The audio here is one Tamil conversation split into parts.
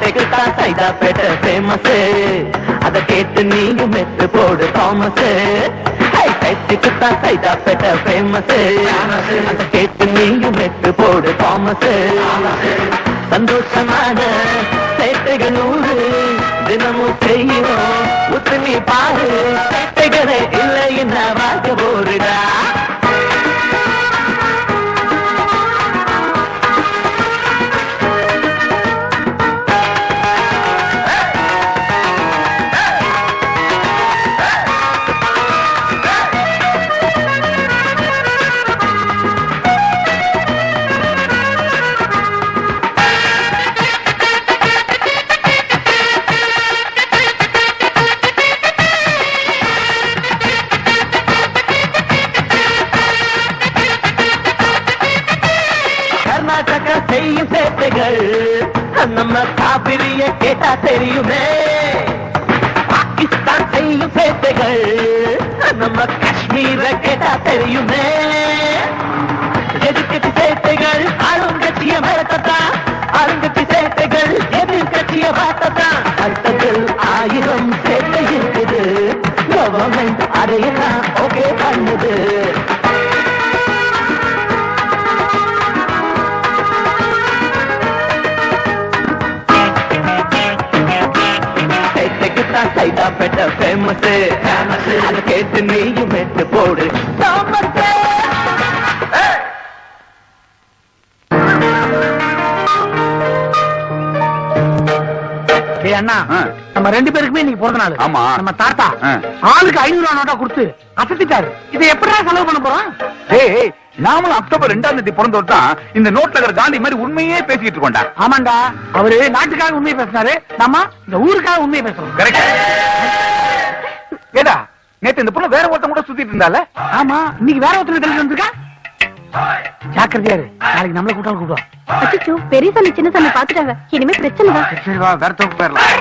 சேட்டைக்குத்தா சைதாப்பேட்டை ஃபேமஸ், அத கேட்டு நீயும் மெட்டு போடு தாமஸ். சேட்டைக்குத்தா சைதாப்பேட்டை ஃபேமஸ், அத கேட்டு நீயும் மெட்டு போடு தாமஸ். சந்தோஷமான சேட்டைகள் 100 தினமும் செய்யணும், உத்து நீ பாரு. சேட்டைகளே இல்லை என்ன வாக்க போருடா. செய்யும் சேட்டைகள் நம்ம காவிரிய கேட்டா தெரியுமே. பாகிஸ்தான் செய்யும் சேட்டைகள் நம்ம காஷ்மீர கேட்டா தெரியுமே. எதிர்கட்சி சேட்டைகள் ஆளுங்கட்சிய மறக்கத்தான், ஆளுங்கட்சி சேட்டைகள் எதிர்கட்சிய பார்த்ததான். அடுத்ததில் 1000 சேட்டை இருக்குது, கவர்மெண்ட் அதையெல்லாம் ஓகே பண்ணுது. சைதாப்பேட்டை ஃபேமஸ், அத கேட்டு நீயும் மெட்டு போடு தாமஸ். அண்ணா, நம்ம 2 பேருக்குமே இன்னைக்கு பிறந்த நாள். ஆமா, நம்ம தாத்தா ஆளுக்கு 500 நோட்டா கொடுத்து அசத்திட்டாரு. இதை எப்படிதான் செலவு பண்ண போறோம்? நாமளும் அக்டோபர் 2ஆம் தேதி பிறந்தோர் தான் இந்த நோட்ல இருக்கிற காந்தி மாதிரி உண்மையே பேசிட்டு இருக்கோண்டா. ஆமாண்டா, அவரு நாட்டுக்காக உண்மையை பேசினாரு, நம்ம இந்த ஊருக்காக உண்மையை பேசுறோம். ஏடா, நேத்து இந்த பொண்ணு வேற ஒருத்தன் கூட சுத்திட்டு இருந்தால? ஆமா, இன்னைக்கு வேற ஒருத்தர் தெளிவு வந்திருக்கா. ஜாக்கிரதையாரு, நாளைக்கு நம்மள கூட்டாலும் கூடுவா. அச்சோ, பெரிய சாமி சின்ன சாமி பாத்துட்டாங்க, இனிமே பிரச்சனை தான். சரி வா, வேற தோக்கு போயிடலாம்.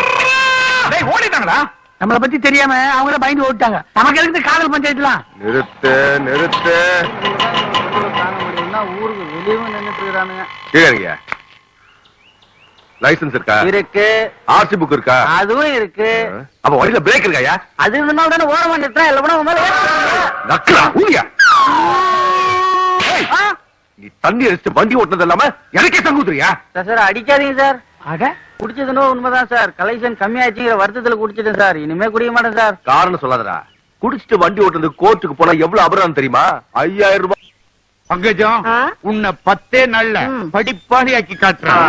டேய், ஓடிட்டாங்களா? நம்மளை பத்தி தெரியாம அவங்கள பயந்து ஓடிட்டாங்க. நமக்கு எதுக்கு காதல் பஞ்சாயத்துலாம்? நிறுத்து நிறுத்து. ஊருக்கு வெளியவும் நின்னுட்டு இருக்கானுங்க. கீழே லைசன்ஸ் இருக்கா? இருக்கு. ஆர்சி புக் இருக்கா? அதுவும் இருக்கு. அப்ப வண்டியில பிரேக் இருக்காயா? அது இருந்தாலும் தானே ஓரமா நிறுத்தா, இல்ல ஊரியா? நீ தண்ணி அடிச்சு வண்டி ஓட்டுனது இல்லாம எனக்கே தங்குதுறியா? சார் அடிக்காதீங்க சார். ஆக குடிச்சதுனோ உண்மைதான் சார். கலெக்ஷன் கம்மியாச்சுங்கிற வருத்தத்துல குடிச்சிட்டேன் சார். இனிமே குடிக்க மாட்டேன் சார். காரணம் சொல்லாதடா. குடிச்சிட்டு வண்டி ஓட்டுறது கோர்ட்டுக்கு போனா எவ்வளவு அபராதம் தெரியுமா? 5000 ரூபாய். பங்கஜம், உன்னை 10 நாள்ல படிப்பாளி ஆக்கி காட்டுறேன்.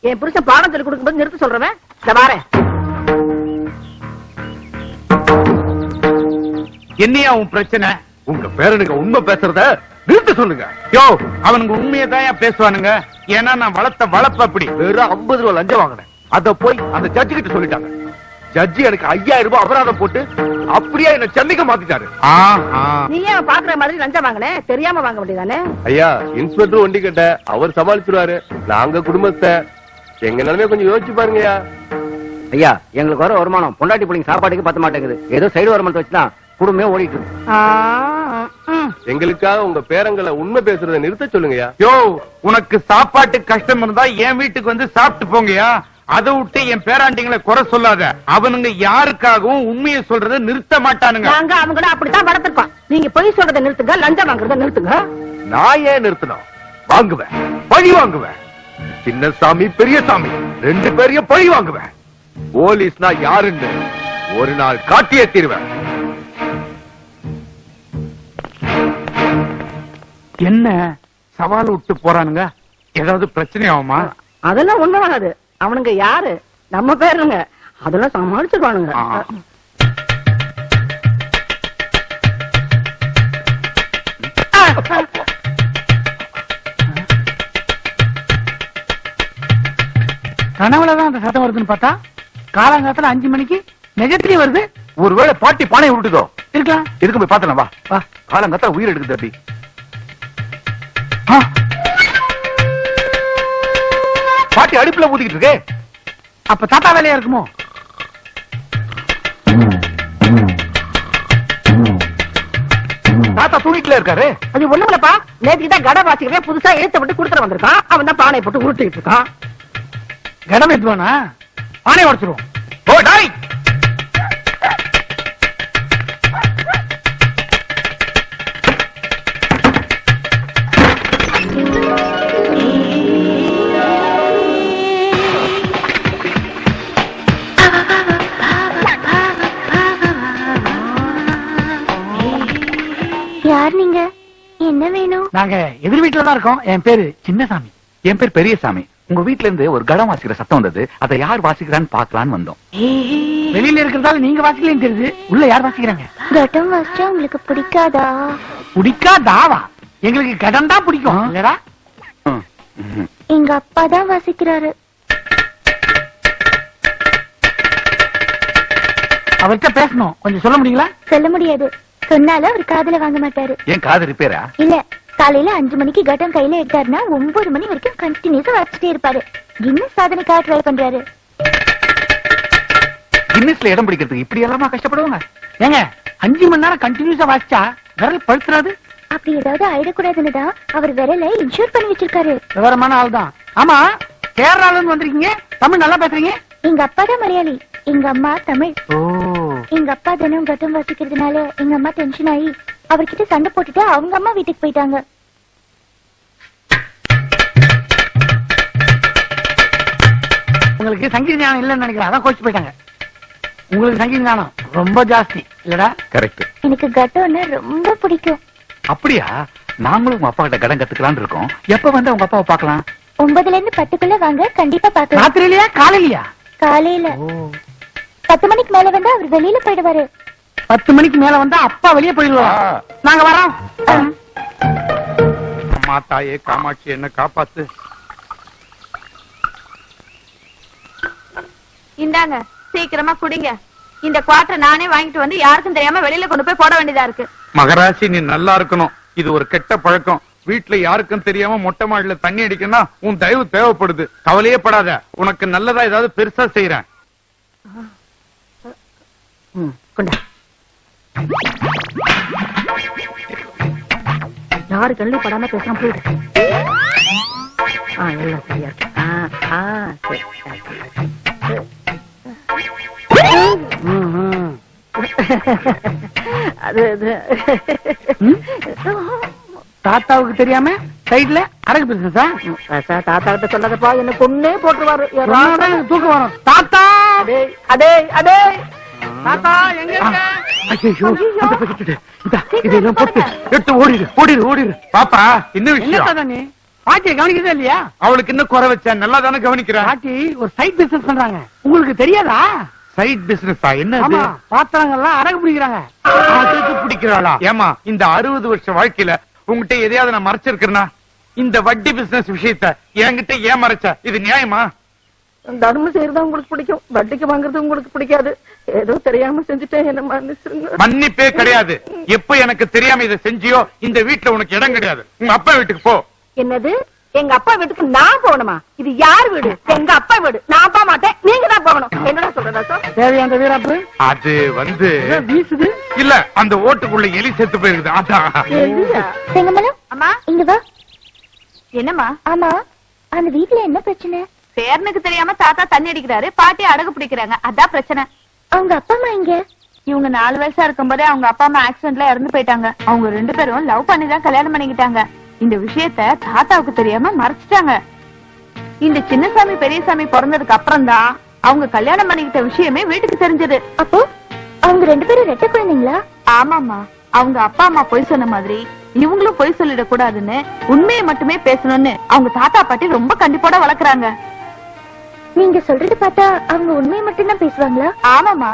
என் புருஷன் பாடம் சொல்லி கொடுக்கும்போது நிறுத்த சொல்றவன் வாரேன். என்னையா உன் பிரச்சனை? உங்க பேரனுக்கு உண்மை பேசுறத நிறுத்த சொல்லுங்க. யோ, அவனுக்கு உண்மையதான் பேசுவானுங்க. ஏன்னா நான் வளர்த்த வளர்ப்பு அப்படி. வெறும் 50 ரூபாய் லஞ்சம் வாங்கினேன். அத போய் அந்த ஜட்ஜி கிட்ட சொல்லிட்டாங்க. ஜட்ஜி எனக்கு 5000 ரூபாய் அபராதம் போட்டு அப்படியே என்ன சென்னைக்கு மாத்திட்டாரு. நீ ஏன் பாக்குற மாதிரி லஞ்சம் வாங்கினே? தெரியாம வாங்க வேண்டியதானே? ஐயா, இன்ஸ்பெக்டர் வண்டி கிட்ட அவர் சமாளிச்சிருவாரு. நாங்க குடும்பத்தை எங்க நிலைமைய கொஞ்சம் யோசிச்சு பாருங்கய்யா. ஐயா, எங்களுக்கு வர வருமானம் பொண்டாட்டி பிள்ளைங்க சாப்பாட்டுக்கு பத்த மாட்டேங்குது. ஏதோ சைடு வருமானத்தை வச்சுதான் குடும்பமே ஓடிட்டு இருக்கு. எங்களுக்காக உங்க பேரங்களை உண்மை பேசுறதை நிறுத்த சொல்லுங்கய்யா. யோ, உனக்கு சாப்பாட்டு கஷ்டம் இருந்தா என் வீட்டுக்கு வந்து சாப்பிட்டு போங்கயா. அதை விட்டு என் பேராண்டிங்களை குறை சொல்லாத. அவனுங்க யாருக்காகவும் உண்மையை சொல்றதை நிறுத்த மாட்டானுங்க. நாங்க அவங்க அப்படித்தான் வளர்த்திருக்கோம். நீங்க பொய் சொல்றதை நிறுத்துங்க, லஞ்சம் வாங்குறத நிறுத்துங்க. நான் ஏன் நிறுத்தணும்? வாங்குவேன், பழி வாங்குவேன். சின்னசாமி பெரியசாமி 2 பேரையும் பழி வாங்குவேன். போலீஸ்னா யாருன்னு ஒரு நாள் காட்டியே தீருவேன். என்ன சவால் விட்டு போறானுங்க? ஏதாவது பிரச்சனை ஆகுமா? அதெல்லாம் ஒண்ணு வராது. அவனுங்க யாரு? நம்ம பேருங்க. அதெல்லாம் சமாளிச்சிருவானுங்க. கனவுலதான் அந்த சத்தம் வருதுன்னு பார்த்தா காலங்காலத்துல 5 மணிக்கு நிஜத்திலேயே வருது. ஒருவேளை பாட்டி பானை விட்டுதோ இருக்கலாம். எதுக்கு போய் பார்த்தலாம். வா, காலங்காலத்துல உயிர் எடுக்குது. அப்படி அடுப்புல ஊத்திக்கிட்டு இருக்கு. அப்ப தாத்தா வேலையா இருக்குமோ? தாத்தா தூங்கிட்டுல இருக்காரு. அது ஒண்ணுமில்லப்பா, நேற்றுக்கு தான் கடை வாசிக்கிறேன், புதுசா எழுத்த விட்டு கொடுத்துட்டு வந்திருக்கான். அவன் தான் பானை போட்டு உருட்டிட்டு இருக்கான். கடம் எடுத்துவானா? பானை உடச்சிருவோம். ஓ டாய், யார் நீங்க? என்ன வேணும்? நாங்க எதிர் வீட்டுல தான் இருக்கோம். என் பேரு சின்னசாமி. என் பேர் பெரியசாமி. உங்க வீட்ல இருந்து ஒரு கடம் வாசிக்கிற சத்தம் வந்தது. அதை யார் வாசிக்கிறான்னு பாக்கலான்னு வந்தோம். வெளியில இருக்கிறதால நீங்க வாசிக்கலன்னு தெரியுது. உள்ள யார் வாசிக்கிறாங்க? கட்டம் வாசிச்சா உங்களுக்கு பிடிக்காதா? பிடிக்காதாவா? எங்களுக்கு கடம் தான் பிடிக்கும் இல்லடா. ம், ம். எங்க அப்பா தான் வாசிக்கிறாரு. அவர்கிட்ட பேசணும், கொஞ்சம் சொல்ல முடியுங்களா? சொல்ல முடியாது. சொன்னாலும் அவர் காதுல வாங்க மாட்டாரு. ஏன் காது ரிப்பேரா? இல்ல, காலையில 5 மணிக்கு கட்டம் கையில எடுத்தாருன்னா 9 மணி வரைக்கும் கண்டினியூஸா வாசிச்சுட்டே இருப்பாரு. கின்னஸ் சாதனைக்காக ட்ரை பண்றாரு. கின்னஸ்ல இடம் பிடிக்கிறதுக்கு இப்படி எல்லாமா கஷ்டப்படுவாங்க? ஏங்க 5 மணி நேரம் கண்டினியூஸா வாசிச்சா விரல் பழுத்துறாது. அப்படி ஏதாவது ஆயிடக்கூடாதுன்னு தான் அவர் விரலை இன்சூர் பண்ணி வச்சிருக்காரு. விவரமான ஆள் தான். ஆமா, கேரளால இருந்து வந்திருக்கீங்க, தமிழ் நல்லா பேசுறீங்க. எங்க அப்பா தான் மலையாளி, எங்க அம்மா தமிழ். ஓ, எங்க அப்பா தினம் கட்டம் வாசிக்கிறதுனால எங்க அம்மா டென்ஷன் ஆகி அவர்கிட்ட சண்டை போட்டுட்டு அவங்க அம்மா வீட்டுக்கு போயிட்டாங்க. உங்களுக்கு சங்கீத ஞானம் இல்லைன்னு நினைக்கிறேன், அதான் கோச்சு போயிட்டாங்க. உங்களுக்கு சங்கீத ஞானம் ரொம்ப ஜாஸ்தி இல்லடா. கரெக்ட். எனக்கு கட்டம்னா ரொம்ப பிடிக்கும். அப்படியா? நாங்களும் உங்க அப்பா கிட்ட கடன் கத்துக்கலாம்னு இருக்கோம். எப்ப வந்து உங்க அப்பாவை பார்க்கலாம்? 9ல இருந்து 10க்குள்ள வாங்க, கண்டிப்பா பாக்கலாம். ராத்திரியிலயா காலையிலயா? காலையில 10 மணிக்கு மேல வந்து அவர் வெளியில போயிடுவாரு. 10 மணிக்கு மேல வந்தா அப்பா வெளியே போயிடுவாங்க. நாங்க வரோம். அம்மா தாயே காமாட்சி, என்ன காப்பாத்து. இந்தாங்க, சீக்கிரமா குடிங்க. இந்த குவார்டர் நானே வாங்கிட்டு வந்து யாருக்கும் தெரியாம வெளியில கொண்டு போய் போட வேண்டியதா இருக்கு. மகராசி, நீ நல்லா இருக்கணும். இது ஒரு கெட்ட பழக்கம். வீட்டுல யாருக்கும் தெரியாம மொட்டை மாடியில தண்ணி அடிக்கணும்னா உன் தயவு தேவைப்படுது. கவலையே படாத, உனக்கு நல்லதா ஏதாவது பெருசா செய்யறேன். கொண்டா. யாரு கண்ணு படாம பேசாம போயிடு. எல்லாம் சரியா இருக்கு. சரி. அது தாத்தாவுக்கு தெரியாம சைடுல அரகு பிசினஸா? தாத்தா கிட்ட சொல்லாதப்பா, என்ன கொன்னே போட்டுருவாரு. தூக்கம் வரும். தாத்தா, அதே அதே தாத்தா எங்க இருக்க? இதெல்லாம் போட்டு எடுத்து ஓடிடு ஓடிடு ஓடிடு. பாப்பா, இன்னும் என்ன விஷயம். தாத்தா நீ பாட்டியை கவனிக்கிறதே இல்லையா? அவளுக்கு இன்னும் குறை வச்சேன், நல்லா தானே கவனிக்கிறேன். பாட்டி ஒரு சைட் பிசினஸ் பண்றாங்க, உங்களுக்கு தெரியாதா? சைட் பிசினஸா? என்ன ஆமா, பாத்திரங்கள்லாம் அரகு பிடிக்கிறாங்க. பிடிக்கிறாளா? ஏமா, இந்த 60 வருஷ வாழ்க்கையில உங்ககிட்ட எதையாவது நான் மறைச்சிருக்கிறேன்னா? இந்த வட்டி பிசினஸ் விஷயத்த என்கிட்ட ஏன் மறைச்ச? இது நியாயமா? தர்மம் செய்யறது உங்களுக்கு பிடிக்கும், வட்டிக்கு வாங்குறது உங்களுக்கு பிடிக்காது. ஏதோ தெரியாம செஞ்சுட்டேன், என்ன மன்னிச்சிருங்க. மன்னிப்பே கிடையாது. எப்ப எனக்கு தெரியாம இதை செஞ்சியோ இந்த வீட்டுல உனக்கு இடம் கிடையாது. உங்க அப்பா வீட்டுக்கு போ. என்னது? எங்க அப்பா வீட்டுக்கு நான் போகணுமா? இது யார் வீடு? எங்க அப்பா வீடு. நான் போக மாட்டேன், நீங்க தான் போகணும். என்னடா சொல்றதா சார்? தேவையான வீராப்பு அது வந்து வீசுது இல்ல, அந்த ஓட்டுக்குள்ள எலி செத்து போயிருக்குது. அதான். செங்கமலம், அம்மா, இங்க வா. என்னம்மா? ஆமா, அந்த வீட்டுல என்ன பிரச்சனை? பேரனுக்கு தெரியாம தாத்தா தண்ணி அடிக்கிறாரு, பாட்டி அடகு பிடிக்கிறாங்க, அதான் பிரச்சனை. அவங்க அப்பா அம்மா இங்க? இவங்க 4 வயசா இருக்கும்போதே அவங்க அப்பா அம்மா ஆக்சிடென்ட்ல இறந்து போயிட்டாங்க. அவங்க 2 பேரும் லவ் பண்ணி தான் கல்யாணம் பண்ணிக்கிட்டாங்க. இந்த விஷயத்த தாத்தாவுக்கு தெரியாம மறைச்சிட்டாங்க. இந்த சின்னசாமி பெரியசாமி பிறந்ததுக்கு அப்புறம் தான் அவங்க கல்யாணம் பண்ணிக்கிட்ட விஷயமே வீட்டுக்கு தெரிஞ்சது. அப்போ அவங்க 2 பேரும் ரெட்டை குழந்தைங்களா? ஆமாமா, அவங்க அப்பா அம்மா பொய் சொன்ன மாதிரி இவங்களும் பொய் சொல்லிடக் கூடாதுன்னு உண்மையை மட்டுமே பேசணும்னு அவங்க தாத்தா பாட்டி ரொம்ப கண்டிப்போட வளர்க்கறாங்க. நீங்க சொல்றது பார்த்தா அவங்க உண்மையை மட்டும்தான் பேசுவாங்களா? ஆமாமா,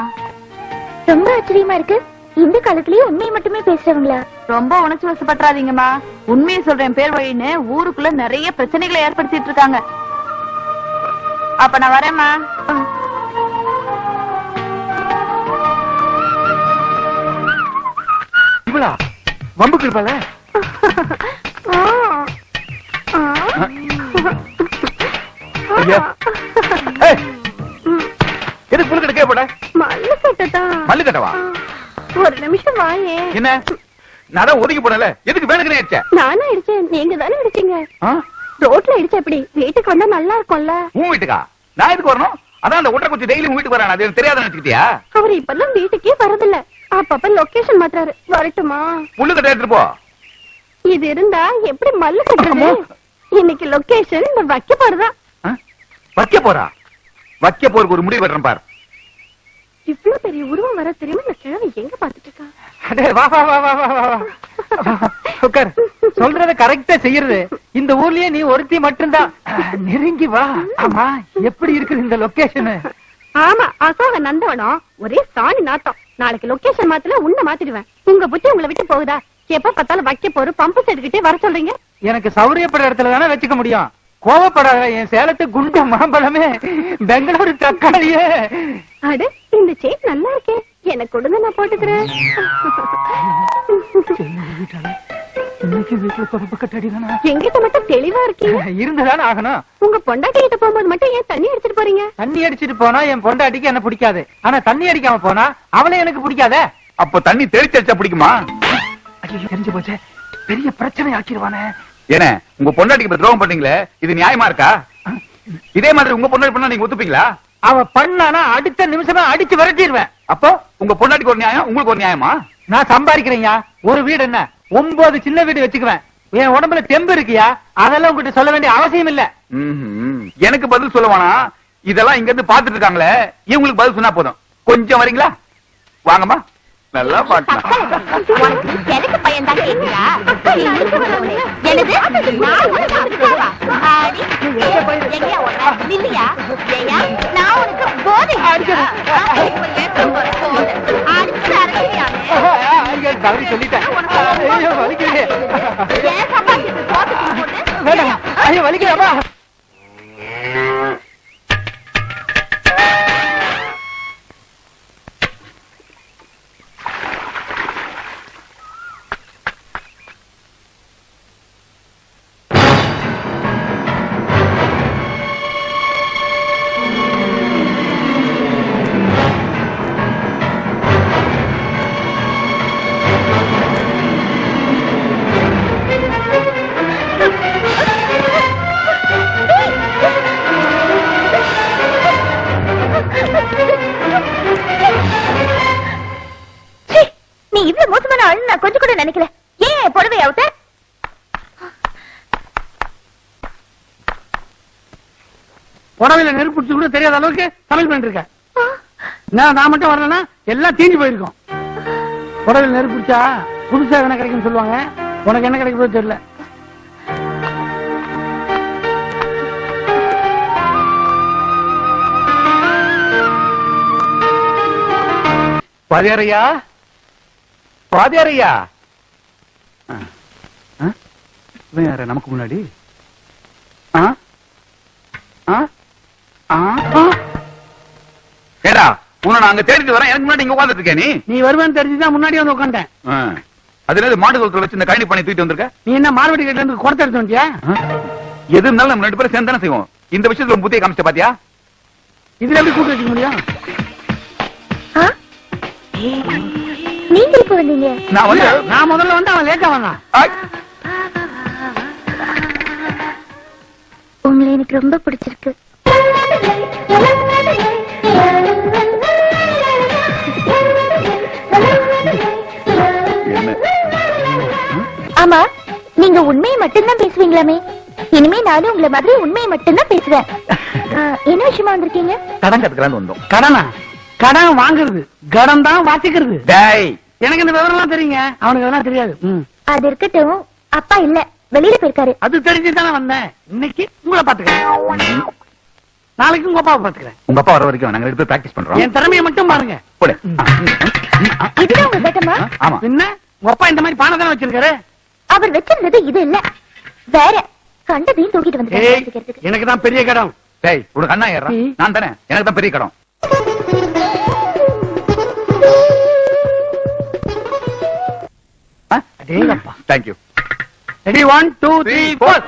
ரொம்ப ஆச்சரியமா இருக்கு. இந்த காலத்திலயே உண்மையை மட்டுமே பேசுறவங்களா? ரொம்ப உணர்ச்சி வசப்பட்டுறாதீங்கம்மா. உண்மையை சொல்றேன் பேர் வழின்னு ஊருக்குள்ள நிறைய பிரச்சனைகளை ஏற்படுத்திட்டு இருக்காங்க. அப்ப நான் வரேம்மா. இவளா வம்புக்கு இருப்பாள? ஐயா. ஏய், எதுக்கு புல்லு கட்ட போட? மல்லு கட்டதான். மல்லு கட்டவா? ஒரு நிமிஷம் வாயே. என்ன நான் தான் ஒதுக்கி போடல, எதுக்கு வேணுக்குனே அடிச்ச? நானா அடிச்சேன், நீங்க தானே அடிச்சீங்க. ரோட்ல அடிச்ச எப்படி? வீட்டுக்கு வந்தா நல்லா இருக்கும்ல. உன் வீட்டுக்கா? நான் எதுக்கு வரணும்? அதான் அந்த ஒட்டை குச்சி டெய்லி உன் வீட்டுக்கு வரான், அது எனக்கு தெரியாத நினைச்சுக்கிட்டியா? அவர் இப்பெல்லாம் வீட்டுக்கே வரதில்ல, அப்பப்ப லொகேஷன் மாத்துறாரு. வரட்டுமா? புல்லு கட்ட எடுத்துட்டு போ. இது இருந்தா எப்படி மல்லு கட்டுறது? இன்னைக்கு லொகேஷன் இந்த வைக்க போறதான். வைக்க போறா? வைக்க போறதுக்கு ஒரு முடிவு வெட்டுறேன் பாரு. இவ்வளவு பெரிய உருவம் வர தெரியுமா? இந்த கிழமை எங்க பாத்துட்டு இருக்கா? அடே வா வா வா வா வா வா. உட்கார். சொல்றத கரெக்டா செய்யறது இந்த ஊர்லயே நீ ஒருத்தி மட்டும்தான். நெருங்கி வா. ஆமா, எப்படி இருக்குது இந்த லொகேஷன்? ஆமா, அசோக நந்தவனம் ஒரே சாணி நாட்டம். நாளைக்கு லொகேஷன் மாத்தல உன்னை மாத்திடுவேன். உங்க புத்தி உங்களை விட்டு போகுதா? எப்ப பார்த்தாலும் வைக்க போற பம்பு செட்டுக்கிட்டே வர சொல்றீங்க. எனக்கு சௌரியப்படுற இடத்துல தானே வச்சுக்க முடியும். கோவப்படாத, என் சேலத்து குண்டு மாம்பழமே, பெங்களூரு தக்காளியே. அடு, இந்த செயின் நல்லா இருக்கே, எனக்கு கொடுங்க, நான் போட்டுக்கிறேன். எங்கிட்ட மட்டும் தெளிவா இருக்கீங்க. இருந்துதானே ஆகணும். உங்க பொண்டாட்டி கிட்ட போகும்போது மட்டும் ஏன் தண்ணி அடிச்சிட்டு போறீங்க? தண்ணி அடிச்சிட்டு போனா என் பொண்டாட்டிக்கு என்ன பிடிக்காது. ஆனா தண்ணி அடிக்காம போனா அவளே எனக்கு பிடிக்காதே. அப்ப தண்ணி தெளிச்சு அடிச்சா பிடிக்குமா? தெரிஞ்சு போச்சு, பெரிய பிரச்சனை ஆக்கிடுவானே. ஏன்னா உங்க பொண்டாட்டிக்கு இப்ப துரோகம் பண்ணீங்களே, இது நியாயமா இருக்கா? இதே மாதிரி உங்க பொண்டாட்டி பண்ணா நீங்க ஒத்துப்பீங்களா? அவ பண்ணானா அடுத்த நிமிஷமே அடிச்சு விரட்டிடுவேன். அப்போ உங்க பொண்டாட்டிக்கு ஒரு நியாயம், உங்களுக்கு ஒரு நியாயமா? நான் சம்பாதிக்கிறேன்யா. ஒரு வீடு என்ன 9 சின்ன வீடு வச்சுக்குவேன். என் உடம்புல தெம்பு இருக்கியா, அதெல்லாம் உங்ககிட்ட சொல்ல வேண்டிய அவசியம் இல்ல. எனக்கு பதில் சொல்லுவானா? இதெல்லாம் இங்க இருந்து பாத்துட்டு இருக்காங்களே, இவங்களுக்கு பதில் சொன்னா போதும். கொஞ்சம் வரீங்களா? வாங்கம்மா, நல்லா பாட்டு. எனக்கு பையன் தான் கேட்கிறா. இல்லையா? நான் உனக்கு போதை சொல்லிட்டேன். ஐயோ வலிக்கிறா. நீ இவ்வளவு மோசமான ஆளு நான் கொஞ்சம் கூட நினைக்கல. ஏன் புடவை அவுத்த? புடவையில நெருப்பு பிடிச்சு கூட தெரியாத அளவுக்கு சமையல் பண்ணிட்டு இருக்க. நான் மட்டும் வரலன்னா எல்லாம் தீஞ்சு போயிருக்கும். புடவையில நெருப்பு பிடிச்சா புதுசா என்ன கிடைக்கும்னு சொல்லுவாங்க. உனக்கு என்ன கிடைக்கும் தெரியல. பாதியாரையா, பாதியாரையா. இவன் யார நமக்கு முன்னாடி? ஏடா, உன்னை நான் அங்க தேடிட்டு வரேன், எனக்கு முன்னாடி இங்க உட்கார்ந்துட்டு இருக்கேன். நீ வருவேன்னு தெரிஞ்சுதான் முன்னாடி வந்து உட்காந்துட்டேன். அது என்னது மாட்டு தொழுத்துல வச்சு இந்த கழனி பண்ணி தூக்கிட்டு வந்திருக்க? நீ என்ன மார்வடி கேட்டு இருந்து குடத்தை எடுத்து வந்துட்டியா? எது இருந்தாலும் நம்ம 2 பேரும் சேர்ந்து தானே செய்வோம். இந்த விஷயத்துல புத்தியை காமிச்ச பாத்தியா? இதுல எப்படி கூட்டு வச்சுக்க முடியும்? நீங்க இப்ப வந்தீங்க? நான் முதல்ல வந்து அவன் லேட்டா வந்தான். உங்களை எனக்கு ரொம்ப பிடிச்சிருக்கு. ஆமா, நீங்க உண்மையை மட்டும்தான் பேசுவீங்களாமே. இனிமே நானும் உங்களை மாதிரி உண்மையை மட்டும்தான் பேசுவேன். என்ன விஷயமா வந்திருக்கீங்க? கடன் கத்துக்கலான்னு வந்தோம். கடனா? கடன் வாங்குறது, கடன் தான் வாசிக்கிறது. எனக்கு இந்த விவரம் எல்லாம் தெரியுங்க, அவனுக்கு அதெல்லாம் தெரியாது. அது இருக்கட்டும், அப்பா இல்ல, வெளியில போயிருக்காரு. அது தெரிஞ்சுதானே வந்தேன். இன்னைக்கு உங்களை பாத்துக்கிறேன், நாளைக்கு உங்க அப்பாவை பாத்துக்கிறேன். உங்க அப்பா வர வரைக்கும் நாங்க 2 பேரும் பிராக்டிஸ் பண்றோம். என் திறமையை மட்டும் பாருங்க. இதுதான் உங்க கட்டமா? ஆமா. என்ன உங்க அப்பா இந்த மாதிரி பானை தானே வச்சிருக்காரு? அவர் வச்சிருந்தது இது இல்ல, வேற. கண்டதையும் தூக்கிட்டு வந்து எனக்கு தான் பெரிய கடன். டேய், உனக்கு அண்ணா ஏறா? நான் தானே, எனக்கு தான் பெரிய கடன். தேங்க்யூ. ரெடி, 1 2 3 4.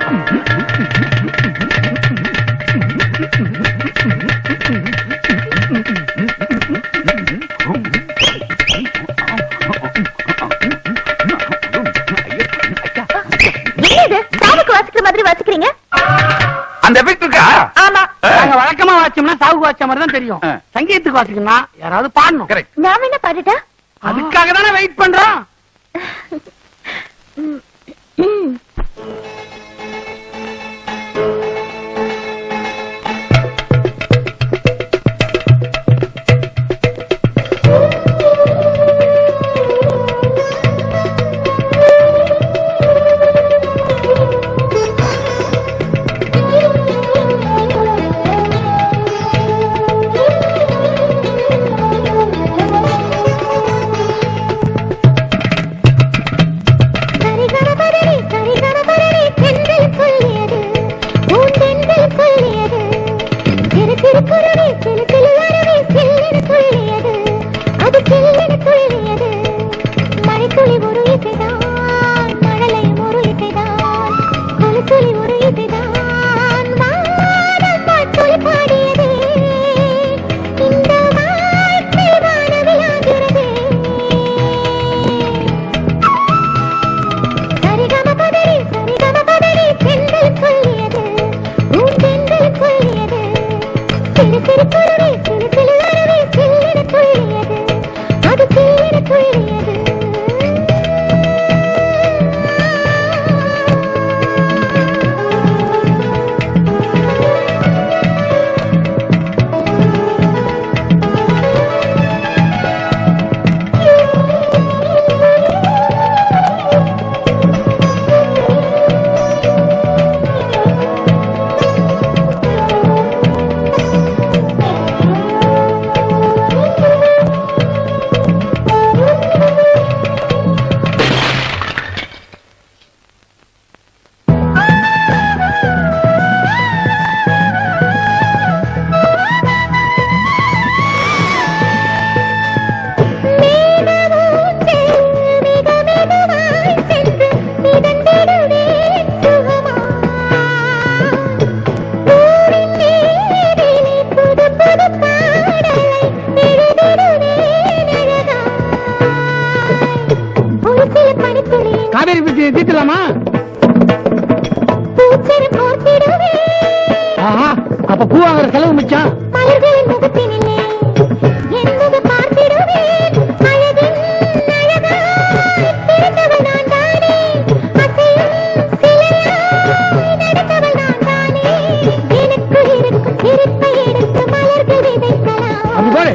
அந்த எஃபெக்ட் இருக்கா? ஆமா. நாங்க வழக்கமா வாச்சோம்னா சாவுக்கு வாச்ச மாதிரி தான் தெரியும். ஆ. சங்கீதத்துக்கு வாசிக்கணும்னா யாராவது பாடணும். கரெக்ட். நாம என்ன பாடுட்டா? அதுக்காக தானே வெயிட் பண்றோம். காவேரி பிரச்சனை தீர்த்துலாமா? அப்ப பூ வாங்குற செலவு மிச்சம். அப்படி போடு.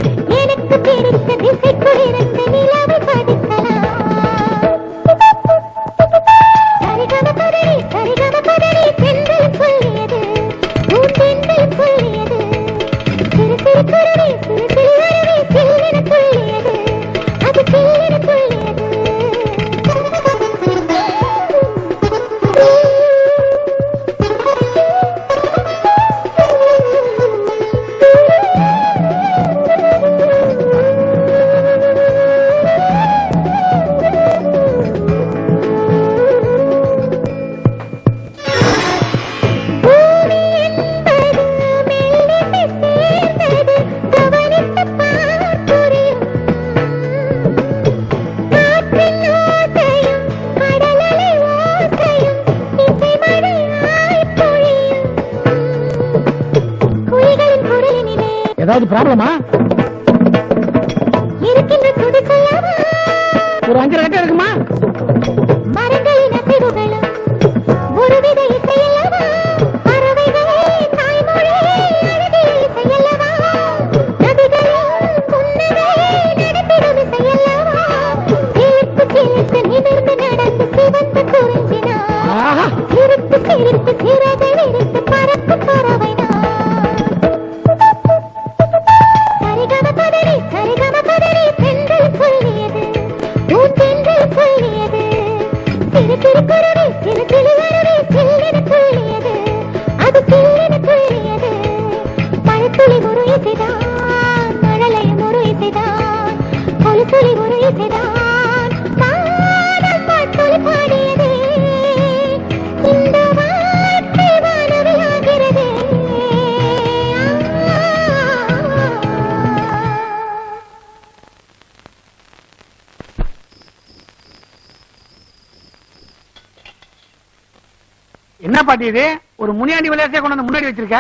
ஏதாவது ப்ராப்ளமா? ஒரு 5 கட்டம் இருக்குமா? என்ன பாட்டி இது? ஒரு முனியாண்டி விளையாட்டே கொண்டு வந்து முன்னாடி வச்சிருக்க.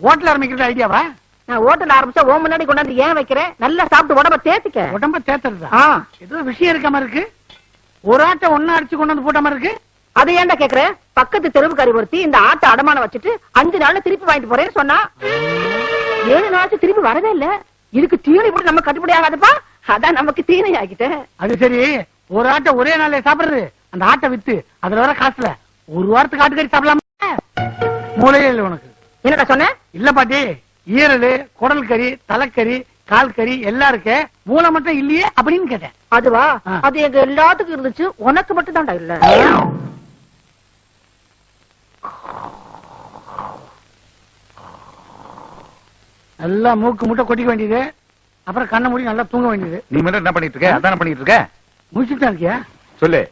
ஹோட்டல் ஆரம்பிக்கிறது ஐடியாவா? நான் ஹோட்டல் ஆரம்பிச்சா ஓ முன்னாடி கொண்டாந்து ஏன் வைக்கிறேன்? நல்லா சாப்பிட்டு உடம்ப தேத்துக்க. உடம்ப தேத்துறதா? ஏதோ விஷயம் இருக்காம இருக்கு. ஒரு ஆட்டை ஒன்னா அடிச்சு கொண்டு வந்து போட்ட மாதிரி இருக்கு. அதை ஏன்டா கேக்குற? பக்கத்து தெருவுக்காரி ஒருத்தி இந்த ஆட்டை அடமானம் வச்சுட்டு 5 நாள்ல திருப்பி வாங்கிட்டு போறேன்னு சொன்னா. 7 நாளாச்சு திருப்பி வரவே இல்ல. இதுக்கு தீனி போட்டு நம்ம கட்டுப்படி ஆகாதுப்பா. அதான் நமக்கு தீனை ஆகிட்டேன். அது சரி, ஒரு ஆட்டை ஒரே நாள்ல சாப்பிடுறது. அந்த ஆட்டை வித்து அதுல வர காசுல ஒரு வாரத்துக்கு ஆட்டுக்கறி சாப்பிடலாம். மூளையே இல்ல உனக்கு. என்னடா சொன்ன? இல்ல பாட்டி, ஈரல், குடல் கறி, தலைக்கறி, கால் கறி எல்லாம் இருக்கு, மூளை மட்டும் இல்லையே அப்படின்னு கேட்டேன். அதுவா? அது எங்க எல்லாத்துக்கும் இருந்துச்சு, உனக்கு மட்டும் தான்டா இல்ல. நல்லா மூக்கு முட்டை கொட்டிக்க வேண்டியது, அப்புறம் கண்ணை மூடி நல்லா தூங்க வேண்டியது. நீ மட்டும் என்ன பண்ணிட்டு இருக்க? அதான் பண்ணிட்டு இருக்க. முடிச்சுட்டு தான் இருக்கியா? சொல்லு,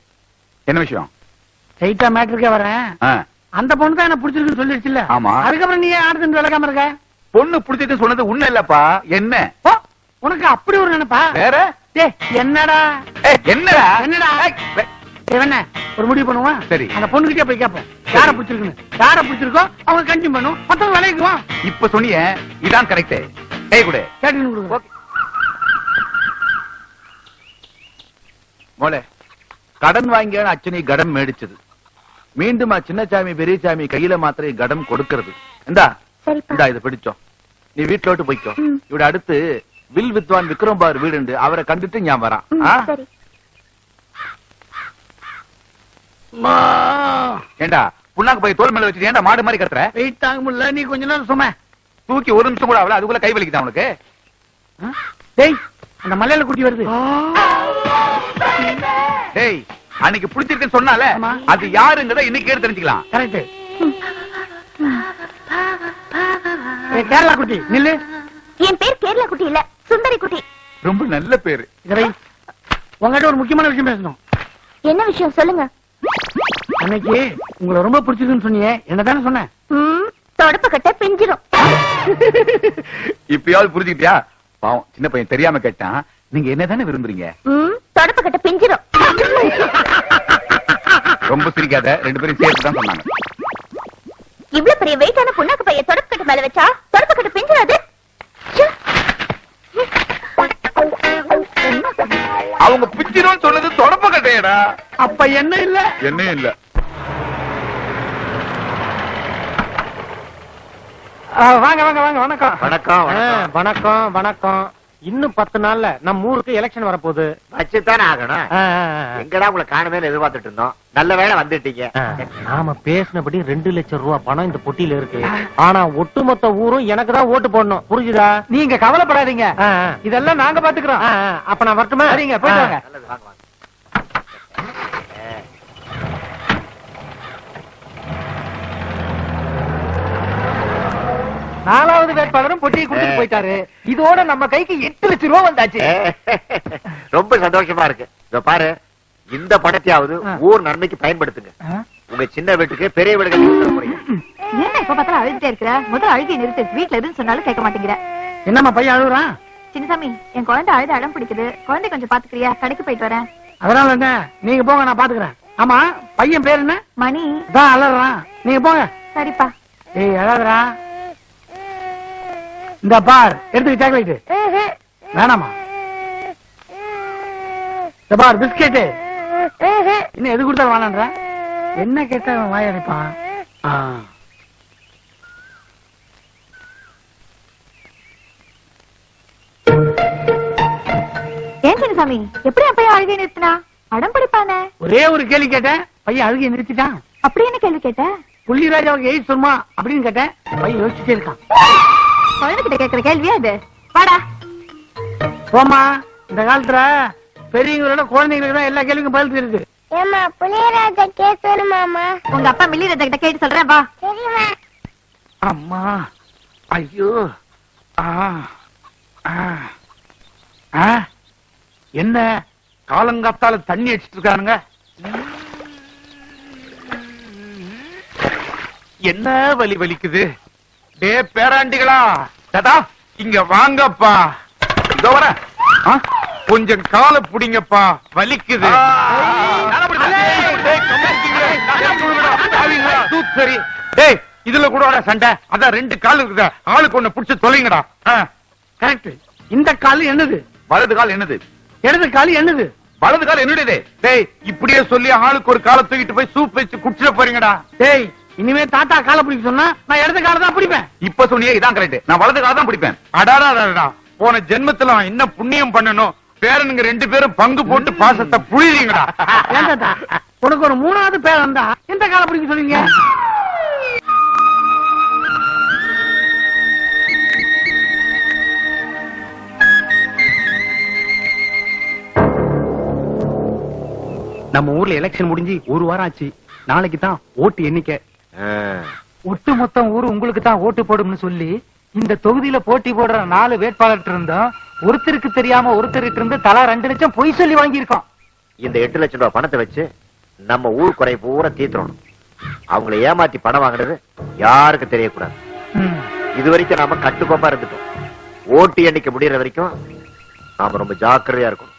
என்ன விஷயம்? ரைட்டா மேட்ருக்கே வரேன். அந்த பொண்ணு தான் என்ன பிடிச்சிருக்குன்னு சொல்லிடுச்சுல்ல? ஆமா. அதுக்கப்புறம் நீ ஆடுதுன்னு விளக்காம இருக்க? பொண்ணு பிடிச்சிட்டு சொன்னது உண்மை இல்லப்பா. என்ன உனக்கு அப்படி ஒரு நினைப்பா? வேற என்னடா என்னடா என்னடா என்ன ஒரு முடிவு பண்ணுவான். சரி, அந்த பொண்ணுகிட்டே போய் கேட்போம் யார பிடிச்சிருக்குன்னு. யார பிடிச்சிருக்கோ அவங்க கண்டினியூ பண்ணும், மத்தவங்க விளைக்குவோம். இப்ப சொன்னிய இதான் கரெக்ட். கை கொடு. கேட்டு கொடுங்க. மோளே, கடன் வாங்கியான அச்சனை கடன் மேடிச்சது. மீண்டும் சின்னசாமி பெரியசாமி கையில மாத்திரை கடன் கொடுக்கிறது. இந்தா இந்தா இதை பிடிச்சோம். நீ வீட்டுல விட்டு போய்க்கோ. இவட அடுத்து வில் வித்வான் விக்ரம் பார் வீடு, அவரை கண்டுட்டு ஞான் வரான். ஏண்டா புண்ணாக்கு போய் தோல் மேல வச்சுட்டு ஏண்டா மாடு மாதிரி கத்துற? வெயிட் தாங்க முடியல, நீ கொஞ்ச நேரம் சும்மா தூக்கி ஒரு நிமிஷம் கூட ஆகல, அதுக்குள்ள கை வலிக்குதா உனக்கு? டேய், அந்த மலையில குட்டி வருது. டேய், அன்னைக்கு பிடிச்சிருக்குன்னு சொன்னால அது யாருங்கறத இன்னைக்கு கேட்டு தெரிஞ்சுக்கலாம். கரெக்ட். கேரளா குட்டி நில்லு. என் பேர் கேரளா குட்டி இல்ல, சுந்தரி குட்டி. ரொம்ப நல்ல பேரு. உங்ககிட்ட ஒரு முக்கியமான விஷயம் பேசணும். என்ன விஷயம் சொல்லுங்க. அன்னைக்கு உங்களை ரொம்ப பிடிச்சிருக்குன்னு சொன்னீங்க, என்னதானே சொன்னேன்? தொடப்பு கட்ட பிஞ்சிரும். இப்பயாவது புரிஞ்சுக்கிட்டியா? பாவம் சின்ன பையன் தெரியாம கேட்டான். நீங்க என்னதானே விரும்புறீங்க? தொடப்பு கட்ட பிஞ்சிரும். ரொம்ப சிரிக்காத, ரெண்டு பேரும் சேர்த்து தான் சொன்னாங்க. இவ்வளவு பெரிய வெயிட்டான புண்ணாக்கு பைய தொடப்பு கட்ட மேல வச்சா தொடப்பு கட்ட பிஞ்சிராது. அவங்க பிச்சிரும் சொன்னது தொடப்பு கட்டையடா. அப்ப என்ன இல்ல? என்ன இல்ல. வாங்க வாங்க வாங்க. வணக்கம். வணக்கம். வணக்கம் வணக்கம். இன்னும் 10 நாள்ல நம்ம ஊருக்கு எலெக்ஷன் வரப்போகுது. வச்சுதானே ஆகணும். எங்கடா உங்களை காணுமே எதிர்பார்த்துட்டு இருந்தோம். நல்ல வேளை வந்துட்டீங்க. நாம பேசினபடி 2 லட்சம் ரூபாய் பணம் இந்த பொட்டியில இருக்கு. ஆனா ஒட்டுமொத்த ஊரும் எனக்கு தான் ஓட்டு போடணும், புரிஞ்சுதா? நீங்க கவலைப்படாதீங்க, இதெல்லாம் நாங்க பாத்துக்கிறோம். அப்ப நான் வரட்டுமா? சரிங்க, போயிட்டு வாங்க. நல்லது, வாங்க வாங்க. 4வது வேட்பாளரும் பொட்டியை கொடுத்துட்டு போயிட்டாரு. இதோட நம்ம கைக்கு 8 லட்சம் ரூபாய் வந்தாச்சு. ரொம்ப சந்தோஷமா இருக்கு. இதோ பாரு, இந்த பணத்தையாவது ஊர் நன்மைக்கு பயன்படுத்துங்க. உங்க சின்ன வீட்டுக்கு பெரிய வீடுகள் என்ன இப்ப பார்த்தாலும் அழுதுட்டே இருக்கிற? முதல்ல அழுகை நிறுத்து. வீட்டுல இருந்து சொன்னாலும் கேட்க மாட்டேங்கிற. என்னம்மா பையன் அழுகுறான்? சின்னசாமி, என் குழந்தை அழுது அடம் பிடிக்குது. குழந்தை கொஞ்சம் பாத்துக்கிறியா? கடைக்கு போயிட்டு வரேன். அதனால என்ன, நீங்க போங்க, நான் பாத்துக்கிறேன். ஆமா, பையன் பேர் என்ன? மணி. தான் அலறான், நீங்க போங்க. சரிப்பா. ஏய் அழகுறா, இந்த பார் எடுத்துக்க சாக்லேட். வேணாமா? இந்த பார் பிஸ்கெட். இன்னும் எது கொடுத்தா வேணான்ற? என்ன கேட்டா வாயடிப்பான். ஏன் சின்னசாமி, எப்படி அப்பைய அழுகை நிறுத்தினா? அடம் பிடிப்பானே. ஒரே ஒரு கேள்வி கேட்டேன், பையன் அழுகை நிறுத்திட்டான். அப்படி என்ன கேள்வி கேட்ட? புள்ளிராஜாவுக்கு எய்ட் சொல்லுமா அப்படின்னு கேட்டேன். பையன் யோசிச்சுட்டே இருக்கான். குழந்தைகிட்ட கேட்கிற கேள்வியா இது? வாடா போமா. இந்த காலத்துல பெரியவங்களோட குழந்தைங்களுக்கு தான் எல்லா கேள்விக்கும் பதில் தெரியுது. ஏமா புளியராஜா கேட்கணுமாமா? உங்க அப்பா மில்லி ராஜா கிட்ட கேட்டு சொல்றேன், வா. சரிமா. அம்மா, ஐயோ, என்ன காலங்காத்தால தண்ணி அடிச்சிட்டு இருக்கானுங்க? என்ன வலி வலிக்குது? டே பேராண்டிகளா, தாத்தா இங்க வாங்கப்பா. இதோ வர. கொஞ்சம் காலை புடிங்கப்பா, வலிக்குது. சரி, டேய் இதுல கூட ஒரு சண்டை. அதான் 2 கால் இருக்குதா, ஆளுக்கு ஒண்ணு புடிச்சு தொலைங்கடா. கரெக்ட். இந்த கால் என்னது? வலது கால் என்னது? இடது கால் என்னது? வலது கால் என்னுடையதே. டேய், இப்படியே சொல்லி ஆளுக்கு ஒரு காலை தூக்கிட்டு போய் சூப் வச்சு குடிச்சிட போறீங்கடா. டேய், இனிமே தாத்தா காலை பிடிக்க சொன்னா நான் இடது காலை தான் பிடிப்பேன். இப்ப சொன்னியே இதான் கரெக்ட். நான் வலது கால் தான் பிடிப்பேன். அடாடா, போன ஜென்மத்துல நான் என்ன புண்ணியம் பண்ணணும்? பேரனுங்க 2 பேரும் பங்கு போட்டு பாசத்தை புழிறீங்கடா. ஏன் தாத்தா, உனக்கு ஒரு 3வது பேரன் தான், எந்த காலை பிடிக்க சொல்றீங்க? நம்ம ஊர்ல எலெக்ஷன் முடிஞ்சு 1 வாரம் ஆச்சு. நாளைக்கு தான் ஓட்டு எண்ணிக்கை. ஒட்டு மொத்தம் ஊரு உங்களுக்கு தான் ஓட்டு போடும்னு சொல்லி இந்த தொகுதியில போட்டி போடுற 4 வேட்பாளர் இருந்தோம். ஒருத்தருக்கு தெரியாம ஒருத்தருக்கு இருந்து தலா 2 லட்சம் பொய் சொல்லி வாங்கியிருக்கோம். இந்த 8 லட்சம் ரூபாய் பணத்தை வச்சு நம்ம ஊர் குறை பூரா தீர்த்தணும். அவங்களை ஏமாத்தி பணம் வாங்கினது யாருக்கு தெரியக்கூடாது. இது வரைக்கும் நாம கட்டுக்கோப்பா இருந்துட்டோம். ஓட்டு எண்ணிக்கை முடியற வரைக்கும் நாம ரொம்ப ஜாக்கிரதையா இருக்கணும்.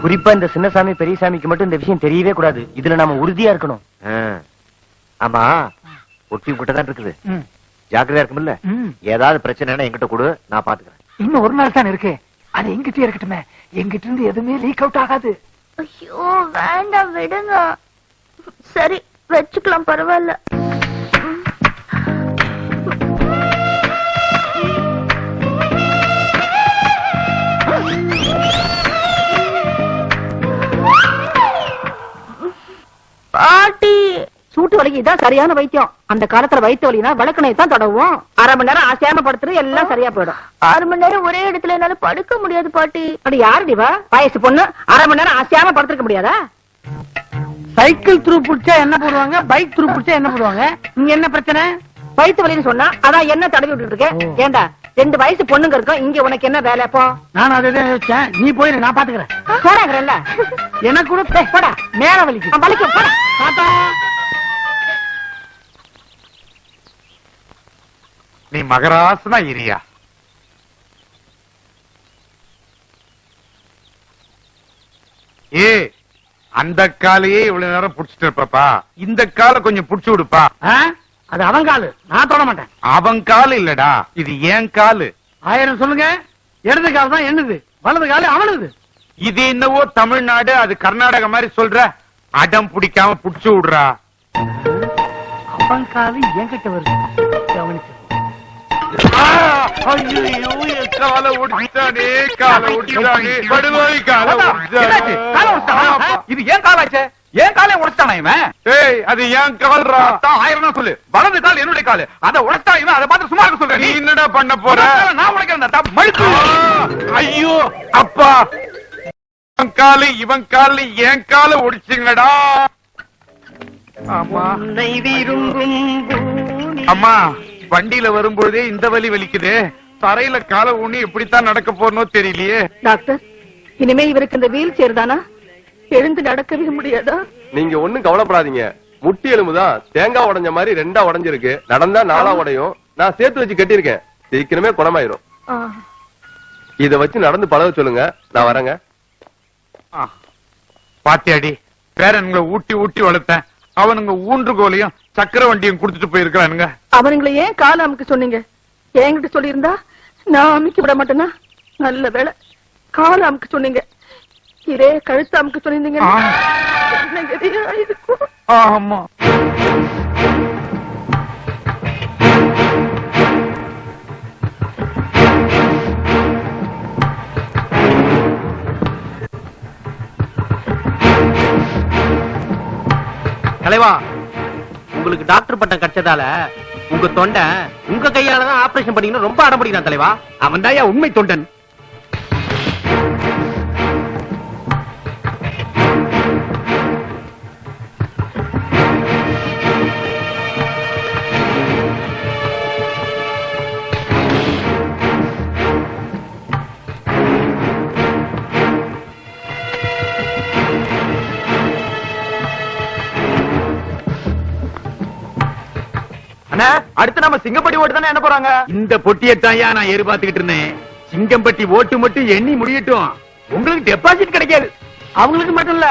குறிப்பா இந்த சின்னசாமி பெரியசாமிக்கு மட்டும் இந்த விஷயம் தெரியவே கூடாது. இதுல நாம உறுதியா இருக்கணும். ஆமா, ஒட்டி கிட்ட தான் இருக்குது. ஜாக்கிரதையா இருக்கும்ல. ஏதாவது பிரச்சனைனா என்கிட்ட கொடு, நான் பாத்துக்கிறேன். இன்னும் 1 நாள் தான் இருக்கு. அது எங்கிட்டே இருக்கட்டுமே. எங்கிட்ட இருந்து எதுவுமே லீக் அவுட் ஆகாது. ஐயோ வேண்டாம், விடுங்க. சரி வச்சுக்கலாம், பரவாயில்ல. பாட்டி, சூட்டு வலிக்கு இதான் சரியான வைத்தியம். அந்த காலத்துல வயிற்று வலினா வழக்கணை தான் தடவும். 1/2 மணி நேரம் ஆசையாம படுத்துட்டு எல்லாம் சரியா போயிடும். 6 மணி நேரம் ஒரே இடத்துல என்னால படுக்க முடியாது பாட்டி. அப்படி யாரு நீவா? வயசு பொண்ணு 1/2 மணி நேரம் ஆசையாம படுத்துக்க முடியாதா? சைக்கிள் த்ரூ பிடிச்சா என்ன போடுவாங்க, பைக் த்ரூ பிடிச்சா என்ன போடுவாங்க? இங்க என்ன பிரச்சனை? வயிற்று வலின்னு சொன்னா அதான் என்ன தடவி விட்டுட்டு இருக்கேன். ஏண்டா 2 வயசு பொண்ணுங்க இருக்கும், இங்க உனக்கு என்ன வேலை? போ. நான் அதை தான் யோசிச்சேன். நீ போயிரு, நான் பாத்துக்கிறேன். போடாங்கறல்ல, எனக்கு கூட போடா, மேல வலிக்கு. வலிக்கும், போடா. தாத்தா, நீ மகராசனா இரியா. அந்த காலையே இவ்வளவு நேரம் புடிச்சிட்டு இருப்பா. இந்த காலை கொஞ்சம் புடிச்சு விடுப்பா. அது அவன் காலு, நான் தொட மாட்டேன். அவன் காலு இல்லடா, இது ஏன் காலு. 1000 சொல்லுங்க. இடது கால் தான் என்னது, வலது காலு அவனுது. இது என்னவோ தமிழ்நாடு, அது கர்நாடகா மாதிரி சொல்ற. அடம் பிடிக்காம புடிச்சு விடுறா. அவன் காலு என்கிட்ட வருது, கவனிச்சு. காலை ஒடிச்சானே, காலை ஒடிச்சானே, படுவாய் காலை ஒடிச்சானே. இது ஏன் காலாச்சே? ஏன் காலை உடைச்சானா இவன்? ஏய், அது ஏன் கால்ரா? 1000 சொல்லு. வலது கால் என்னுடைய காலு. அதை உடைச்சா இவன், அதை பார்த்து சும்மா இருக்க சொல்றேன். நீ என்னடா பண்ண போற? நான் உடைக்கிறேன். மழுத்து. ஐயோ அப்பா, இவன் காலு என் காலை ஒடிச்சிங்கடா. அம்மா, அம்மா, வண்டியில வரும்போதே இந்த வலி வலிக்குது. தரையில காலை ஊனி எப்படித்தான் நடக்க போறனோ தெரியலையே. டாக்டர், இனிமே இவருக்கு இந்த வீல் சேர் தானா? எழுந்து நடக்கவே முடியாதா? நீங்க ஒண்ணும் கவலைப்படாதீங்க. முட்டி எலும்புதான் தேங்காய் உடைஞ்ச மாதிரி 2ஆ உடைஞ்சிருக்கு. நடந்தா 4ஆ உடையும். நான் சேர்த்து வச்சு கட்டியிருக்கேன். சீக்கிரமே குணமாயிரும். இத வச்சு நடந்து பழக சொல்லுங்க, நான் வரேங்க. பாத்தியாடி, பேரன்களை ஊட்டி ஊட்டி வளர்த்தேன். அவனுங்க ஊன்றுகோலையும் சக்கர வண்டியும் குடுத்துட்டு போயிருக்கானுங்க. அவனுங்களை ஏன் கால அமுக்க சொன்னீங்க? என்கிட்ட சொல்லியிருந்தா நான் அமுக்கி விட மாட்டேனா? நல்ல வேலை கால அமுக்க சொன்னீங்க. இதே கழுத்து அமுக்க சொன்னீங்க. ஆமா, தலைவா, உங்களுக்கு டாக்டர் பட்டம் கிடைச்சதால உங்க தொண்டை உங்க கையால தான் ஆபரேஷன் பண்ணீங்கன்னு ரொம்ப அடம்பிடிக்கிறான் தலைவா. அவன் தான் உண்மை தொண்டன். அடுத்து நம்ம சிங்கப்பட்டி ஓட்டு தானே என்ன போறாங்க? இந்த பொட்டியத்தாயா நான் எதிர்பார்த்துக்கிட்டு இருந்தேன். சிங்கம்பட்டி ஓட்டு மட்டும் எண்ணி முடியட்டும். உங்களுக்கு டெபாசிட் கிடைக்காது. அவங்களுக்கு மட்டும் இல்ல,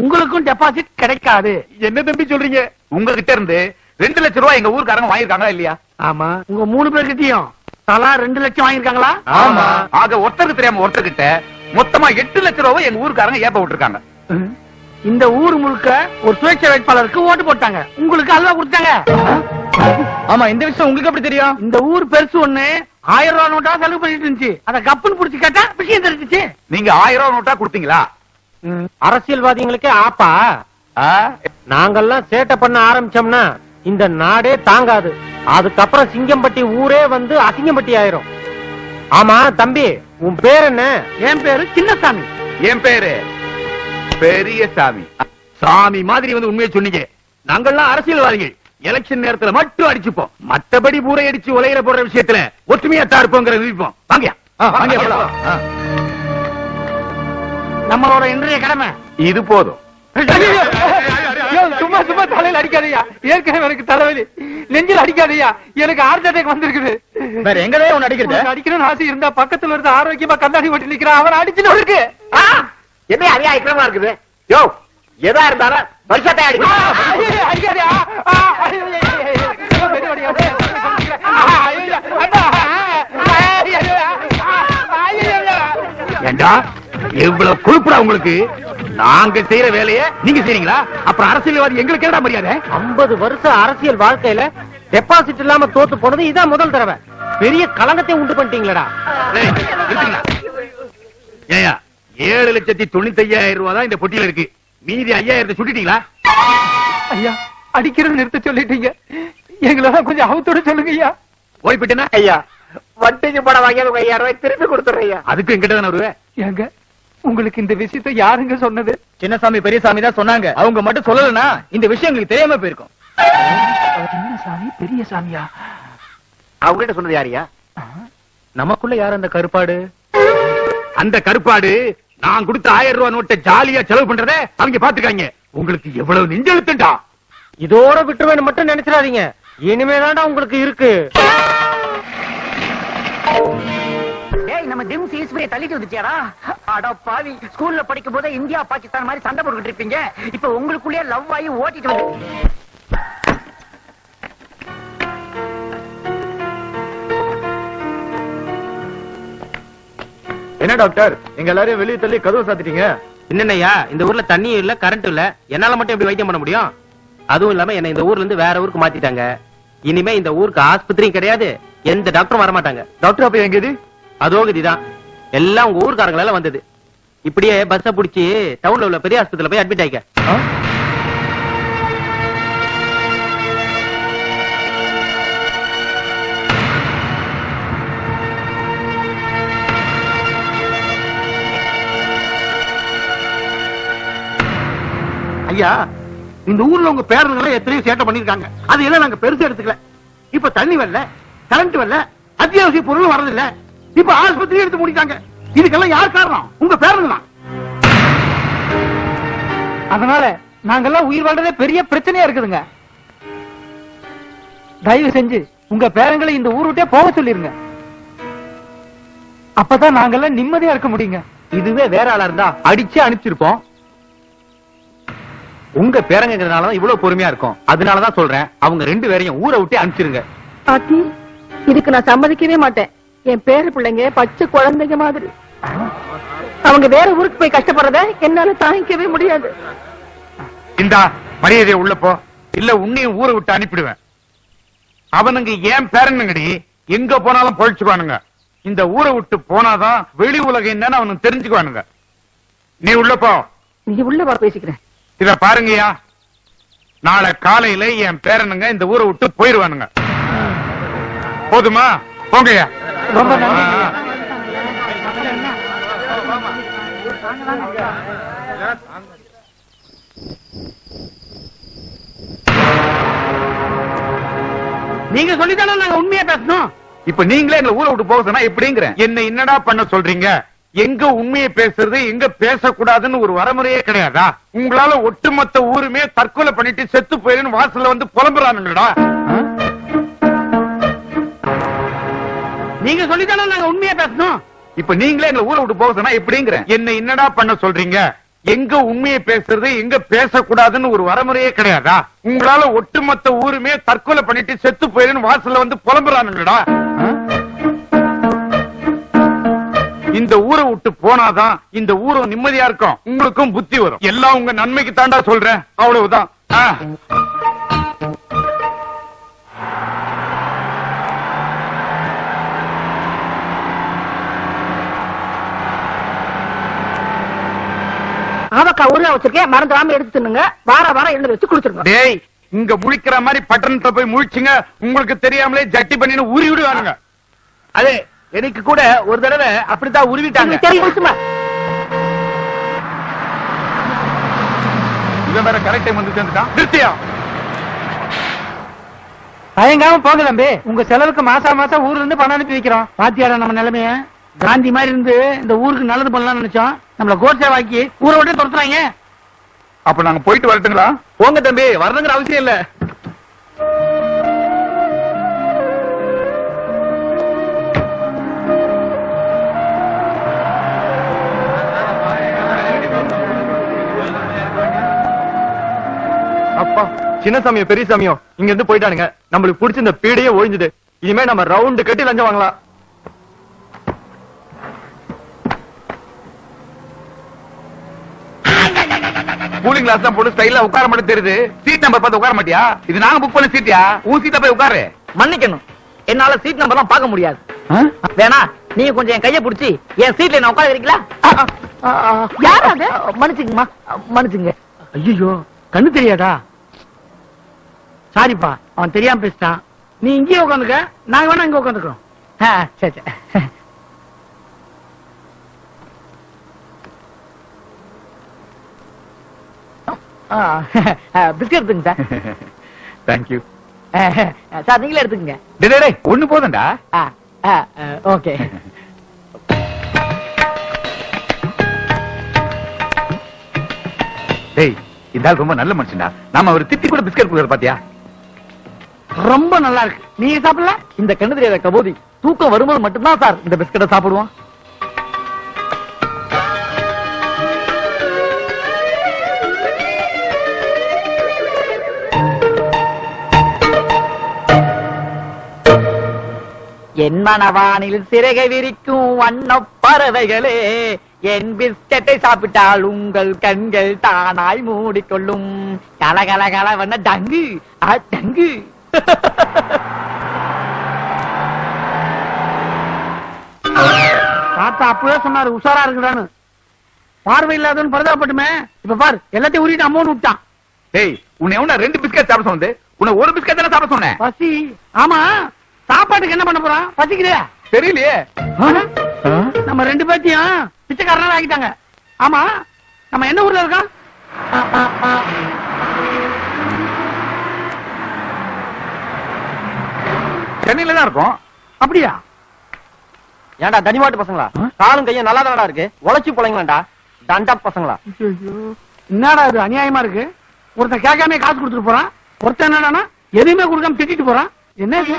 உங்களுக்கும் டெபாசிட் கிடைக்காது. என்ன தம்பி சொல்றீங்க? உங்ககிட்ட இருந்து 2 லட்சம் ரூபாய் எங்க ஊர்க்காரங்க வாங்கிருக்காங்களா இல்லையா? ஆமா, உங்க 3 பேர்கிட்டயும் தலா 2 லட்சம் வாங்கிருக்காங்களா? ஆமா. ஆக ஒருத்தருக்கு தெரியாம ஒருத்தர்கிட்ட மொத்தமா 8 லட்சம் ரூபாய் எங்க ஊர்க்காரங்க ஏப்ப விட்டுருக்காங்க. இந்த ஊர் முழுக்க ஒரு சுயேட்சை வேட்பாளருக்கு ஓட்டு போட்டாங்க, உங்களுக்கு அல்வா கொடுத்தாங்க. ஆமா, இந்த விஷயம் உங்களுக்கு எப்படி தெரியும்? இந்த ஊர் பெருசு ஒண்ணு 1000 ரூபாய் நோட்டா செலவு பண்ணிட்டு இருந்துச்சு. அத கப்புன்னு புடிச்சு கேட்டா விஷயம் தெரிஞ்சுச்சு. நீங்க 1000 ரூபாய் நோட்டா கொடுத்தீங்களா? அரசியல்வாதிகளுக்கே ஆப்பா. நாங்கெல்லாம் சேட்டை பண்ண ஆரம்பிச்சோம்னா இந்த நாடே தாங்காது. அதுக்கப்புறம் சிங்கம்பட்டி ஊரே வந்து அசிங்கம்பட்டி ஆயிரும். ஆமா தம்பி, உன் பேர் என்ன? என் பேரு சின்னசாமி. என் பேரு பெரிய சாமி. சாமி மாதிரி வந்து உண்மையை சொன்னீங்க. நாங்கெல்லாம் அரசியல்வாதிகள். எலெக்ஷன் நேரத்துல மட்டும் அடிச்சுப்போம். மத்தபடி ஊரை அடிச்சு உலகிற போடுற விஷயத்துல ஒற்றுமையா தான் இருப்போங்கிற நினைப்போம். வாங்க நம்மளோட இன்றைய கடமை இது போதும். சும்மா சும்மா தலையில அடிக்காதயா. ஏற்கனவே எனக்கு தலைவலி, நெஞ்சில் அடிக்காதயா. எனக்கு ஹார்ட் அட்டாக் வந்திருக்குது. வேற எங்கதான் உன்னை அடிக்கிறது? அடிக்கணும்னு ஆசை இருந்தா பக்கத்துல இருந்து ஆரோக்கியமா கண்ணாடி ஓட்டி நிக்கிறான், அவன் அடிச்சுன்னு இருக்கு. என்ன அதிகா ஐக்கிரமா இருக்குது? யோ, எதா இருந்தாலும் வருஷத்தை அடிக்காதயா. ஏண்டா எவ்வளவு கொழுப்புடா உங்களுக்கு? நாங்க செய்யற வேலையை நீங்க செய்றீங்களா? அப்புறம் அரசியல்வாதி எங்களுக்கு என்னடா மரியாதை? 50 வருஷம் அரசியல் வாழ்க்கையில டெபாசிட் இல்லாம தோத்து போனது இதான் முதல் தடவை. பெரிய கலங்கத்தை உண்டு பண்ணிட்டீங்களா? ஏய், நிறுத்துங்களா? ஏயா 7,95,000 ரூபாய் தான் இந்த பொட்டியில இருக்கு. மீதி 5,000 சுட்டிட்டீங்களா? ஐயா, அடிக்கிறது நிறுத்த சொல்லிட்டீங்க. எங்களெல்லாம் கொஞ்சம் அவுத்தோட சொல்லுங்க ஐயா. ஓய்பிட்டனா ஐயா, வட்டிக்கு படம் வாங்கி 5,000 ரூபாய் திருப்பி கொடுத்துறேன். அதுக்கு எங்கிட்ட தானே வருவேன். ஏங்க, உங்களுக்கு இந்த விஷயத்தை யாருங்க சொன்னது? சின்னசாமி பெரியசாமி தான் சொன்னாங்க. அவங்க மட்டும் சொல்லலன்னா இந்த விஷயம் எங்களுக்கு தெரியாம போயிருக்கும். சின்னசாமி பெரிய சாமியா? அவங்ககிட்ட சொன்னது யாரியா? நமக்குள்ள யார் அந்த கருப்பாடு? அந்த கருப்பாடு நான் கொடுத்த 1000 ரூபாய் நோட்டை ஜாலியா செலவு பண்றத அவங்க பாத்துக்காங்க. உங்களுக்கு எவ்வளவு நெஞ்செழுத்துண்டா? இதோட விட்டுருவேன்னு மட்டும் நினைச்சிடாதீங்க. இனிமேதான்டா உங்களுக்கு இருக்கு. நம்ம ஜிம்ஸ் ஈஸ்வரியை தள்ளிட்டு வந்துச்சியாடா? அட பாவி, ஸ்கூல்ல படிக்கும் போது இந்தியா பாகிஸ்தான் மாதிரி சண்டை போட்டுக்கிட்டு இருப்பீங்க. இப்ப உங்களுக்குள்ளே லவ் ஆகி ஓட்டிட்டு வந்து. என்ன டாக்டர், எங்க எல்லாரையும் வெளியே தள்ளி கதவை சாத்திட்டீங்க? என்னய்யா, இந்த ஊர்ல தண்ணி இல்ல, கரண்ட் இல்ல, என்னால மட்டும் எப்படி வைத்தியம் பண்ண முடியும்? அதுவும் இல்லாம என்ன இந்த ஊர்ல இருந்து வேற ஊருக்கு மாத்திட்டாங்க. இனிமே இந்த ஊருக்கு ஆஸ்பத்திரியும் கிடையாது, எந்த டாக்டரும் வர மாட்டாங்க. டாக்டர் அப்ப எங்கது? அதோ கதிதான். எல்லாம் உங்க ஊர்க்காரங்களால வந்தது. இப்படியே பஸ்ஸ புடிச்சு டவுன்ல உள்ள பெரிய ஆஸ்பத்திரியில போய் அட்மிட் ஆயிக்க. ஐயா, இந்த ஊர்ல உங்க பேரன்களை எத்தனையோ சேட்டை பண்ணிருக்காங்க. அது எல்லாம் நாங்க பெருசா எடுத்துக்கல. இப்ப தண்ணி வரல, கரண்ட் வரல, அத்தியாவசிய பொருள் வரதில்ல. இப்ப ஆஸ்பத்திரி எடுத்து முடிக்காங்க. இதுக்கெல்லாம் யார் காரணம்? உங்க பேரங்க தான். அதனால நாங்கெல்லாம் உயிர் வாழ்றதே பெரிய பிரச்சனையா இருக்குதுங்க. தயவு செஞ்சு உங்க பேரங்களை இந்த ஊர் விட்டே போக சொல்லிருங்க. அப்பதான் நாங்கெல்லாம் நிம்மதியா இருக்க முடியுங்க. இதுவே வேற ஆளா இருந்தா அடிச்சு அனுப்பிச்சிருப்போம். உங்க பேரங்கிறதுனாலதான் இவ்வளவு பொறுமையா இருக்கும். அதனாலதான் சொல்றேன், அவங்க 2 பேரையும் ஊரை விட்டு அனுப்பிச்சிருங்க. ஆத்தி, இதுக்கு நான் சம்மதிக்கவே மாட்டேன். என் பேர பிள்ளைங்க பச்சை குழந்தைங்க மாதிரி. அவங்க வேற ஊருக்கு போய் கஷ்டப்படுறத என்னால தாங்கிக்கவே முடியாது. இந்தா மரியாதையை உள்ள போ, இல்ல உன்னையும் ஊரை விட்டு அனுப்பிடுவேன். அவனுங்க ஏன் பேரனுங்கடி, எங்க போனாலும் பொழைச்சுக்குவானுங்க. இந்த ஊரை விட்டு போனாதான் வெளி உலகம் என்னன்னு அவனுக்கு தெரிஞ்சுக்குவானுங்க. நீ உள்ள போ. நீ உள்ள வர பேசிக்கிறேன். இத பாருங்கய்யா, நாளை காலையில என் பேரனுங்க இந்த ஊரை விட்டு போயிருவானுங்க. போதுமா? போங்கய்யா. ரொம்ப நன்றி. நீங்க சொல்லித்தானே நாங்க உண்மையா பேசணும். இப்ப நீங்களே எங்களை ஊரை விட்டு போக சொன்னா எப்படிங்கிற? என்ன என்னடா பண்ண சொல்றீங்க? எங்க உண்மையை பேசுறது, எங்க பேசக்கூடாதுன்னு ஒரு வரமுறையே கிடையாதா? உங்களால ஒட்டுமொத்த ஊருமே தற்கொலை பண்ணிட்டு செத்து போயிருன்னு வாசல்ல வந்து புலம்புறானுங்கடா. நீங்க சொல்லித்தானே நாங்க உண்மையா பேசணும். இப்ப நீங்களே எங்களை ஊரை விட்டு போக சொன்னா எப்படிங்கிற? என்ன என்னடா பண்ண சொல்றீங்க? எங்க உண்மையை பேசுறது எங்க பேசக்கூடாதுன்னு ஒரு வரமுறையே கிடையாதா? உங்களால ஒட்டுமொத்த ஊருமே தற்கொலை பண்ணிட்டு செத்து போயிருன்னு வாசல்ல வந்து புலம்புறானுங்கடா. இந்த ஊரை விட்டு போனாதான் இந்த ஊரும் நிம்மதியா இருக்கும், உங்களுக்கும் புத்தி வரும். எல்லாம் உங்க நன்மைக்கு தாண்டா சொல்றேன், அவ்வளவுதான். ஆவக்கா ஊர்ல வச்சிருக்கேன், மறந்துடாம எடுத்து தின்னுங்க. வாரம் எழுந்து வச்சு குளிச்சிருங்க. டேய், இங்க முழிக்கிற மாதிரி பட்டணத்துல போய் முழிச்சுங்க, உங்களுக்கு தெரியாமலே ஜட்டி பண்ணின்னு உரி விடுவானுங்க. அதே எனக்கு கூட ஒரு தடவை அப்படித்தான் உருவிட்டாங்க. தெரியும் சும்மா. இவன் வேற கரெக்ட் டைம் வந்து சேர்ந்துட்டான். நிறுத்தியா? தயங்காம போங்க தம்பி, உங்க செலவுக்கு மாசம் ஊர்ல இருந்து பணம் அனுப்பி வைக்கிறோம். பாத்தியாடா நம்ம நிலைமைய? காந்தி மாதிரி இருந்து இந்த ஊருக்கு நல்லது பண்ணலாம்னு நினைச்சோம், நம்மள கோட்சேவாக்கி ஊரை விட்டு துரத்துறாங்க. அப்ப நாங்க போயிட்டு வரட்டுங்களா? போங்க தம்பி, வரணுங்கிற அவசியம் இல்ல. அப்பா, சின்ன சாமியோ பெரிய சாமியோ இங்க இருந்து போயிட்டானுங்க. நம்மளுக்கு பிடிச்ச இந்த பீடையே ஒழிஞ்சுது. இனிமே நம்ம ரவுண்டு கட்டி லஞ்சம் வாங்கலாம். கூலிங் கிளாஸ் தான் போட்டு ஸ்டைலா உட்கார மட்டும் தெரியுது. சீட் நம்பர் பார்த்து உட்கார மாட்டியா? இது நாங்க புக் பண்ண சீட்டியா? உன் சீட்டை போய் உட்காரு. மன்னிக்கணும், என்னால சீட் நம்பர்லாம் பார்க்க முடியாது. வேணா நீங்க கொஞ்சம் என் கைய புடிச்சு என் சீட்ல நான் உட்கார வைக்கிறீங்களா? யார் அது? மன்னிச்சுங்கம்மா, மன்னிச்சுங்க. ஐயோ, கண்ணு தெரியாதா? சாரிப்பா, அவன் தெரியாம பேசிட்டான். நீ இங்கேயே உட்காந்துக்க, நாங்க வேணா இங்க உட்காந்துக்கிறோம். சரி சரி. பிஸ்கட் எடுத்துங்க சார். தேங்க்யூ. சார் நீங்களே எடுத்துக்கங்க. டேய், ஒண்ணு போதும்டா. ஓகே. டேய், இந்த ஆள் ரொம்ப நல்ல மனுஷன்டா. நாம ஒரு திட்டி கூட பிஸ்கட் கொடுக்குற பாத்தியா? ரொம்ப நல்லா இருக்கு. நீங்க சாப்பிடல? இந்த கண்ணு தெரியாத கபோதி தூக்கம் வரும்போது மட்டும்தான் சார் இந்த பிஸ்கட்டை சாப்பிடுவான். என் மனவானில் சிறகை விரிக்கும் வண்ண பறவைகளே, என் பிஸ்கட்டை சாப்பிட்டால் உங்கள் கண்கள் தானாய் மூடிக்கொள்ளும். கலகல கலவண்ண டங்கு டங்கு. தாத்தா அப்பவே சொன்னாரு உஷாரா இருக்குடான்னு. பார்வை இல்லாதவன் பரிதாபப்பட்டுமே. இப்ப பாரு, எல்லாத்தையும் உரிட்டு அமௌண்ட் விட்டான். டேய், உன்னை எவனா 2 பிஸ்கட் சாப்பிட சொன்னது? உன்னை ஒரு பிஸ்கட் தானே சாப்பிட சொன்னேன். பசி. ஆமா, சாப்பாட்டுக்கு என்ன பண்ண போறான்? பசிக்குதே. தெரியலையே. நம்ம 2 பேத்தையும் பிச்சைக்காரனா ஆக்கிட்டாங்க. ஆமா, நம்ம என்ன ஊர்ல இருக்கோம்? சென்னையில தான் இருக்கும். அப்படியா? ஏன்டா தனிமாட்டு பசங்களா? காலும் கையும் நல்லா தானடா இருக்கு, உழைச்சி போலங்களாண்டா தண்டா பசங்களா. என்னடா இது அநியாயமா இருக்கு? ஒருத்தன் கேட்காம காசு கொடுத்துட்டு போறான், ஒருத்தன் என்னடானா எதுவுமே கொடுக்காம திட்டிட்டு போறான். என்ன இது?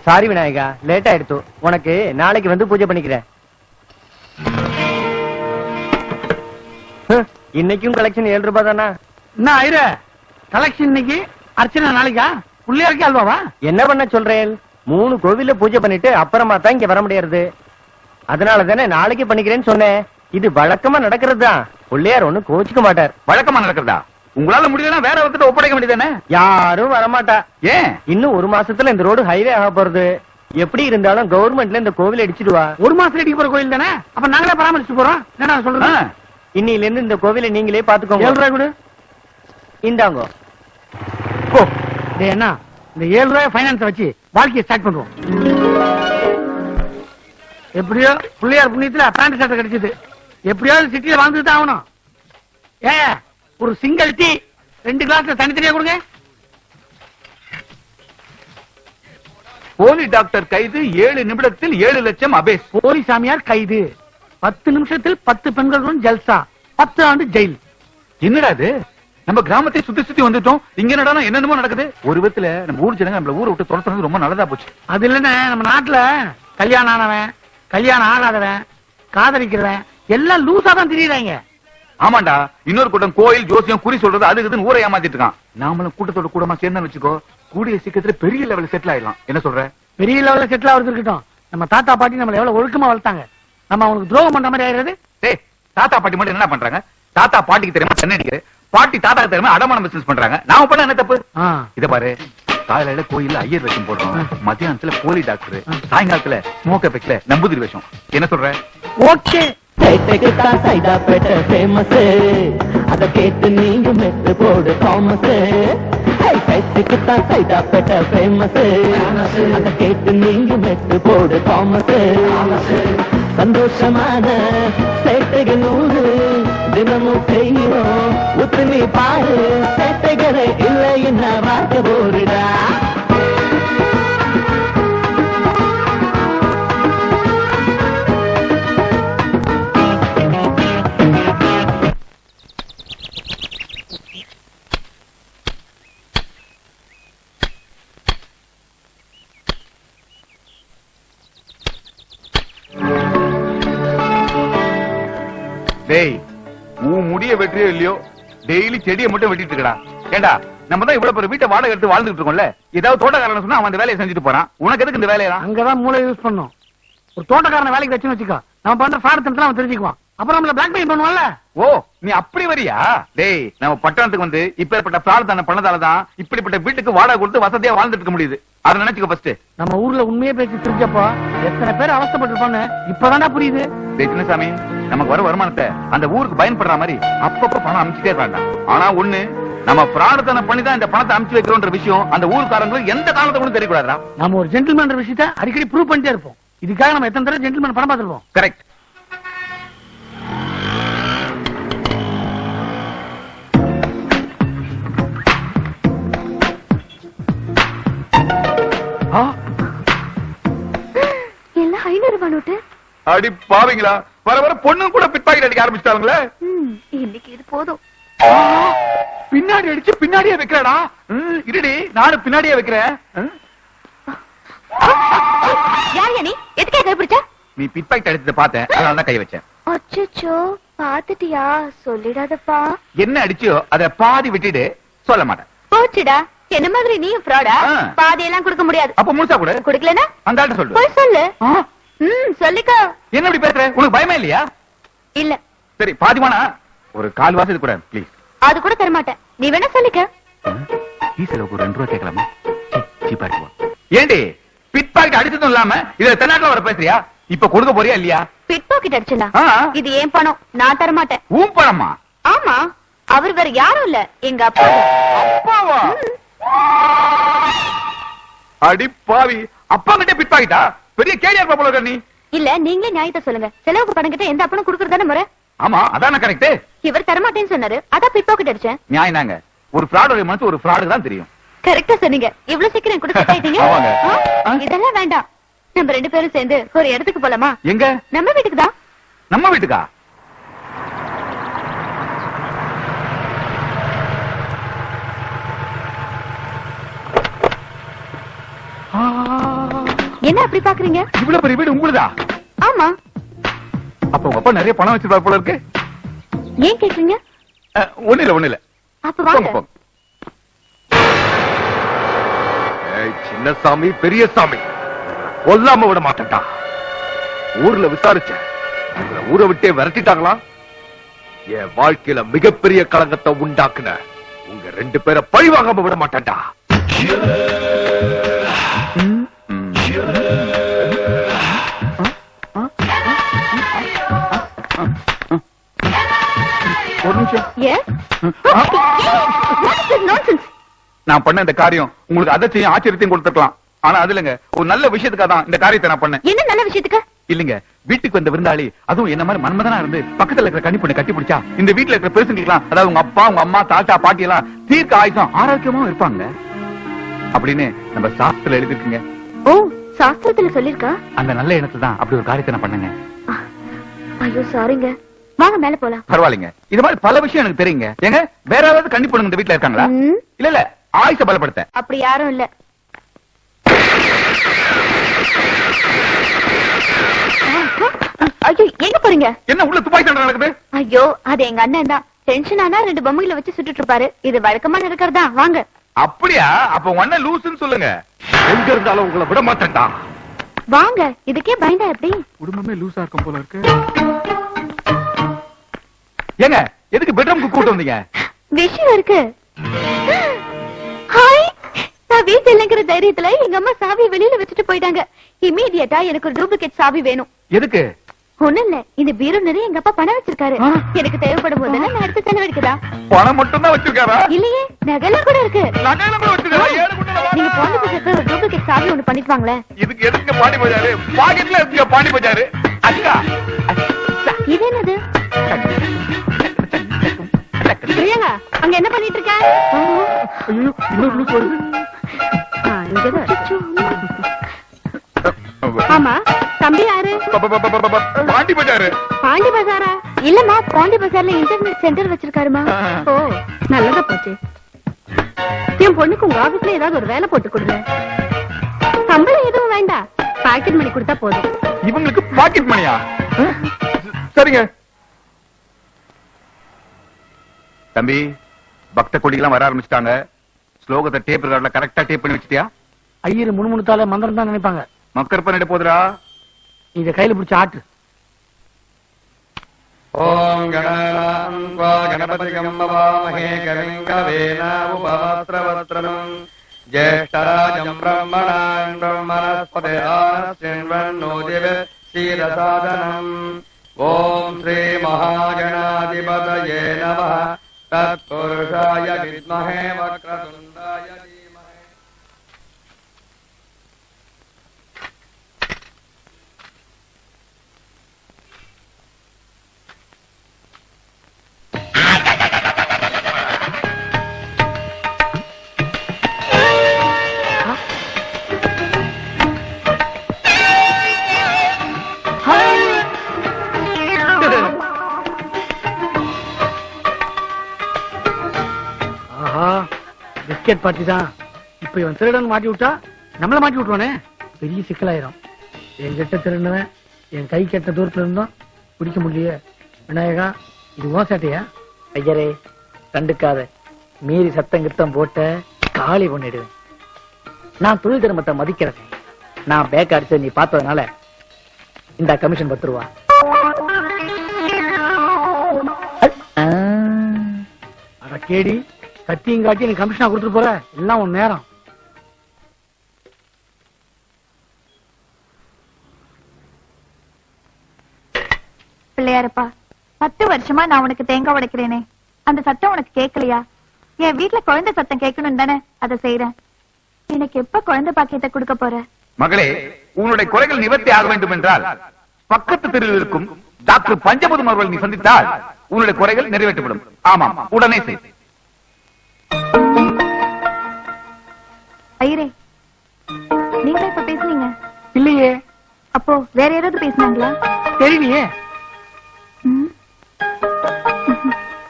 சாரி விநாயகா, லேட் ஆயிடுத்து. உனக்கு நாளைக்கு வந்து பூஜை பண்ணிக்கிறேன். இன்னைக்கும் கலெக்ஷன் 7 ரூபாய் தானா? என்ன ஆயிர கலெக்ஷன் இன்னைக்கு, அர்ச்சனை நாளைக்கா? பிள்ளையாருக்கே அல்வாவா? என்ன பண்ண சொல்றேன்? 3 கோவில்ல பூஜை பண்ணிட்டு அப்புறமா தான் இங்க வர முடியாது. அதனால தானே நாளைக்கு பண்ணிக்கிறேன்னு சொன்னேன். இது வழக்கமா நடக்கிறது தான். பிள்ளையார் ஒண்ணு கோச்சுக்க மாட்டார். வழக்கமா நடக்கிறதா? உங்களால முடியலன்னா வேற ஒருத்தர் ஒப்படைக்க வேண்டியதானே? யாரும் வரமாட்டா. ஏன்? இன்னும் 1 மாசத்துல இந்த ரோடு ஹைவே ஆக போறது. எப்படி இருந்தாலும் கவர்மெண்ட்ல இந்த கோவில் அடிச்சிடுவா. 1 மாசத்துல அடிக்க போற கோயில் தானே, அப்ப நாங்களே பராமரிச்சு போறோம். என்ன சொல்றது? இன்னில இருந்து இந்த கோவிலை நீங்களே பாத்துக்கோங்க. 7 ரூபாய் கொடு. இந்தாங்க. போ. டேய் அண்ணா, இந்த 7 ரூபாய் ஃபைனான்ஸ் வச்சு வாழ்க்கையை ஸ்டார்ட் பண்ணுவோம். எப்படியோ பிள்ளையார் புண்ணியத்துல பேண்ட் ஷர்ட் கிடைச்சது. எப்படியாவது சிட்டில வாழ்ந்துட்டு தான் ஆகணும். ஒரு சிங்கிள் டீ 2 கிளாஸ்ல தனித்தனியா கொடுங்க. போலி டாக்டர் கைது, 7 நிமிடத்தில் 7 லட்சம் அபேஸ். போலி சாமியார் கைது, 10 நிமிஷத்தில் 10 பெண்களுடன் ஜல்சா, 10 ஆண்டு ஜெயில். என்னடா இது? நம்ம கிராமத்தை சுத்தி சுத்தி வந்துட்டோம். இங்க என்னடா என்னென்னமோ நடக்குது. ஒரு விதத்துல நம்ம ஊர் ஜனங்க நம்மள ஊரை விட்டு துரத்துறது ரொம்ப நல்லதா போச்சு. அது இல்லன்னு நம்ம நாட்டுல கல்யாணம் ஆனவன், கல்யாணம் ஆகாதவன், காதலிக்கிறவன் எல்லாம் லூசா தான் திரியுறாங்க. ஆமாண்டா, இன்னொரு கூட்டம் கோயில் ஜோசியம் குறி சொல்றது அதுக்கு இதுன்னு ஊரை ஏமாத்திட்டு இருக்கான். நாமளும் கூட்டத்தோட கூடமா சேர்ந்து வச்சுக்கோ, கூடிய சீக்கிரத்துல பெரிய லெவல்ல செட்டில் ஆயிடலாம். என்ன சொல்ற? பெரிய லெவல்ல செட்டில் ஆகுறது இருக்கட்டும், நம்ம தாத்தா பாட்டி நம்மள எவ்வளவு ஒழுக்கமா வளர்த்தாங்க. நம்ம அவங்களுக்கு துரோகம் பண்ற மாதிரி ஆயிடுறது. டேய், தாத்தா பாட்டி மட்டும் என்ன பண்றாங்க? தாத்தா பாட்டிக்கு தெரியுமா சென்னை அடிக்கிற, பாட்டி தாத்தாக்கு தெரியுமா அடமான பிசினஸ் பண்றாங்க. நாம பண்ண என்ன தப்பு? இத பாரு, காலையில கோயில்ல ஐயர் வேஷம் போடுறோம், மத்தியானத்துல போலி டாக்டர், சாயங்காலத்துல ஸ்மோக் எஃபெக்ட்ல நம்பூதிரி வேஷம். என்ன சொல்ற? ஓகே. சைட்டா சைதாப்பேட்டை ஃபேமஸ், அத கேட்டு நீங்க மெட்டு போடு தாமஸ். சைட்டுக்குத்தா சைதாப்பேட்டை ஃபேமஸ், அத கேட்டு நீங்க மெட்டு போடு தாமஸ். சந்தோஷமான சேட்டைகள் 100 தினமும் செய்யறோம், உத்துமி பாரு சேட்டைகளே இல்லை என்ன வாக்க போருடா. டேய், உன் முடிய வெற்றியோ இல்லையோ, டெய்லி செடியை மட்டும் வெட்டிட்டு இருக்கடா. ஏண்டா, நம்ம தான் இவ்வளவு பேர் வீட்டை வாடகை எடுத்து வாழ்ந்துட்டு இருக்கோம்ல, ஏதாவது தோட்டக்காரன் சொன்னா அவன் அந்த வேலையை செஞ்சுட்டு போறான். உனக்கு எதுக்கு இந்த வேலையா? அங்கதான் மூளை யூஸ் பண்ணும். ஒரு தோட்டக்காரன வேலைக்கு வச்சுன்னு வச்சுக்கோ, நம்ம பண்ற ஃபாரத்தெல்லாம் அவன் தெரிஞ்சுக்குவான். அப்புறம் நம்மள பிளாக்மெயில் பண்ணுவான்ல. ஓ, நீ அப்படி வரியா? டேய், நம்ம பட்டணத்துக்கு வந்து இப்பேற்பட்ட பிரார்த்தனை பண்ணதாலதான் இப்படிப்பட்ட வீட்டுக்கு வாடகை கொடுத்து வசதியா வாழ்ந்துட்டு இருக்க முடியுது. அதை நினைச்சுக்க ஃபர்ஸ்ட். நம்ம ஊர்ல உண்மையே பேசி தெரிஞ்சப்போ எத்தனை பேர் அவஸ்தைப்பட்டிருப்பான்னு இப்பதான்டா புரியுது. டேய் சின்னசாமி, நமக்கு வர வருமானத்தை அந்த ஊருக்கு பயன்படுற மாதிரி அப்பப்ப பணம் அனுப்பிச்சுட்டே வேண்டாம். ஆனா ஒண்ணு, நம்ம பிரார்த்தனை பண்ணி தான் இந்த பணத்தை அனுப்பிச்சு வைக்கிறோன்ற விஷயம் அந்த ஊருக்காரங்களுக்கு எந்த காலத்தை கூட தெரியக்கூடாதா? நம்ம ஒரு ஜென்டில்மேன் விஷயத்தை அடிக்கடி ப்ரூவ் பண்ணிட்டே இருப்போம். இதுக்காக நம்ம எத்தனை தடவை ஜென்டில்மேன் பணம் பார்த்துருப்போம். கரெக்ட். எல்லாம் 500 ரூபாய் நோட்டு. அடி பாவீங்களா, வர வர பொண்ணு கூட பிட் பாக்கெட் அடிக்க ஆரம்பிச்சிட்டாங்களே. இன்னைக்கு இது போதும். பின்னாடி அடிச்சு பின்னாடியே வைக்கிறடா. இருடி, நானும் பின்னாடியே வைக்கிறேன். யார் நீ? எதுக்கே கை பிடிச்ச? நீ பிட் பாக்கெட் அடிச்சத பார்த்தேன், அதனால தான் கை வச்சேன். அச்சச்சோ, பாத்துட்டியா? சொல்லிடாதப்பா. என்ன அடிச்சியோ அத பாதி விட்டுடு, சொல்ல மாட்டேன். போச்சுடா, என்ன மாதிரி நீயும் ஃப்ராடா? பாதி எல்லாம் கொடுக்க முடியாது. அப்ப முழுசா கொடு. கொடுக்கலனா அந்த ஆள்கிட்ட சொல்லு. போய் சொல்லு. சொல்லிக்கோ. என்ன இப்படி பேசுற? உனக்கு பயமே இல்லையா? இல்ல. சரி, பாதிமானா ஒரு கால் வாசி கூட ப்ளீஸ். அது கூட தர மாட்டேன். நீ வேணா சொல்லிக்க. ஈசலுக்கு ஒரு 2 ரூபாய் கேட்கலாமா? சீப்பா இருக்கு. ஏண்டி, பிட் பாக்கெட் அடிச்சதும் இல்லாம இத தென்னாட்டுல வர பேசுறியா? இப்ப கொடுக்க போறியா இல்லையா? பிட் பாக்கெட் அடிச்சனா? இது ஏன் பணம், நான் தர மாட்டேன். உன் பணமா? ஆமா, அவர் வேற யாரும் இல்ல, எங்க அப்பா. அப்பாவா? அடி பாவி, அப்பா கிட்ட பிட் பாக்கெட்டா? பெரிய கேடியா இருப்ப போல இருக்க நீ. இல்ல, நீங்களே நியாயத்தை சொல்லுங்க. செலவுக்கு பணம் கிட்ட எந்த அப்பனும் குடுக்கறதானே முறை. ஆமா, அதான கரெக்ட். இவர் தரமாட்டேன்னு சொன்னாரு, அதான் பிட் பாக்கெட் அடிச்சேன். நியாயம் தாங்க. ஒரு ஃப்ராடோட மனசு ஒரு ஃப்ராடு தான் தெரியும். கரெக்டா சொன்னீங்க. இவ்வளவு சீக்கிரம் கூட செட் ஆயிட்டீங்க. இதெல்லாம் வேண்டாம், நம்ம 2 பேரும் சேர்ந்து ஒரு இடத்துக்கு போலாமா? எங்க? நம்ம வீட்டுக்கு தான். நம்ம வீட்டுக்கா? என்ன அப்படி பாக்குறீங்க? இவ்வளவு பெரிய வீடு உங்களுதா? ஆமா. அப்ப உங்க அப்பா நிறைய பணம் வச்சிருப்பாரு போல இருக்கு. ஏன் கேக்குறீங்க? ஒண்ணு இல்ல. அப்ப வாங்க. சின்னசாமி பெரியசாமி கொல்லாம விட மாட்டேன்டா. ஊர்ல விசாரிச்சேன், ஊரை விட்டே விரட்டிட்டாங்களா. என் வாழ்க்கையில மிகப்பெரிய களங்கத்தை உண்டாக்குன உங்க 2 பேரை பழிவாங்காம விட மாட்டேன்டா. ஒரு நிமிஷம். நான் பண்ண இந்த காரியம் உங்களுக்கு அதிர்ச்சியும் ஆச்சரியத்தையும் கொடுத்துருக்கலாம். ஆனா அது இல்லங்க, ஒரு நல்ல விஷயத்துக்காக தான் இந்த காரியத்தை நான் பண்ணேன். என்ன நல்ல விஷயத்துக்கு? இல்லங்க, வீட்டுக்கு வந்த விருந்தாளி அதுவும் என்ன மாதிரி மன்மதனா இருந்து பக்கத்துல இருக்கிற கன்னி பொண்ணை கட்டி பிடிச்சா இந்த வீட்டுல இருக்கிற பெருசுங்கலாம், அதாவது உங்க அப்பா உங்க அம்மா தாத்தா பாட்டி எல்லாம் தீர்க்க ஆயுசம் ஆரோக்கியமாவும் இருப்பாங்க அப்படின்னு நம்ம சாஸ்திரத்துல எழுதிருக்குங்க. ஓ, சாஸ்திரத்துல சொல்லிருக்கா? அந்த நல்ல எண்ணத்துல தான் அப்படி ஒரு காரியத்தை நான் பண்ணுங்க. ஐயோ சாரிங்க. வாங்க மேல போலாம். பரவாயில்லைங்க. இது மாதிரி பல விஷயம் எனக்கு தெரியுங்க. ஏங்க வேற யாராவது கண்ணி பொண்ணுங்க இந்த வீட்டுல இருக்காங்களா? ம், இல்ல இல்ல, ஆயுச பலப்படுத்த. அப்படி யாரும் இல்ல. ஐயோ, எங்க போறீங்க? என்ன உள்ள துப்பாக்கி சண்டை நடக்குது? ஐயோ, அது எங்க அண்ணன் தான். டென்ஷன் ஆனா 2 பொம்மைகளை வச்சு சுட்டுட்டு இருப்பாரு. இது வழக்கமா நடக்கிறதா. வாங்க. அப்படியா? அப்ப உங்க அண்ணன் லூசுன்னு சொல்லுங்க. எங்க இருந்தாலும் உங்களை விட மாட்டேன்டா. வாங்க. இதுக்கே பயந்தா எப்படி? குடும்பமே லூசா இருக்கும் போல இருக்கு. ஏங்க எதுக்கு பெட்ரூம்க்கு கூட்டு வந்தீங்க? விஷயம் இருக்கு. ஹாய், நான் வீட்டு இல்லைங்கிற தைரியத்துல எங்க அம்மா சாவி வெளியில வச்சுட்டு போயிட்டாங்க. இமீடியட்டா எனக்கு ஒரு டூப்ளிகேட் சாவி வேணும். எதுக்கு? ஒண்ணும் இல்ல, இந்த பீரோ நிறைய எங்க அப்பா பணம் வச்சிருக்காரு. எனக்கு தேவைப்படும் போதெல்லாம் நான் எடுத்து செலவழிக்கதா. பணம் மட்டும் தான் வச்சிருக்காரா? இல்லையே, நகைலாம் கூட இருக்கு. நகையில கூட வச்சிருக்காரா? ஏழு குண்டல நீங்க போன பட்சத்துல ஒரு டூப்ளிகேட் சாவி ஒண்ணு பண்ணிட்டு வாங்களேன். இதுக்கு எதுக்கு பாண்டி பஜாரு? பாக்கெட்ல இருக்கு பாண்டி பஜாரு. அக்கா இது என்னது? பிரியங்கா, அங்க என்ன பண்ணிட்டு இருக்க? ஐயோ, இன்னொரு லூஸ் வருது. ஆமா, தம்பி யாரு? பாண்டி பஜாரு. பாண்டி பஜாரா? இல்லம்மா, பாண்டி பஜார்ல இன்டர்நெட் சென்டர் வச்சிருக்காருமா. ஓ, நல்லதா போச்சு. என் பொண்ணுக்கு உங்க ஆபீஸ்ல ஏதாவது ஒரு வேலை போட்டு கொடுங்க. சம்பளம் எதுவும் வேண்டாம், பாக்கெட் மணி கொடுத்தா போதும். இவங்களுக்கு பாக்கெட் மணியா? சரிங்க தம்பி. பக்த கொடிகள்லாம் வர ஆரம்பிச்சிட்டாங்க. ஸ்லோகத்தை டேப் ரெக்கார்ட்ல கரெக்டா டேப் பண்ணி வச்சிட்டியா? ஐயர் முணுமுணுத்தால மந்திரம் தான் நினைப்பாங்க. மக்கர் பண்ணிட்டு போதுரா. இத கையில பிடிச்ச ஆட்டு. ஓம் கணபதிகம் பவாமஹே கவிம் கவேன உபவஸ்த்ரவஸ்த்ரம் ஜேஷ்டராஜம் பிரம்மணான் பிரம்மணஸ்பதே ஆனஸ்யன்வன்னோ திவே சீரசாதனம். ஓம் ஸ்ரீ மகாகணாதிபதயே நமः. தத்புருஷாய வித்மஹே வக்ரதுண்டாய தீமஹி. ஆஹா, பிஸ்கெட் பார்ட்டி தான். இப்ப இவன் திருடன் மாட்டி விட்டா நம்மள மாட்டி விட்டுவானே. பெரிய சிக்கலாயிரும். என் கிட்ட திருடுனவன் என் கை கெட்ட தூரத்துல இருந்தோம் பிடிக்க முடியல. விநாயகா, இது ஓ சேட்டையா? ஐயரே, கண்டுக்காத. மீறி சத்தம் கித்தம் போட்ட காலி பண்ணிடுவேன். நான் தொழில் தர்மத்தை மதிக்கிறேன். நான் பேக் அடிச்சு நீ பார்த்ததுனால இந்த கமிஷன் 10 ரூபா. அட கேடி, கத்தியும் காட்டி நீ கமிஷனா கொடுத்துட்டு போற. எல்லாம் உன் நேரம். பிள்ளையாரப்பா, 10 வருஷமா நான் உனக்கு தேங்காய் உடைக்கிறேனே, அந்த சத்தம் உனக்கு கேட்கலையா? என் வீட்டுல குழந்தை சத்தம் கேட்கணும் தானே அதை செய்யறேன். எனக்கு எப்ப குழந்தை பாக்கியத்தை கொடுக்க போற? மகளே, உன்னுடைய குறைகள் நிவர்த்தி ஆக வேண்டும் என்றால் பக்கத்து தெருவில் இருக்கும் டாக்டர் பஞ்சபுதம் அவர்கள் நீ சந்தித்தால் உன்னுடைய குறைகள் நிறைவேற்றப்படும். ஆமாம், உடனே செய். ஐயரே, நீங்களா இப்ப பேசுனீங்க? இல்லையே. அப்போ வேற யாராவது பேசினாங்களா? தெரியலையே. ம்.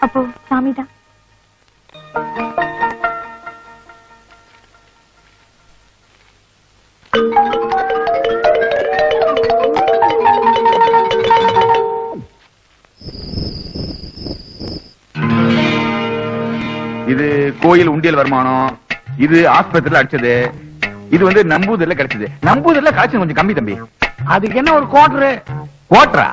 அப்போ சாமிதான். இது கோயில் உண்டியல் வருமானம், இது ஆஸ்பத்திரியில அடிச்சது, இது வந்து நம்பூதிரில கிடைச்சது. நம்பூதிரில காய்ச்சல் கொஞ்சம் கம்மி தம்பி. அதுக்கு என்ன ஒரு கோட்டரு? கோட்டரா?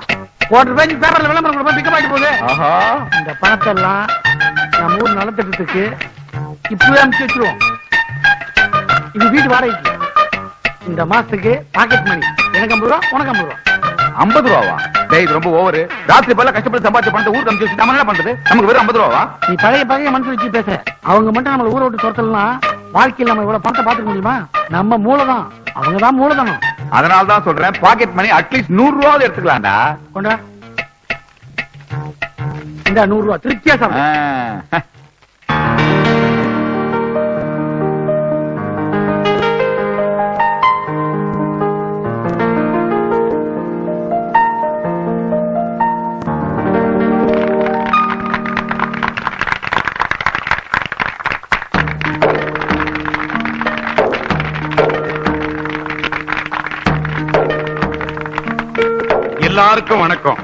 கோட்டர் பேஜ் பேப்பர்ல விளம்பரம் கொடுப்பா, பிக்கப் ஆயிட்டு போகுது. ஆஹா, இந்த பணத்தை எல்லாம் நம்ம ஊர் நலத்திட்டத்துக்கு இப்பவே அனுப்பிச்சு வச்சிருவோம். இது வீட்டு வாடகைக்கு. இந்த மாசத்துக்கு பாக்கெட் மணி எனக்கு 50 ரூபா, உனக்கு 50 ரூபா. 50 ரூபாவா? டேய், இது ரொம்ப ஓவரு. ராத்திரி பல கஷ்டப்பட்டு சம்பாதிச்ச பணத்தை ஊருக்கு அனுப்பிச்சு வச்சு நம்ம என்ன பண்றது? நமக்கு வெறும் 50 ரூபாவா? நீ பழைய பழைய மனசு வச்சு பேசுற. அவங்க மட்டும் நம்மள ஊரை விட்டு துரத்தலாம். வாழ்க்கையில் நம்ம இவ்வளவு பணத்தை பாத்துக்க முடியுமா? நம்ம மூலதான், அவங்கதான் மூலதனம். அதனால தான் சொல்றேன், பாக்கெட் மணி அட்லீஸ்ட் 100 ரூபாவது எடுத்துக்கலாம்டா. கொண்டா இந்த 100 ரூபா திருப்தியா சாப்பிடு. எல்லாருக்கும் வணக்கம்.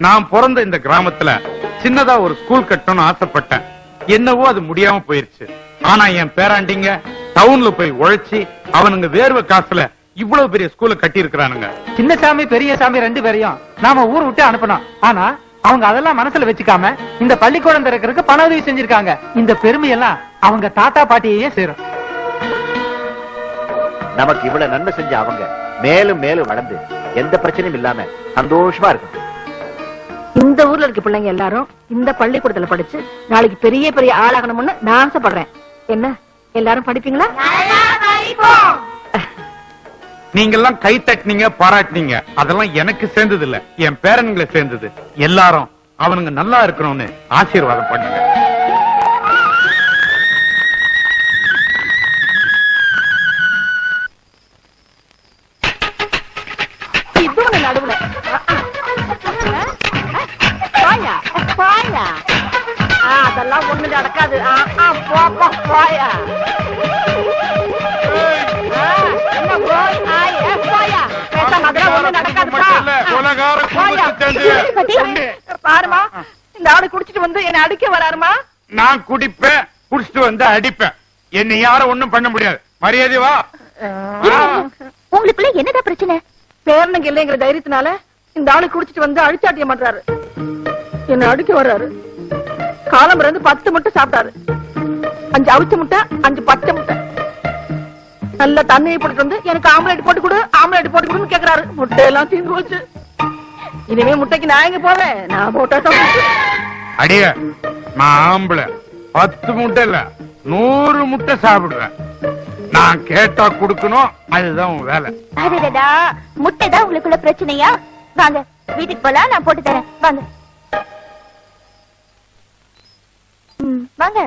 நான் பிறந்த இந்த கிராமத்துல சின்னதா ஒரு ஸ்கூல் கட்டணும்னு ஆசைப்பட்டேன். என்னவோ அது முடியாம போயிருச்சு. ஆனா என் பேராண்டிங்க டவுன்ல போய் உழைச்சி அவனுங்க வேர்வை காசுல இவ்வளவு பெரிய ஸ்கூல்ல கட்டி இருக்கிறானுங்க. சின்னசாமி பெரியசாமி ரெண்டு பேரையும் நாம ஊர் விட்டு அனுப்பணும். ஆனா அவங்க அதெல்லாம் மனசுல வச்சுக்காம இந்த பள்ளிக்கூடம் திறக்கிறதுக்கு பண உதவி செஞ்சிருக்காங்க. இந்த பெருமையெல்லாம் அவங்க தாத்தா பாட்டியே சேரும். நமக்கு இவ்வளவு நன்மை செஞ்ச அவங்க மேலும் மேலும் வளர்ந்து எந்த பிரச்சனையும் இல்லாம சந்தோஷமா இருக்கும். இந்த ஊர்ல இருக்க பிள்ளைங்க எல்லாரும் இந்த பள்ளிக்கூடத்துல படிச்சு நாளைக்கு பெரிய பெரிய ஆளாகணும்னு நான் ஆசைப்படுறேன். என்ன எல்லாரும் படிப்பீங்களா? நீங்க எல்லாம் கை தட்டினீங்க, பாராட்டினீங்க. அதெல்லாம் எனக்கு சேர்ந்தது இல்ல, என் பேரன்களை சேர்ந்தது. எல்லாரும் அவனுங்க நல்லா இருக்கணும்னு ஆசீர்வாதம் பண்ணுங்க. நடுவுல அதெல்லாம் ஒண்ணு நடக்காது. போயா பாருமா, இந்த ஆளு குடிச்சிட்டு வந்து என்ன அடிக்க வராருமா. நான் குடிப்பேன், குடிச்சிட்டு வந்து அடிப்பேன். என்ன யாரும் ஒண்ணும் பண்ண முடியாது. மரியாதை வா. உங்களுக்குள்ள என்னடா பிரச்சனை? பேரனுங்க இல்லைங்கிற தைரியத்தினால இந்த ஆளு குடிச்சிட்டு வந்து அழிச்சாட்டிய மாட்டாரு. என்ன அடிக்க வர்றாரு. காலம் இருந்து 10 முட்டை சாப்பிட்டாரு. 5 அவிச்ச முட்டை, 5 பச்சை முட்டை. நல்ல தண்ணியை போட்டு வந்து எனக்கு ஆம்லேட் போட்டு கொடு, ஆம்லேட் போட்டு கொடுன்னு கேக்குறாரு. முட்டையெல்லாம் தீர்ந்து போச்சு. இனிமே முட்டைக்கு நான் எங்க போவேன்? நான் போட்டா அடிய நான் ஆம்பளை 10 முட்டை இல்ல 100 முட்டை சாப்பிடுறேன். நான் கேட்டா குடுக்கணும், அதுதான் உன் வேலை. அதுடா முட்டை தான் உங்களுக்குள்ள பிரச்சனையா? வாங்க வீட்டுக்கு போலாம், நான் போட்டு தரேன். வாங்க வாங்க,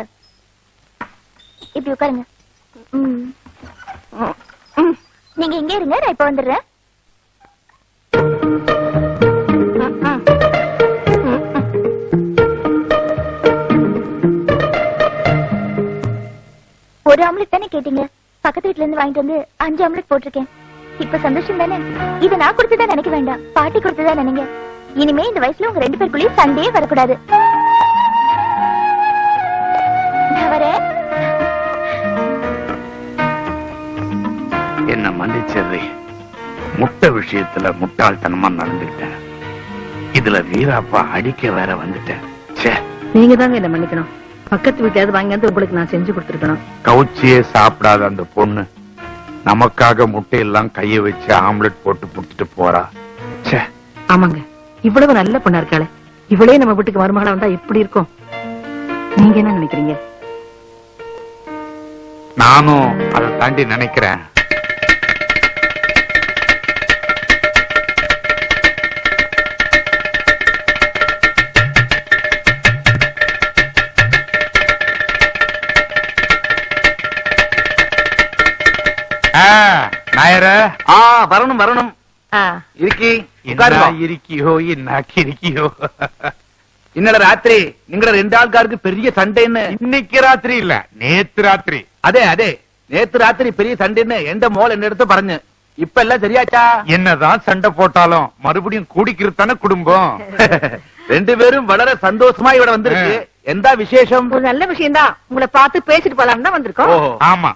இப்படி உட்காருங்க. நீங்க இங்கே இருங்க, நான் இப்ப வந்துடுறேன். ஒரு ஆம்லெட் தானே கேட்டீங்க? பக்கத்து வீட்டுல இருந்து வாங்கிட்டு வந்து 5 ஆம்லெட் போட்டிருக்கேன். இப்ப சந்தோஷம் தானே? இதை நான் கொடுத்ததா நினைக்க வேண்டாம், பாட்டி கொடுத்ததா நினைங்க. இனிமே இந்த வயசுல உங்க 2 பேருக்குள்ளேயும் சண்டையே வரக்கூடாது. நான் வரேன். என்ன மன்னிச்சிடுறே. முட்டை விஷயத்துல முட்டாள்தனமா நடந்துட்டேன். இதுல வீராப்பா அடிக்க வேற வந்துட்டேன். நீங்க தாங்க என்ன மன்னிக்கணும். பக்கத்து வீட்டையாவது வாங்கி வந்து உங்களுக்கு நான் செஞ்சு கொடுத்துருக்கணும். கவுச்சியே சாப்பிடாத அந்த பொண்ணு நமக்காக முட்டையெல்லாம் கைய வச்சு ஆம்லெட் போட்டு கொடுத்துட்டு போறா. ஆமாங்க, இவ்வளவு நல்ல பொண்ணா இருக்காளே, இவளே நம்ம வீட்டுக்கு மருமகளா வந்தா எப்படி இருக்கும்? நீங்க என்ன நினைக்கிறீங்க? நானும் அதை தாண்டி நினைக்கிறேன். நாயர வரணும் வரணும். இருக்கி இருக்கியோ என்ன இருக்கியோ. இன்னல ராத்திரி நீங்க 2 ஆள்காருக்கு பெரிய சண்டைன்னு. இன்னைக்கு ராத்திரி இல்ல, நேத்து ராத்திரி. அதே அதே நேத்து ராத்திரி பெரிய சண்டைன்னு எந்த மோல் என்ன எடுத்து பறஞ்சு. இப்ப எல்லாம் சரியாச்சா? என்னதான் சண்டை போட்டாலும் மறுபடியும் கூடிக்கிறது தானே குடும்பம். 2 பேரும் வளர சந்தோஷமா இவட வந்திருக்கு. எந்த விசேஷம்? ஒரு நல்ல விஷயம் தான். உங்களை பார்த்து பேசிட்டு போலாம் தான் வந்திருக்கோம். ஆமா,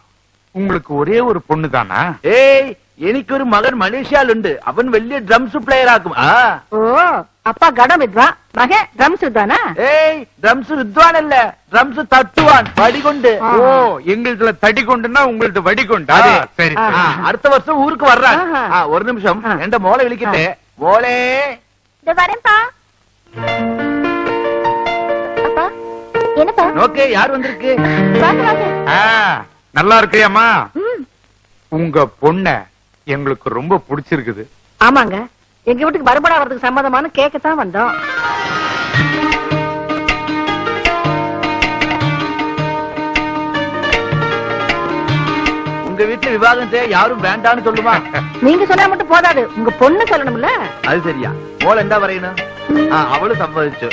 உங்களுக்கு ஒரே ஒரு பொண்ணு தானா? ஏய், எனக்கு ஒரு மகன் மலேசியால உண்டு. அவன் வெளிய ட்ரம்ஸ் பிளேயர் ஆகும். ஓ, அப்பா கடம் வித்வான், மகன் ட்ரம்ஸ் தானா? ஏய், ட்ரம்ஸ் வித்வான் இல்ல, ட்ரம்ஸ் தட்டுவான் வடிகொண்டு. ஓ, எங்களுதுல தடி கொண்டுன்னா உங்களது வடி கொண்டா? சரி, அடுத்த வருஷம் ஊருக்கு வர்றான். ஒரு நிமிஷம், எந்த மோளை விழிக்கிட்டு. மோளே வரேன்ப்பா. அப்பா என்னப்பா? ஓகே, யார் வந்திருக்கு? வாங்க வாங்க. நல்லா இருக்கியாமா? உங்க பொண்ண எங்களுக்கு ரொம்ப பிடிச்சிருக்குது. ஆமாங்க, எங்க வீட்டுக்கு மறுபடா வரதுக்கு சம்மதமான கேட்கத்தான் வந்தோம். உங்க வீட்டுல விவாதம் செய்ய யாரும் வேண்டான்னு சொல்லுமா? நீங்க சொன்னா மட்டும் போதாது, உங்க பொண்ணு சொல்லணும்ல. அது சரியா? மோள் என்ன வரையணும்? அவளும் சம்மதிச்சு.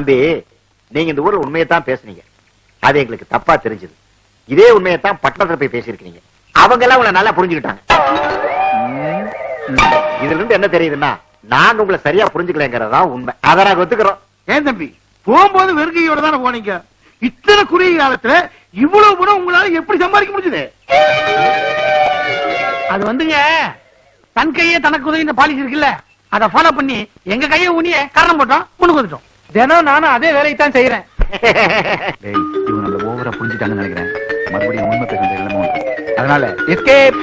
தம்பி, நீங்க இந்த ஊர்ல உண்மையத்தான் பேசுனீங்க. அது எங்களுக்கு தப்பா தெரிஞ்சது. இதே உண்மையத்தான் பட்டணத்துல போய் பேசியிருக்கீங்க. அவங்க எல்லாம் உங்களை நல்லா புரிஞ்சுக்கிட்டாங்க. இதுல இருந்து என்ன தெரியுதுன்னா, நாங்க உங்களை சரியா புரிஞ்சுக்கலங்கிறதா உண்மை. அதை நாங்க ஒத்துக்கிறோம். ஏன் தம்பி, போகும்போது வெறுங்கையோட தானே போனீங்க. இத்தனை குறுகிய காலத்துல இவ்வளவு பணம் உங்களால எப்படி சம்பாதிக்க முடிஞ்சது? அது வந்துங்க, தன் கையே தனக்கு உதவி பாலிசி இருக்குல்ல, அதை ஃபாலோ பண்ணி எங்க கையை ஊனிய காரணம் போட்டோம், முன்னுக்கு வந்துட்டோம். தினம் நானும் அதே வேலையை தான் செய்யறேன். இவங்க நம்மள ஓவரா புரிஞ்சுட்டாங்கன்னு நினைக்கிறேன். மறுபடியும் உண்மை பேச எல்லாமே. அதனால எஸ்கேப்.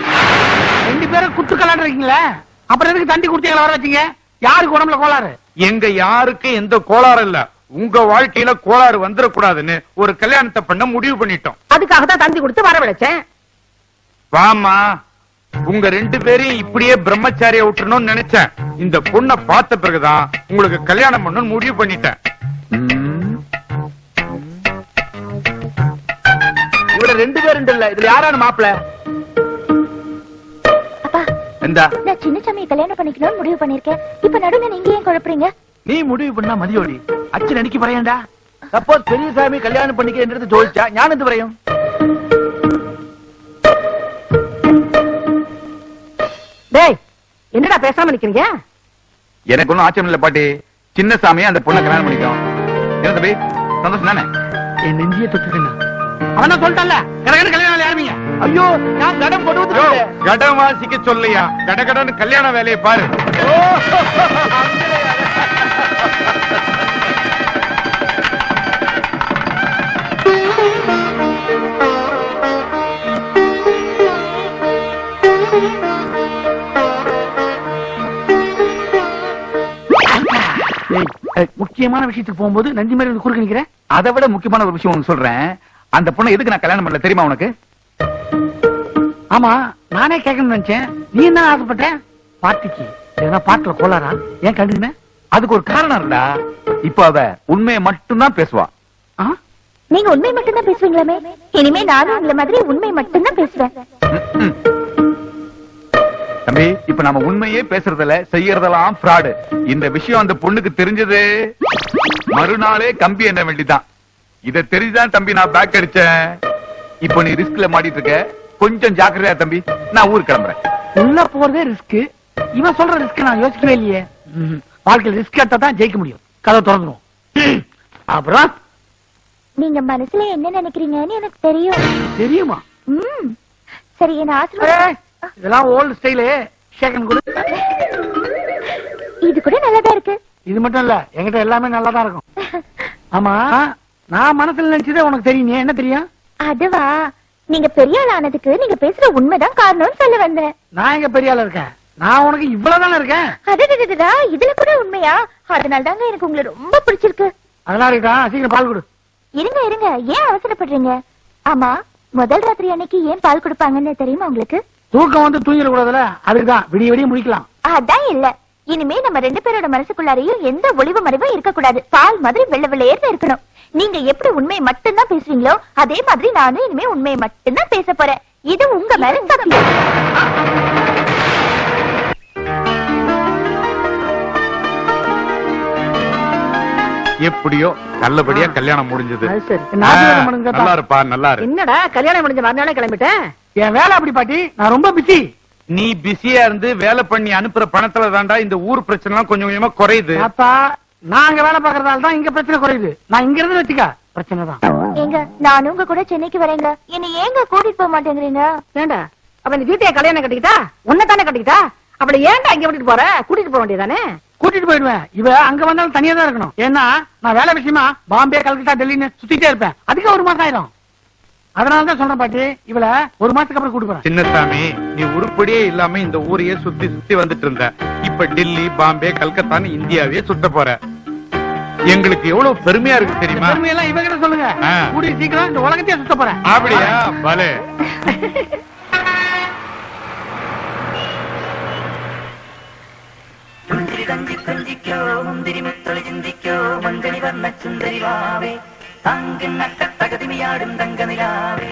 2 பேரும் குத்து கலாடுறீங்களா? அப்புறம் எதுக்கு தண்டி குடுத்தீங்களா வர வச்சீங்க? யாருக்கு உடம்புல கோளாறு? எங்க யாருக்கு எந்த கோளாறு இல்ல. உங்க வாழ்க்கையில கோளாறு வந்துடக்கூடாதுன்னு ஒரு கல்யாணத்தை பண்ண முடிவு பண்ணிட்டோம். அதுக்காக தான் தந்தி கொடுத்து வரவழைச்சேன். வாமா, உங்க 2 பேரையும் இப்படியே பிரம்மச்சாரியா விட்டுறணும்னு நினைச்சேன். இந்த பொண்ணை பார்த்த பிறகுதான் உங்களுக்கு கல்யாணம் பண்ணணும்னு முடிவு பண்ணிட்டேன். இவர 2 பேரும் இல்ல, இதுல யாரான மாப்பிள்ள? அப்பா, எந்தா நான் சின்னசாமியை கல்யாணம் பண்ணிக்கணும்னு முடிவு பண்ணிருக்கேன். இப்ப நடுவுல நீங்க ஏன் குழப்பறீங்க? நீ முடிவு பண்ணா மதியோடி அச்சு நினைக்க பறையண்டா. சப்போஸ் பெரியசாமி கல்யாணம் பண்ணிக்கிறது ஜோதிச்சா ஞான எது பறையும்? டேய், என்னடா பேசாம நிக்கிறீங்க? எனக்கு ஒண்ணும் ஆச்சரியம் இல்ல பாட்டி. சின்னசாமி அந்த பொண்ணை கல்யாணம் பண்ணிட்டோம். என்ன தம்பி, சந்தோஷம் தானே? என் நெஞ்சிய தொட்டுக்கண்ணா. அவன் தான் சொல்லிட்டான்ல, கடகட கல்யாணம் ஆரம்பிங்க. ஐயோ, நான் கடன் கொண்டு வந்து கடன் வாசிக்க சொல்லையா, கடகடன்னு கல்யாண வேலையை பாரு. முக்கியமான விஷயத்துக்கு போகும்போது நஞ்சு மாதிரி வந்து குறுக்க நிக்கிறேன். அதை விட முக்கியமான ஒரு விஷயம் ஒண்ணு சொல்றேன். அந்த பொண்ணை எதுக்கு நான் கல்யாணம் பண்ணல தெரியுமா உனக்கு? ஆமா, நானே கேட்கணும்னு நினைச்சேன். நீ என்ன ஆசைப்பட்ட? பாட்டிக்கு ஏன்னா பாட்டுல கோளாரா? ஏன் கண்டுன? அதுக்கு ஒரு காரணம் இருக்குடா. இப்ப அவ உண்மையை மட்டும்தான் பேசுவா. நீங்க உண்மை மட்டும்தான் பேசுவீங்களாமே? இனிமே நானும் உங்களை மாதிரி உண்மை மட்டும்தான் பேசுவேன். தம்பி, இப்ப நம்ம உண்மையே பேசுறதுல செய்யறதெல்லாம் ஃப்ராடு. இந்த விஷயம் அந்த பொண்ணுக்கு தெரிஞ்சது மறுநாளே கம்பி என்ன வேண்டிதான். இத தெரிஞ்சுதான் தம்பி நான் பேக் அடிச்சேன். இப்ப நீ ரிஸ்க்ல மாட்டிட்டு இருக்க, கொஞ்சம் ஜாக்கிரதையா தம்பி. நான் ஊருக்கு கிளம்புறேன். உள்ள போறதே ரிஸ்க். இவன் சொல்ற ரிஸ்க் நான் யோசிக்கவே இல்லையே. வாழ்க்கையில் ரிஸ்க் எடுத்தா தான் ஜெயிக்க முடியும். கதை திறந்துடும். அப்புறம் நீங்க மனசுல என்ன நினைக்கிறீங்கன்னு எனக்கு தெரியும். தெரியுமா? சரி, என்ன ஆசீர்வாதம். இதெல்லாம் ஓல்டு ஸ்டைலு. ஷேக்கன் கொடு. இது கூட நல்லாதான் இருக்கு. இது மட்டும் இல்ல, என்கிட்ட எல்லாமே நல்லாதான் இருக்கும். ஆமா, நான் மனசுல நினைச்சதே உனக்கு தெரியும். என்ன தெரியும்? அதுவா, நீங்க பெரிய ஆள் ஆனதுக்கு நீங்க பேசுற உண்மைதான் காரணம்னு சொல்ல வந்தேன். நான் எங்க பெரிய ஆளா இருக்கேன்? நான் உனக்கு இவ்வளவுதானே இருக்கேன். அதா, இதுல கூட உண்மையா? அதனால தாங்க எனக்கு உங்களை ரொம்ப பிடிச்சிருக்கு. அதெல்லாம் இருக்கா? சீக்கிரம் பால் கொடு. இருங்க இருங்க, ஏன் அவசரப்படுறீங்க? ஆமா, முதல் ராத்திரி அன்னைக்கு ஏன் பால் கொடுப்பாங்கன்னு தெரியுமா உங்களுக்கு? தூக்கம் வந்து தூங்கிட கூடாதுல, அதுக்குதான். விடிய விடிய முடிக்கலாம். அதான் இல்ல. இனிமே நம்ம 2 பேரோட மனசுக்குள்ளாரையும் எந்த ஒளிவு மறைவும் இருக்கக்கூடாது. பால் மாதிரி வெள்ள வெள்ளையேர்ந்து இருக்கணும். நீங்க எப்படி உண்மையை மட்டும்தான் பேசுவீங்களோ அதே மாதிரி நானும் இனிமே உண்மையை மட்டும்தான் பேச போறேன். இது உங்க மேல சத்தியம். எப்படியோ நல்லபடியா கல்யாணம் முடிஞ்சது. நல்லா இருப்பா, நல்லா இரு. என்னடா கல்யாணம் முடிஞ்ச மறுநாளே கிளம்பிட்டேன்? என் வேலை அப்படி பாட்டி, நான் ரொம்ப பிஸி. நீ பிஸியா இருந்து வேலை பண்ணி அனுப்புற பணத்துல தாண்டா இந்த ஊர் பிரச்சனை எல்லாம் கொஞ்சம் கொஞ்சமா குறையுது. அப்பா, நான் அங்க வேலை பாக்குறதால தான் இங்க பிரச்சனை குறையுது. நான் இங்க இருந்து வச்சுக்க பிரச்சனை தான். ஏங்க, நானும் உங்க கூட சென்னைக்கு வரேங்க. என்ன ஏங்க கூட்டிட்டு போக மாட்டேங்கிறீங்க? ஏண்டா, அவ இந்த வீட்டையே கல்யாணம் கட்டிக்கிட்டா? உன்னதானே கட்டிக்கிட்டா? அவளை ஏன்டா இங்க விட்டுட்டு போற? கூட்டிட்டு போக வேண்டியதானே? கூட்டிட்டு போயிடுவேன். இவ அங்க வந்தாலும் தனியா தான் இருக்கணும். ஏன்னா நான் வேலை விஷயமா பாம்பே, கல்கத்தா, டெல்லின்னு சுத்திட்டே இருப்பேன். அதுக்கு 1 மாசம் ஆயிரும். அதனாலதான் சொல்றேன் பாட்டி, இவள 1 மாசத்துக்கு அப்புறம் கூட்டு போறேன். சின்னசாமி, நீ உருப்படியே இல்லாம இந்த ஊரையே சுத்தி சுத்தி வந்துட்டு இருந்த. இப்ப டெல்லி, பாம்பே, கல்கத்தான்னு இந்தியாவே சுத்த போற. எங்களுக்கு எவ்வளவு பெருமையா இருக்கு தெரியுமா? பெருமையெல்லாம் இவங்க சொல்லுங்க. கூடிய சீக்கிரம் இந்த உலகத்தையே சுத்த போறேன். அப்படியா? பலே. முந்திரி முத்தொழி சிந்திக்கோ மஞ்சளி வர்ண சுந்தரி வாவே தாங்கு நட்ட தகதிமையாடும் தங்க நிலாவே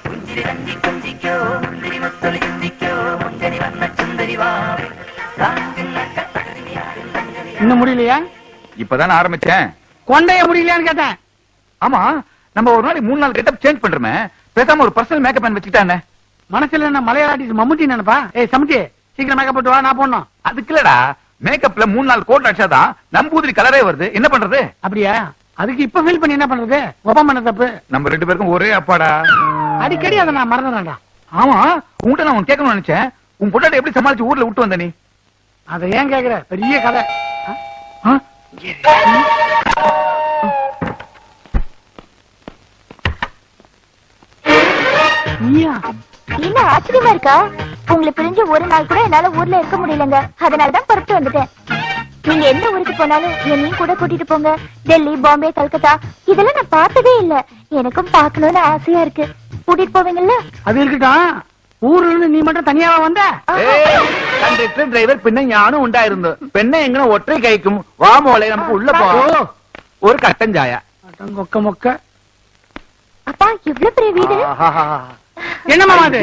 புஞ்சிரி கஞ்சி கொஞ்சிக்கோ முந்திரி முத்தொழி சிந்திக்கோ மஞ்சளி வர்ண சுந்தரி வாவே தாங்கு நட்ட தகதிமையாடும் தங்க நிலாவே. இன்னும் முடியலையா? இப்பதானே ஆரம்பிச்சேன். கொண்டைய முடியலையான்னு கேட்டேன். ஆமா, நம்ம ஒரு நாளைக்கு 3 நாள் கெட்டப் சேஞ்ச் பண்றோமே, பேசாம ஒரு பர்சனல் மேக்கப் மேன் வச்சுக்கிட்டானே. மனசுல என்ன மலையாளி மம்முட்டி நினைப்பா? ஏய் சமத்தி, சீக்கிரம் மேக்கப் போட்டு வா, நான் போடணும். அதுக்கு இல்லடா, மேக்கப்ல 3 நாள் கோட் அடிச்சாதான் நம்பூதிரி கலரே வருது. என்ன பண்றது? அப்படியா? அதுக்கு இப்ப ஃபீல் பண்ணி என்ன பண்றது? ஒப்பம் பண்ண தப்பு. நம்ம 2 பேருக்கும் ஒரே அப்பாடா. அடிக்கடி அதை நான் மறந்துடுறேன்டா. ஆமா, உன்கிட்ட நான் உனக்கு கேட்கணும்னு நினைச்சேன். உன் பொட்டாட்டி எப்படி சமாளிச்சு ஊர்ல விட்டு வந்த நீ? அதை ஏன் கேக்குற? பெரிய கதை. ஆ? நீயா? இல்ல ஆச்சரியமா இருக்கா? உங்களை பிரிஞ்சு ஒரு நாள் கூட என்னால ஊர்ல இருக்க முடியலங்க. அதனாலதான் புறப்பட்டு வந்துட்டேன். நீங்க எந்த ஊருக்கு போனாலும் என்னையும் கூட கூட்டிட்டு போங்க. டெல்லி, பாம்பே, கல்கத்தா இதெல்லாம் நான் பார்த்ததே இல்ல. எனக்கும் பார்க்கணும்னு ஆசையா இருக்கு. கூட்டிட்டு போவீங்கல்ல? அது இருக்கட்டும். ஊர்ல இருந்து நீ மட்டும் தனியாவா வந்த? கண்டக்டர் டிரைவர் பின்ன ஞானும் உண்டாயிருந்தோம். பெண்ணை எங்க ஒற்றை கைக்கும். வா மோளே, நமக்கு உள்ள போ. ஒரு கட்டஞ்சாயா. மொக்க மொக்க. அப்பா இவ்வளவு பெரிய வீடு. என்னமா அது?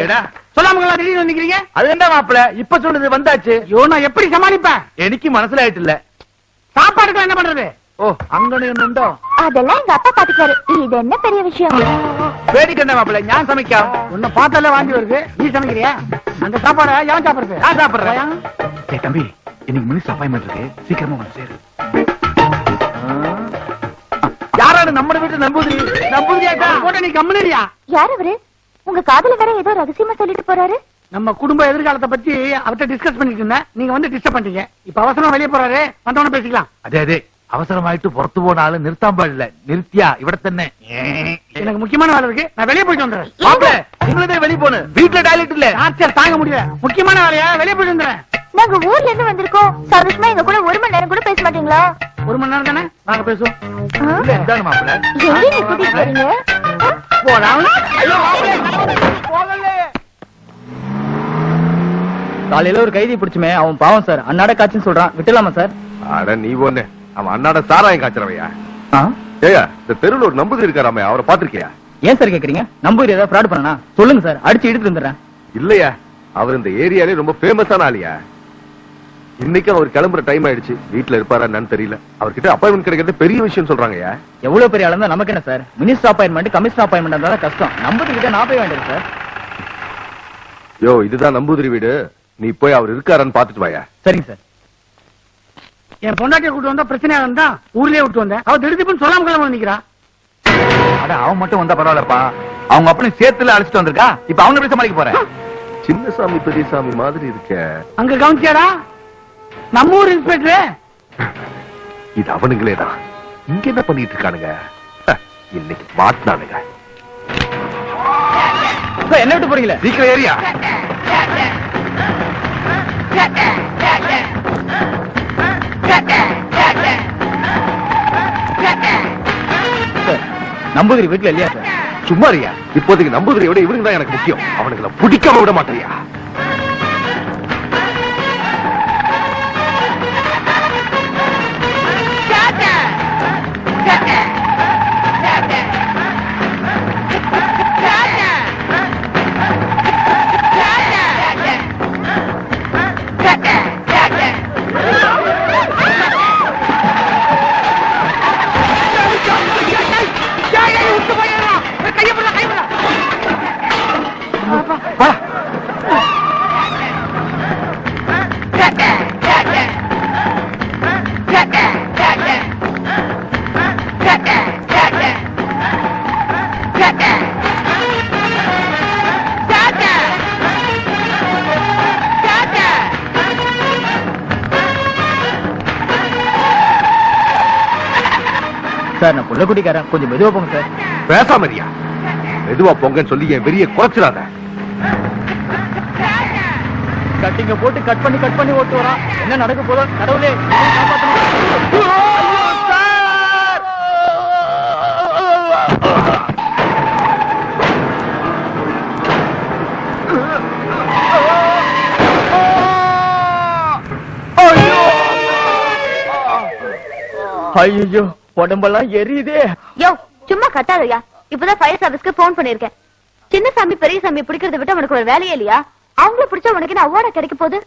சொல்லாம திடீர்னு வந்துக்கிறீங்க? அது என்ன மாப்பிள, இப்ப சொல்லுது வந்தாச்சு. ஐயோ, நான் எப்படி சமாளிப்பேன்? எனக்கு மனசுல ஆயிட்டு இல்ல. சாப்பாடுக்கு என்ன பண்றது? ஓ, அங்கனு உண்டோ? அதெல்லாம் எங்க அப்பா பாத்துக்காரு. இது என்ன பெரிய விஷயம்? வேடிக்கை என்ன மாப்பிள, ஞான் சமைக்கா. உன்னை பார்த்தாலே வாங்கி வருது. நீ சமைக்கிறியா? அந்த சாப்பாட எவன் சாப்பிடுறது? நான் சாப்பிடுறேன். ஏய் தம்பி, இன்னைக்கு மினிஸ்டர் அப்பாயின்மெண்ட் இருக்கு, சீக்கிரமா வந்து சேரு. யாராரு நம்ம வீட்டு நம்பூதிரி? நம்பூதிரியாக்கா போட்ட நீ கம்முனியா? யார் அவரு? உங்க காதல வேற ஏதோ ரகசியமா சொல்லிட்டு போறாரு. நம்ம குடும்ப எதிர்காலத்தை பத்தி அவர்கிட்ட டிஸ்கஸ் பண்ணிட்டு இருந்தேன். நீங்க வந்து டிஸ்டர்ப் பண்ணிட்டீங்க. இப்ப அவசரம் வெளியே போறாரு, வந்தவன பேசிக்கலாம். அதே அதே, அவசரமாயிட்டு புறத்து போனாலும் நிறுத்தாம்பா இல்ல, நிறுத்தியா இவிட தன்னை. எனக்கு முக்கியமான வேலை இருக்கு, நான் வெளியே போயிட்டு வந்துடுறேன். மாப்பிள, நீங்களே வெளிய போன, வீட்டுல டாய்லெட் இல்ல. டார்ச்சர் தாங்க முடியல. முக்கியமான வேலையா, வெளியே போயிட்டு வந்துடுறேன். நாங்க ஊர்ல இருந்து வந்திருக்கோம். சந்தோஷமா எங்க கூட 1 மணி நேரம் கூட பேச மாட்டீங்களா? 1 மணி நேரம் தானே, நாங்க பேசுவோம். இல்ல இந்தானு மாப்பிள. எங்க நீ கூட்டிட்டு போறீங்க? போலாம். காலையில ஒரு கைதி பிடிச்சுமே, அவன் பாவம் சார், அன்னாட காட்சின்னு சொல்றான். விட்டுலாமா சார்? அட நீ ஒண்ணு, அவன் அண்ணாட சாராயம் காய்ச்சறவையா? ஏயா, இந்த தெருவில் ஒரு நம்பூதிரி இருக்காராமே, அவரை பாத்திருக்கியா? ஏன் சார் கேக்குறீங்க? நம்பூர் ஏதாவது ஃப்ராட் பண்ணனா சொல்லுங்க சார், அடிச்சு எடுத்து வந்துடுறேன். இல்லையா, அவர் இந்த ஏரியாலே ரொம்ப ஃபேமஸான ஆளியா. இன்னைக்கு அவர் கிளம்புற டைம் ஆயிடுச்சு. வீட்டுல இருப்பாரா என்னன்னு தெரியல. அவர்கிட்ட அப்பாயின்மெண்ட் கிடைக்கிறது பெரிய விஷயம் சொல்றாங்கயா. எவ்வளவு பெரிய ஆளா நமக்கு என்ன sir? Minister appointment, commissioner appointment இருந்தாலும் கஷ்டம். நம்பூதிரி கிட்ட நான் போய் வேண்டியது சார். யோ, இதுதான் நம்பூதிரி வீடு. நீ போய் அவர் இருக்காரான்னு பாத்துட்டு வாயா. சரிங்க சார். என் பொண்டாட்டியை கூட்டு வந்தா பிரச்சனையா இருந்தா ஊர்லயே விட்டு வந்தேன். அவ திடீர்னு சொல்லாம கிளம்ப நிக்கிறா. அட அவன் மட்டும் வந்தா பரவாயில்லப்பா, அவங்க அப்படி சேர்த்துல அழைச்சிட்டு வந்திருக்கா. இப்ப அவங்க எப்படி சமாளிக்க போறேன்? சின்னசாமி பெரியசாமி மாதிரி இருக்க. அங்க கவனிச்சியாடா? நம்ம ஊர் இன்ஸ்பெக்டர். இது அவனுங்களேதான். இங்க என்ன பண்ணிட்டு இருக்கானுங்க? இன்னைக்கு மாட்டினானுங்க. என்ன விட்டு போறீங்களே? சீக்கிரம் ஏரியா. நம்பூதிரி வீட்டுல இல்லையா சார்? சும்மாரியா, இப்போதைக்கு நம்பூதிரியை விட இவனுங்க தான் எனக்கு முக்கியம். அவனுங்களை பிடிக்காம விட மாட்டேயா? சார், நான் புள்ள குட்டிக்காரன், கொஞ்சம் மெதுவா போங்க சார். பேசாமரியா, மெதுவா பொங்கன்னு சொல்லி என் பெரிய குறைச்சிடாத. கட்டிங்க போட்டு கட் பண்ணி ஓட்டு வரான். என்ன நடக்க போதோ கடவுளே, ஐயோ உடம்பெல்லாம் எரியுதே. யோ, சும்மா கத்தாதயா. இப்பதான் ஃபயர் சர்வீஸ்க்கு போன் பண்ணிருக்கேன். சின்னசாமி பெரியசாமி பிடிக்கிறத விட்டு அவனுக்கு ஒரு வேலையே இல்லையா? அவங்கள பிடிச்சா உனக்கு என்ன அவார்டா கிடைக்க போகுது?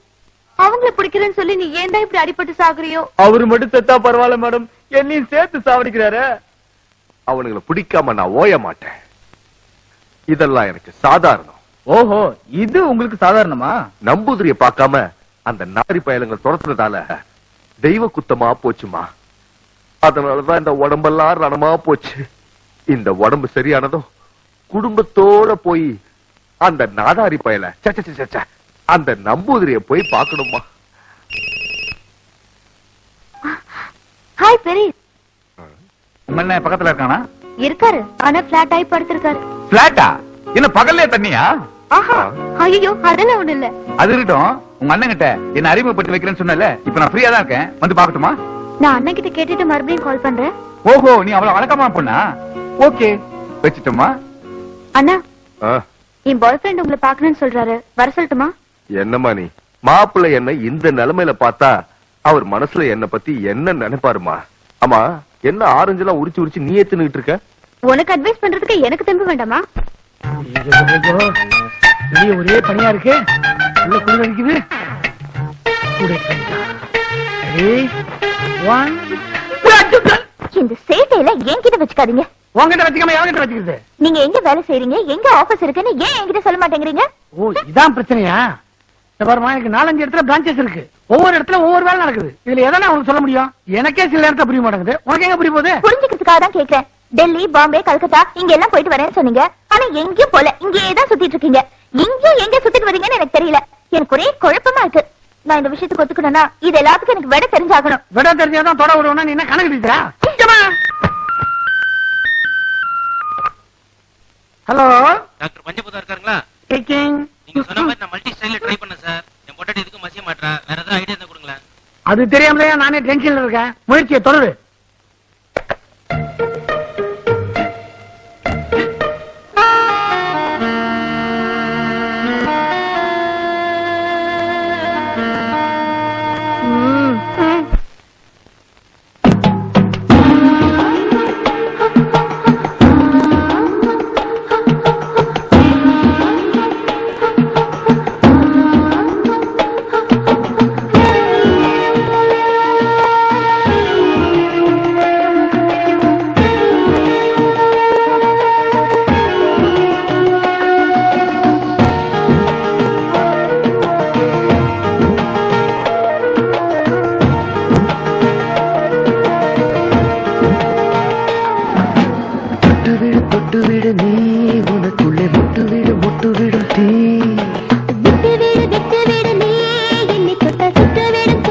அவங்கள பிடிக்கிறேன்னு சொல்லி நீ ஏன்டா இப்படி அடிபட்டு சாகுறியோ? அவரு மட்டும் செத்தா பரவாயில்ல மேடம், என்னையும் சேர்த்து சாவடிக்கிறாரு. அவனுங்களை பிடிக்காம நான் ஓய மாட்டேன். இதெல்லாம் எனக்கு சாதாரணம். ஓஹோ, இது உங்களுக்கு சாதாரணமா? நம்பூதிரிய பார்க்காம அந்த நாரி பயலுங்க துரத்துனதால தெய்வ குத்தமா போச்சுமா. அதனாலதான் இந்த உடம்பெல்லாம் ரணமா போச்சு. இந்த உடம்பு சரியானதும் குடும்பத்தோட போய் அந்த நாதாரி பயல அந்த நம்பூதிரிய போய் பார்க்கணுமா. ஹாய் பெரி. உங்க அண்ணன் பக்கத்துல இருக்கானா? இருக்காரு, ஆனா பிளாட் ஆகி படுத்திருக்காரு. பிளாட்டா? என்ன பகல்லே தண்ணியா? ஆஹா, ஐயோ அதெல்லாம் ஒண்ணு இல்ல. அது இருக்கட்டும், உங்க அண்ணன் கிட்ட என்ன அறிமுகப்படுத்தி வைக்கிறேன்னு சொன்னல, இப்ப நான் ஃப்ரீயா தான் இருக்கேன், வந்து பாக்கட்டுமா? நான் அண்ணன் கிட்ட கேட்டுட்டு மறுபடியும் கால் பண்றேன். ஓஹோ, நீ அவ்வளவு வழக்கமா பொண்ணா? ஓகே, வச்சுட்டுமா? அண்ணா, என் பாய் ஃப்ரெண்ட் உங்களை பாக்கணும்னு சொல்றாரு, வர சொல்லட்டுமா? என்னம்மா நீ மாப்பிள்ளை என்ன இந்த நிலைமையில பார்த்தா அவர் மனசுல என்ன பத்தி என்ன நினைப்பாருமா? ஆமா, என்ன ஆரஞ்சு எல்லாம் உரிச்சு உரிச்சு நீ ஏத்துனுட்டு இருக்க? உனக்கு அட்வைஸ் பண்றதுக்கு எனக்கு தெம்பு வேண்டாமா? வெளியே ஒரே பனியா இருக்கு, உள்ள குளிர் அடிக்குது. இந்த சேட்டையில என்கிட்ட வச்சுக்காதீங்க. உங்ககிட்ட வச்சுக்காம எவங்கிட்ட வச்சுக்கிறது? நீங்க எங்க வேலை செய்றீங்க, எங்க ஆபீஸ் இருக்குன்னு ஏன் என்கிட்ட சொல்ல மாட்டேங்கிறீங்க? ஓ, இதான் பிரச்சனையா? பாருமா, எனக்கு 4-5 இடத்துல பிரான்சஸ் இருக்கு. ஒவ்வொரு இடத்துல ஒவ்வொரு வேலை நடக்குது. இதுல எதனா உனக்கு சொல்ல முடியும்? எனக்கே சில இடத்துல புரிய மாட்டேங்குது, உனக்கு எங்க புரிய போகுது? புரிஞ்சுக்கிறதுக்காக தான் கேக்குறேன். டெல்லி, பாம்பே, கல்கத்தா இங்க எல்லாம் போயிட்டு வரேன்னு சொன்னீங்க. ஆனா எங்கேயும் போல, இங்கேயே தான் சுத்திட்டு இருக்கீங்க. இங்கேயும் எங்க சுத்திட்டு வரீங்கன்னு எனக்கு தெரியல. எனக்கு ஒரே குழப்பமா இருக்கு. நான் இந்த விஷயத்துக்கு ஒத்துக்கணும்னா இது எல்லாத்துக்கும் எனக்கு விட தெரிஞ்சாகணும். விட தெரிஞ்சாதான் தொட விடுவோம்னா நீ என்ன கணக்கு டீச்சரா? ஹலோ டாக்டர் பஞ்சபூதா இருக்காங்களா? டேக்கிங். நீங்க சொன்ன மாதிரி நான் மல்டி ஸ்டைல்ல ட்ரை பண்ணேன் சார். என் பொட்டாட்டி எதுக்கு மசிய மாட்டறா? வேற ஏதாவது ஐடியா இருந்தா கொடுங்களேன். அது தெரியாமலையா நானே டென்ஷன்ல இருக்கேன். முயற்சியை தொடரு. தொட்டுவிடு நீ உனக்குள்ளே முட்டுவிடும் தீ. விட்டுவிடு நீ என்னை தொட்டால் சுட்டுவிடும்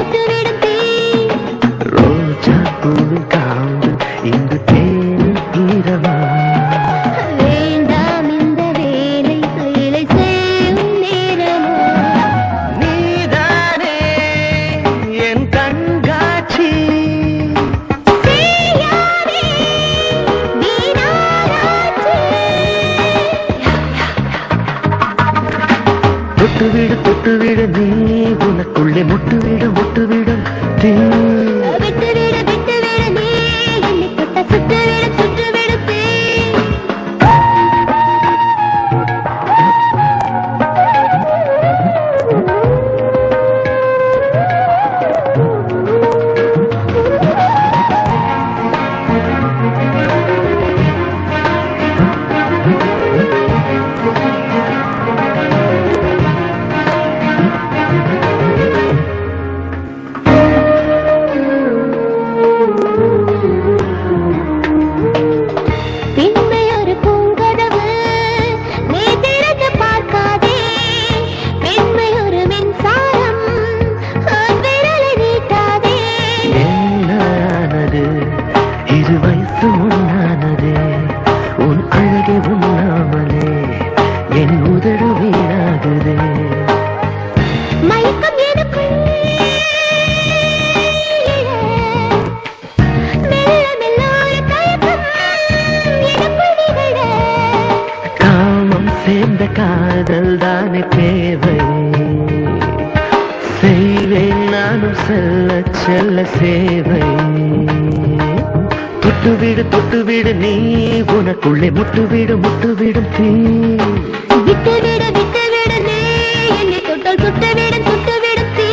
தீ.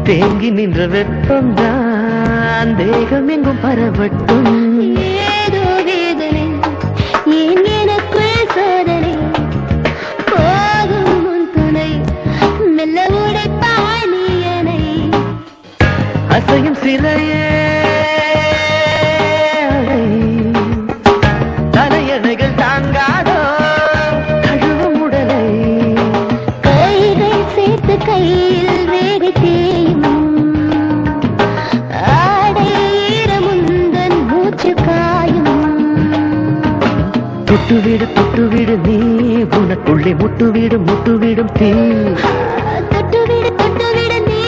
தேங்கி நின்ற வெப்பம்தான் தேகம் எங்கும் பரவட்டும். ஏதோ வேதனை ஏன் எனக்குள் சோதனை போகும் உன் துணை மெல்ல உடைப்பாய் நீ என்னை. அசையும் சிலையே தலையணைகள் தாங்காதோ கழுவும் உடலை. கைகள் சேர்த்து கையில் வேக தேயும் ஆடை ஈரமுந்தன் மூச்சு காயும். தொட்டுவிடு நீ உனக்குள்ளே முட்டுவிடும் தீ. தொட்டுவிடு நீ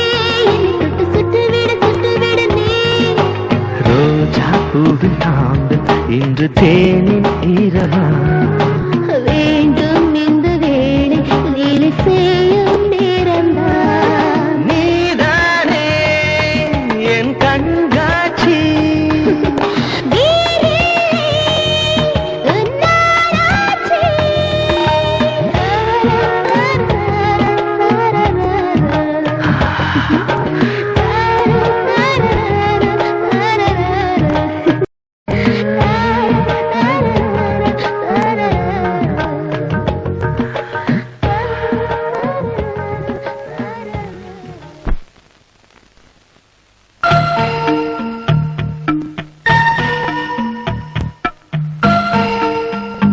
என்னை தொட்டு சுட்டுவிடு நீ. ரோஜா பூவின் தாண்டு இன்று தேனின் ஈரமா. வேண்டும் இந்த வேளை வேலை செய்யும் நேரம்தான். நீதானே என் கண்காட்சி.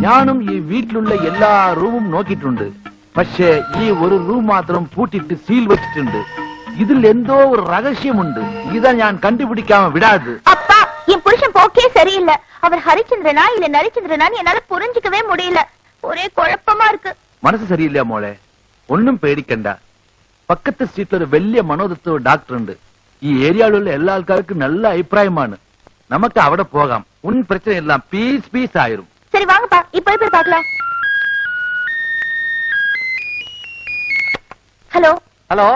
ഞാനും ഈ വീട്ടിലുള്ള എല്ലാ റൂമും നോക്കിയിട്ടുണ്ട്. പക്ഷേ ഈ ഒരു റൂം മാത്രം പൂട്ടിട്ട് സീൽ വെച്ചിട്ടുണ്ട്. ഇതിൽ എന്തോ ഒരു രഹസ്യമുണ്ട്. ഇതാ ഞാൻ കണ്ടുപിടിക്കാമ വിടാது. அப்பா என் புருஷன் போக்கே சரியில்லை. அவர் ஹரிச்சந்திரனா இல்ல நரிச்சந்திரனான்னு என்னால புரிஞ்சுக்கவே முடியல. ஒரே குழப்பமா இருக்கு. മനസ്സ് சரியில்லையா മോളെ? ഒന്നും പേടിക്കണ്ട. പക്കത്തെ സ്ട്രീറ്റിൽ ഒരു വലിയ മനോതത്വ ഡോക്ടർ ഉണ്ട്. ഈ ഏരിയയിലുള്ള എല്ലാ ആൾക്കാർക്കും നല്ല അഭിപ്രായമാണ്. നമുക്ക് അവിടെ പോകാം. ഉൻ പ്രശ്നം എല്ലാം പീസ് ആയിരും. சரி வாங்கப்பா இப்ப போய் பார்க்கலாம். ஹலோ ஹலோ,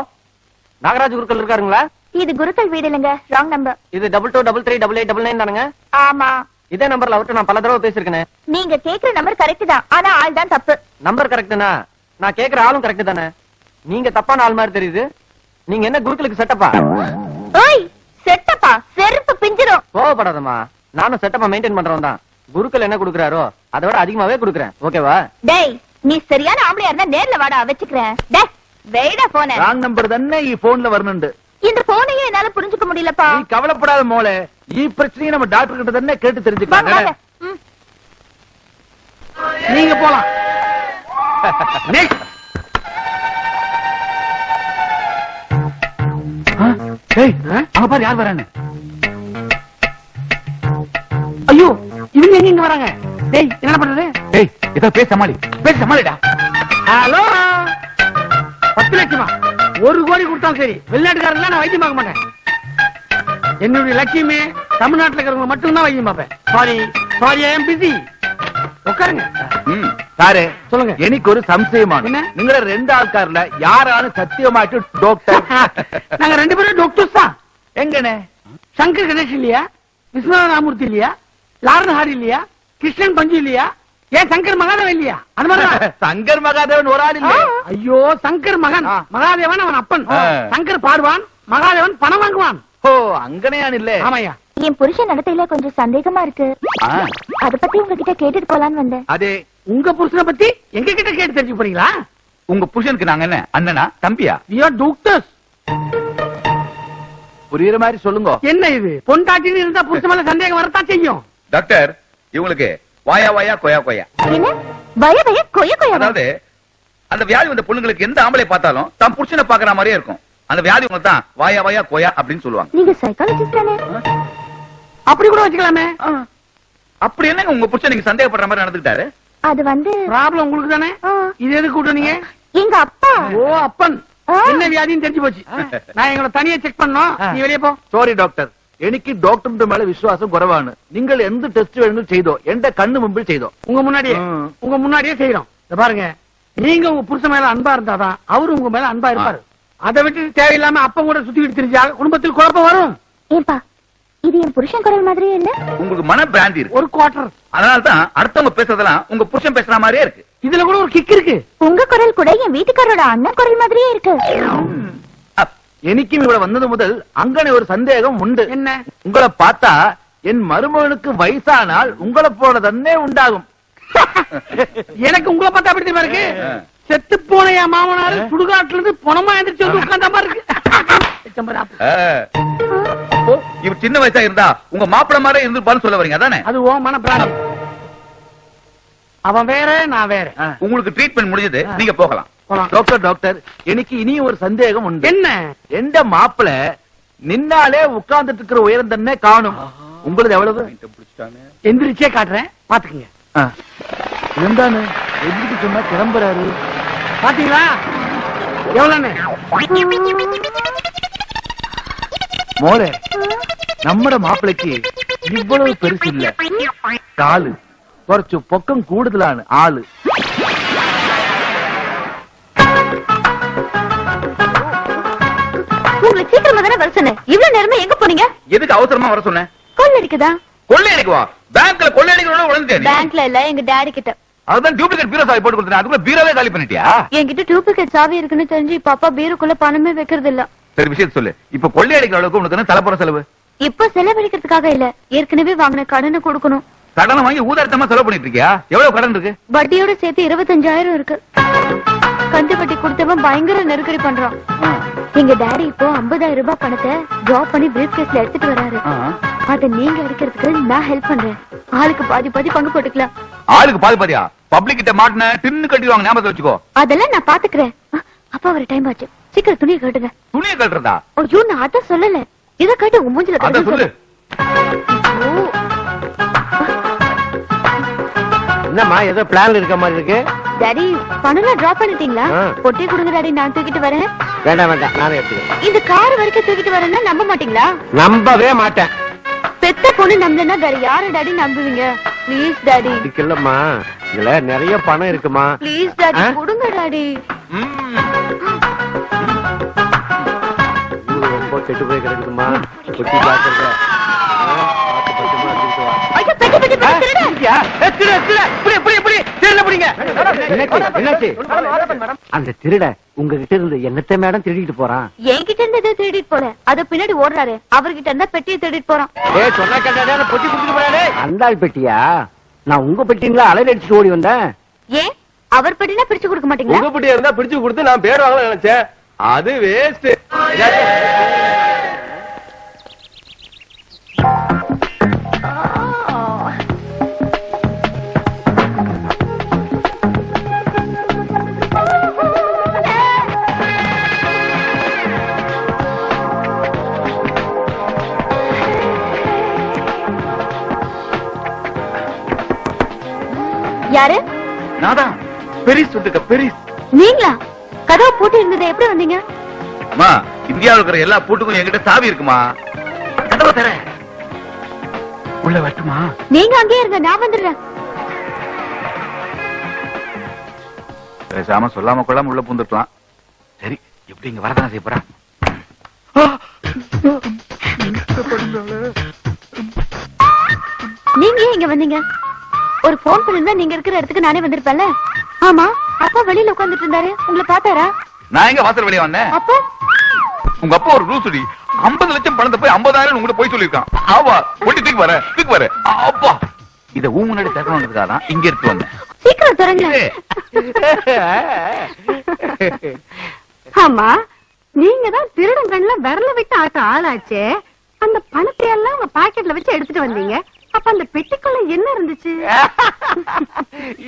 நாகராஜ் குருக்கள் இருக்காருங்களா? இது குருக்கள் வீடு இல்லைங்க, ராங் நம்பர். இது 22338889 தானுங்க? ஆமா. இதே நம்பர்ல அவர்கிட்ட நான் பல தடவை பேசிருக்கேன். நீங்க கேக்குற நம்பர் கரெக்ட் தான், ஆனா ஆள் தான் தப்பு. நம்பர் கரெக்ட்னா நான் கேக்குற ஆளும் கரெக்ட் தானே? நீங்க தப்பான ஆள் மாதிரி தெரியுது. நீங்க என்ன குருக்களுக்கு செட்டப்பா? ஓய் செட்டப்பா, செருப்பு பிஞ்சிரும். கோவப்படாதம்மா, நானும் செட்டப்பா மெயின்டைன் பண்றவன் தான். குருக்கள் என்ன கொடுக்கறாரோ அதை விட அதிகமாவே கொடுக்கறேன். ஓகேவா? டேய் நீ சரியான ஆம்பளையா இருந்தா நேர்ல வாடா, வச்சுக்கிறேன். டேய் வெயிடா போன. ராங் நம்பர் തന്നെ ഈ ഫോണിൽ വരുന്നുണ്ട്. இந்த போனையே என்னால புரிஞ்சுக்க முடியலப்பா. நீ கவலைப்படாத மோளே, ഈ பிரச்சனையை நம்ம டாக்டர் கிட்ட തന്നെ கேட்டு வாங்க, தெரிஞ்சுக்கலாம். வாங்க. ம். நீங்க போலாம். Next. அங்க பாரு யார் வரான்னு. ஐயோ இவங்க எங்க இங்க வராங்க? டேய் என்ன பண்றது? ஏய் ஏதோ பேச சமாளிடா. ஹலோ, 10 லட்சமா? 1 கோடி கொடுத்தாலும் சரி, வெளிநாட்டுக்காரங்க நான் வைத்தியம் பார்க்க மாட்டேன். என்னுடைய லட்சியமே தமிழ்நாட்டுல இருக்கிறவங்க மட்டும் தான் வைத்தியம் பார்ப்பேன். Sorry I am busy. உட்காருங்க. സാറേ சொல்லுங்க. എനിക്കൊരു സംശയമാണ്. என்ன? നിങ്ങളെ രണ്ടാൾക്കാരില് യാരാണ് സത്യമായിട്ട് ഡോക്ടർ? நாங்க 2 பேரும் டாக்டர்ஸ் தான். എങ്ങനെ? சங்கர் கணேஷ் இல்லையா? விஸ்வநாத ராமூர்த்தி இல்லையா? லாரன் ஹாரி இல்லையா? கிருஷ்ணன் பஞ்சு இல்லையா? ஏன் சங்கர் மகாதேவன் இல்லையா? அது மாதிரி சங்கர் மகாதேவன் ஒரு ஆள் இல்லை. ஐயோ, சங்கர் மகன் மகாதேவன் அவன் அப்பன். ஆ. சங்கர் பாடுவான், மகாதேவன் பணம் வாங்குவான். ஓ அங்கனையானில்லே. ஆமாய்யா. என் புருஷன் நடத்தையில கொஞ்சம் சந்தேகமா இருக்கு. அத பத்தி உங்ககிட்ட கேட்டுட்டு போலான்னு வந்தேன். அதே உங்க புருஷனை பத்தி எங்க கிட்ட கேட்டு தெரிஞ்சு போறீங்களா? உங்க புருஷனுக்கு நாங்க என்ன அண்ணனா தம்பியா? We are doctors. புரியுற மாதிரி சொல்லுங்க. என்ன இது? பொண்டாட்டின்னு இருந்தா புருஷன் மேல சந்தேகம் வரத்தான் செய்யும். டாக்டர், இவங்களுக்கு வாயா கொயா. என்ன பய பய கொய கொய? அதாவது அந்த வியாதி வந்த பொண்ணுங்களுக்கு எந்த ஆம்பளை பார்த்தாலும் தம் புருஷனை பாக்குற மாதிரியே இருக்கும். அந்த வியாதி உங்களுக்கு தான் வாயா கொயா அப்படின்னு சொல்லுவாங்க. நீங்க சைக்காலஜிஸ்ட் தானே? அப்படி கூட வச்சுக்கலாமே. அப்படி என்னங்க உங்க புருஷன் நீங்க சந்தேகப்படுற மாதிரி நடந்துக்கிட்டாரு? அது வந்து ப்ராப்ளம் உங்களுக்கு தானே. இது எதுக்கு கூட்டணீங்க? எங்க அப்பா. ஓ அப்பன். என்ன வியாதின்னு தெரிஞ்சு போச்சு. நான் எங்களை தனியா செக் பண்ணோம். நீ வெளியே போ. സോറി ഡോക്ടർ, എനിക്ക് ഡോക്ടറിന്റെ മേലെ വിശ്വാസം കുറവാണ്. നിങ്ങൾ എന്ത് ടെസ്റ്റ് വേണമെങ്കിലും ചെയ്തോ, എന്റെ കണ്ണു മുമ്പിൽ ചെയ്തോ. உங்க முன்னாடியே செய்யறோம். இத பாருங்க, நீங்க உங்க புருஷன் மேல அன்பா இருந்தாதான் அவரு உங்க மேல அன்பா இருப்பாரு. அதை விட்டு தேவையில்லாம அப்ப கூட சுத்திக்கிட்டு தெரிஞ்சா குடும்பத்தில் குழப்பம் வரும். ஏன்பா இது என் புருஷன் குரல் மாதிரியே இல்ல? உங்களுக்கு மன பிராந்தி இருக்கு. ஒரு குவார்டர். அதனால தான் அடுத்தவங்க பேசுறதெல்லாம் உங்க புருஷன் பேசுற மாதிரியே இருக்கு. இதுல கூட ஒரு கிக் இருக்கு. உங்க குரல் கூட என் வீட்டுக்காரோட அண்ணன் குரல் மாதிரியே இருக்கு. എനിക്കും ഇവിടെ വന്നത് മുതൽ അങ്ങനെ ഒരു സന്ദേഹം ഉണ്ട്. என்ன உங்களை பார்த்தா என் மருமகனுக்கு வயசானால் உங்களை போல തന്നെ ഉണ്ടാകും. எனக்கு உங்களை பார்த்தா அப்படி தெரியுமா இருக்கு? செத்து போன என் மாமனாரு சுடுகாட்டுல இருந்து பணமா எந்திரிச்சு வந்து உட்கார்ந்த மாதிரி இருக்கு. இவர் சின்ன வயசா இருந்தா உங்க மாப்பிள்ள மாதிரி இருந்திருப்பான்னு சொல்ல வரீங்க அதானே? அது ஓ மன பிராணி. அவன் வேற நான் வேற. உங்களுக்கு ட்ரீட்மெண்ட் முடிஞ்சது, நீங்க போகலாம். டாக்டர் டாக்டர் எனக்கு இனியும் ஒரு சந்தேகம் உண்டு. என்ன? எந்த மாப்பிள்ள நின்னாலே உட்கார்ந்துட்டு இருக்கிற உயரம் തന്നെ காணும். உங்களுக்கு எவ்வளவு? எந்திரிச்சே காட்டுறேன் பாத்துக்கங்க. இருந்தானு எதிர்த்து சொன்னா கிளம்புறாரு. பாத்தீங்களா எவ்வளவு? മോളെ നമ്മുടെ മാപ്പിളക്ക് ഇவ்வளவு പെരുസില്ല. കാല് കുറച്ചു പൊക്കം കൂടുതലാണ് ആള്. உங்களுக்கு சீக்கிரமா தானே வர சொன்னேன். இவ்வளவு நேரமா எங்க போனீங்க? எதுக்கு அவசரமா வர சொன்னேன்? கொள்ளடிக்குதா? கொள்ளையடிக்குவா? பேங்க்ல கொள்ளையடிக்கணும் உழந்துட்டேன். பேங்க்ல இல்ல, எங்க டாடி கிட்ட. அதுதான் டூப்ளிகேட் பீரோ சாவி போட்டு கொடுத்தேன். அதுக்குள்ள பீரோவே காலி பண்ணிட்டியா? என்கிட்ட டூப்ளிகேட் சாவி இருக்குன்னு தெரிஞ்சு இப்ப அப்பா பீரோக்குள்ள பணமே வைக்கிறது இல்ல. சரி விஷயத்த சொல்லு. இப்ப கொள்ளையடிக்கிற அளவுக்கு உனக்கு என்ன தலைப்புற செலவு? இப்ப செலவழிக்கிறதுக்காக இல்ல, ஏற்கனவே வாங்கின கடனை கொடுக்கணும். கடனை வாங்கி ஊதாரத்தமா செலவு பண்ணிட்டு இருக்கியா? எவ்வளவு கடன் இருக்கு? வட்டியோட சேர்த்து 25,000 இருக்கு. கந்து வட்டி கொடுத்தவன் பயங்கர நெருக்கடி பண்றான். எங்க டாடி இப்போ 50,000 ரூபாய் பணத்தை டிராப் பண்ணி பிரீஃப் கேஸ்ல எடுத்துட்டு வராரு. அத நீங்க அடிக்கிறதுக்கு நான் ஹெல்ப் பண்றேன். ஆளுக்கு பாதி பாதி பங்கு போட்டுக்கலாம். ஆளுக்கு பாதி பாதியா? பப்ளிக் கிட்ட மாட்டின டின்னு கட்டிடுவாங்க, ஞாபகத்தை வச்சுக்கோ. அதெல்லாம் நான் பாத்துக்கிறேன். அப்பா ஒரு டைம் ஆச்சு, சீக்கிரம் துணியை கட்டுங்க. துணியை கட்டுறதா? ஐயோ நான் அத சொல்லல, இத கட்டு உங்க மூஞ்சில அத சொல்லு. என்னம்மா ஏதோ பிளான் இருக்க மாதிரி இருக்கு? டாடி பணம் டிராப் பண்ணிட்டீங்களா? பொட்டி கொடுங்க டாடி, நான் தூக்கிட்டு வரேன். வேண்டாம் வேண்டாம், நானே எடுத்துக்கிறேன். இந்த கார் வரைக்கும் தூக்கிட்டு வரேன்னா நம்ப மாட்டீங்களா? நம்பவே மாட்டேன். பெத்த பொண்ணு நம்பலன்னா வேற யாரு டாடி நம்புவீங்க? Please daddy. இல்லம்மா, இதுல நிறைய பணம் இருக்குமா. ப்ளீஸ் டாடி கொடுங்க டாடி. ரொம்ப கெட்டு போய் கிடக்குதுமா. குட்டி ஜாக்கிரதை. அந்த திருட உங்ககிட்ட இருந்து என்னத்தை மேடம் திருடிட்டு போறான்? என்கிட்ட இருந்து திருடிட்டு போல, அத பின்னாடி ஓடுறாரு. அவர்கிட்ட இருந்தா பெட்டியை திருடிட்டு போறான். பொட்டி குடுத்துட்டு போறாரு. அந்த ஆள் பெட்டியா? நான் உங்க பெட்டிங்களா அலையில அடிச்சுட்டு ஓடி வந்தேன். ஏன் அவர் பெட்டினா பிரிச்சு கொடுக்க மாட்டீங்களா? உங்க பெட்டியா இருந்தா பிடிச்சு கொடுத்து நான் பேர் வாங்கலாம் நினைச்சேன். அது வேஸ்ட். யாரு? நாதான் பெரிஸ் வந்துட்ட. பெரிஸ் நீங்களா? கதவு பூட்டி இருந்தது, எப்படி வந்தீங்க? அம்மா, இந்தியாவுல இருக்கிற எல்லா பூட்டுக்கும் என்கிட்ட சாவி இருக்குமா. கதவை தர உள்ள வரட்டுமா? நீங்க அங்கேயே இருங்க, நான் வந்துடுறேன். பேசாம சொல்லாம கொள்ளாம உள்ள பூந்துக்கலாம். சரி, எப்படி இங்க வரதான செய்ய போறா? நீங்க ஏன் இங்க வந்தீங்க? ஒரு போன் பண்ணிருந்தா நீங்க இருக்கிற இடத்துக்கு நானே வந்திருப்பேன்ல. ஆமா, அப்பா வெளியில உட்கார்ந்துட்டு இருந்தாரு, உங்களை பார்த்தாரா? நான் எங்க வாசல் வெளியே வந்தேன்? அப்பா உங்க அப்பா ஒரு ரூசுடி 50 லட்சம் பணத்தை போய் 50,000 உங்ககிட்ட போய் சொல்லிருக்கான். ஆவா ஒட்டி தூக்கி வர அப்பா இத ஊ முன்னாடி தரணுன்றதுக்காக தான் இங்க எடுத்து வந்தேன். சீக்கிரம் தரங்க. ஆமா, நீங்க தான் திருடன் கண்ணுல விரல விட்டு ஆட்ட ஆளாச்சே. அந்த பணத்தை எல்லாம் உங்க பாக்கெட்ல வச்சு எடுத்துட்டு வந்தீங்க. அப்ப அந்த பெட்டிக்குள்ள என்ன இருந்துச்சு?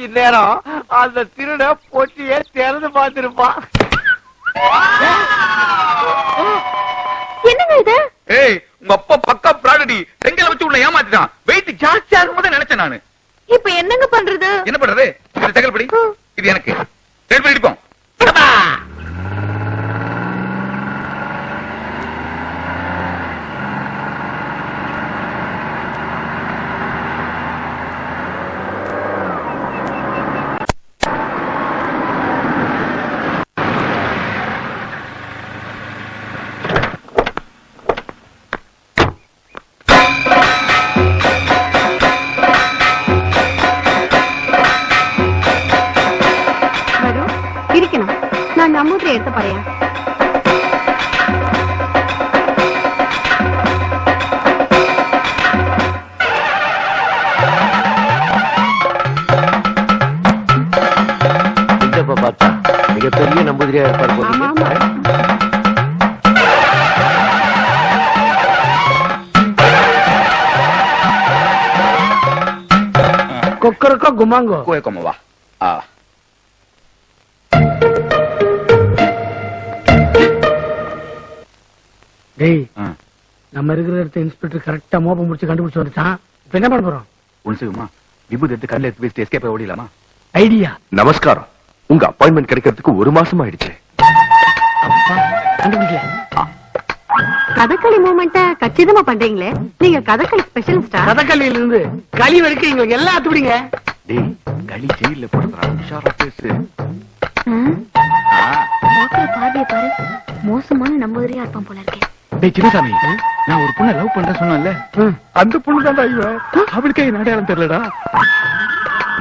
இந்நேரம் அந்த திருட பொட்டியை திறந்து பார்த்திருப்பான். என்னங்க இது? ஏய், உங்க அப்பா பக்கா பிராடடி. செங்கல வச்சு உன்னை ஏமாத்திட்டான். வெயிட் ஜாஸ்தியா இருக்கும்போது நினைச்சேன் நானு. இப்ப என்னங்க பண்றது? என்ன பண்றது? இந்த செங்கல் படி, இது எனக்கு. செங்கல் படி அடிப்போம். மாதிரியா இருப்பாரு போல ஆமா இருக்கு. ஆமா Kokkarakko குமாங்கோ. Kue como va. Ah. டேய் ஆ. நம்ம இருக்கிற இடத்த இன்ஸ்பெக்டர் கரெக்டா மோப்பம் முடிச்சு கண்டுபிடிச்சு வந்துட்டான். இப்ப என்ன பண்ண போறோம்? ஒன்னு செய்யுமா விபூதி எடுத்து கல்ல எடுத்து வச்சுட்டு எஸ்கேப் ஓடிடலாமா? ஐடியா. நமஸ்காரம். உங்க அப்பாயின்மெண்ட் கிடைக்கிறதுக்கு 1 மாசம் ஆயிடுச்சு. அப்பா கண்டுபிடிக்கல. கதகளி மூமெண்ட்ட கச்சிதமா பண்றீங்களே, நீங்க கதகளி ஸ்பெஷலிஸ்டா? கதகளியில இருந்து களி வரைக்கும் எங்களுக்கு எல்லாம் அத்துப்பிடிங்க. டேய் களி ஜெயில போடுறா உஷாரா பேசு. பாக்குற பார்வைய பாரு, மோசமான நம்பூதிரியா இருப்பான் போல இருக்கே. டேய் சின்னசாமி நான் ஒரு பொண்ணை லவ் பண்றேன் சொன்னேன்ல, அந்த பொண்ணு தான்டா இவன். அவளுக்கே என் அடையாளம் தெரியலடா.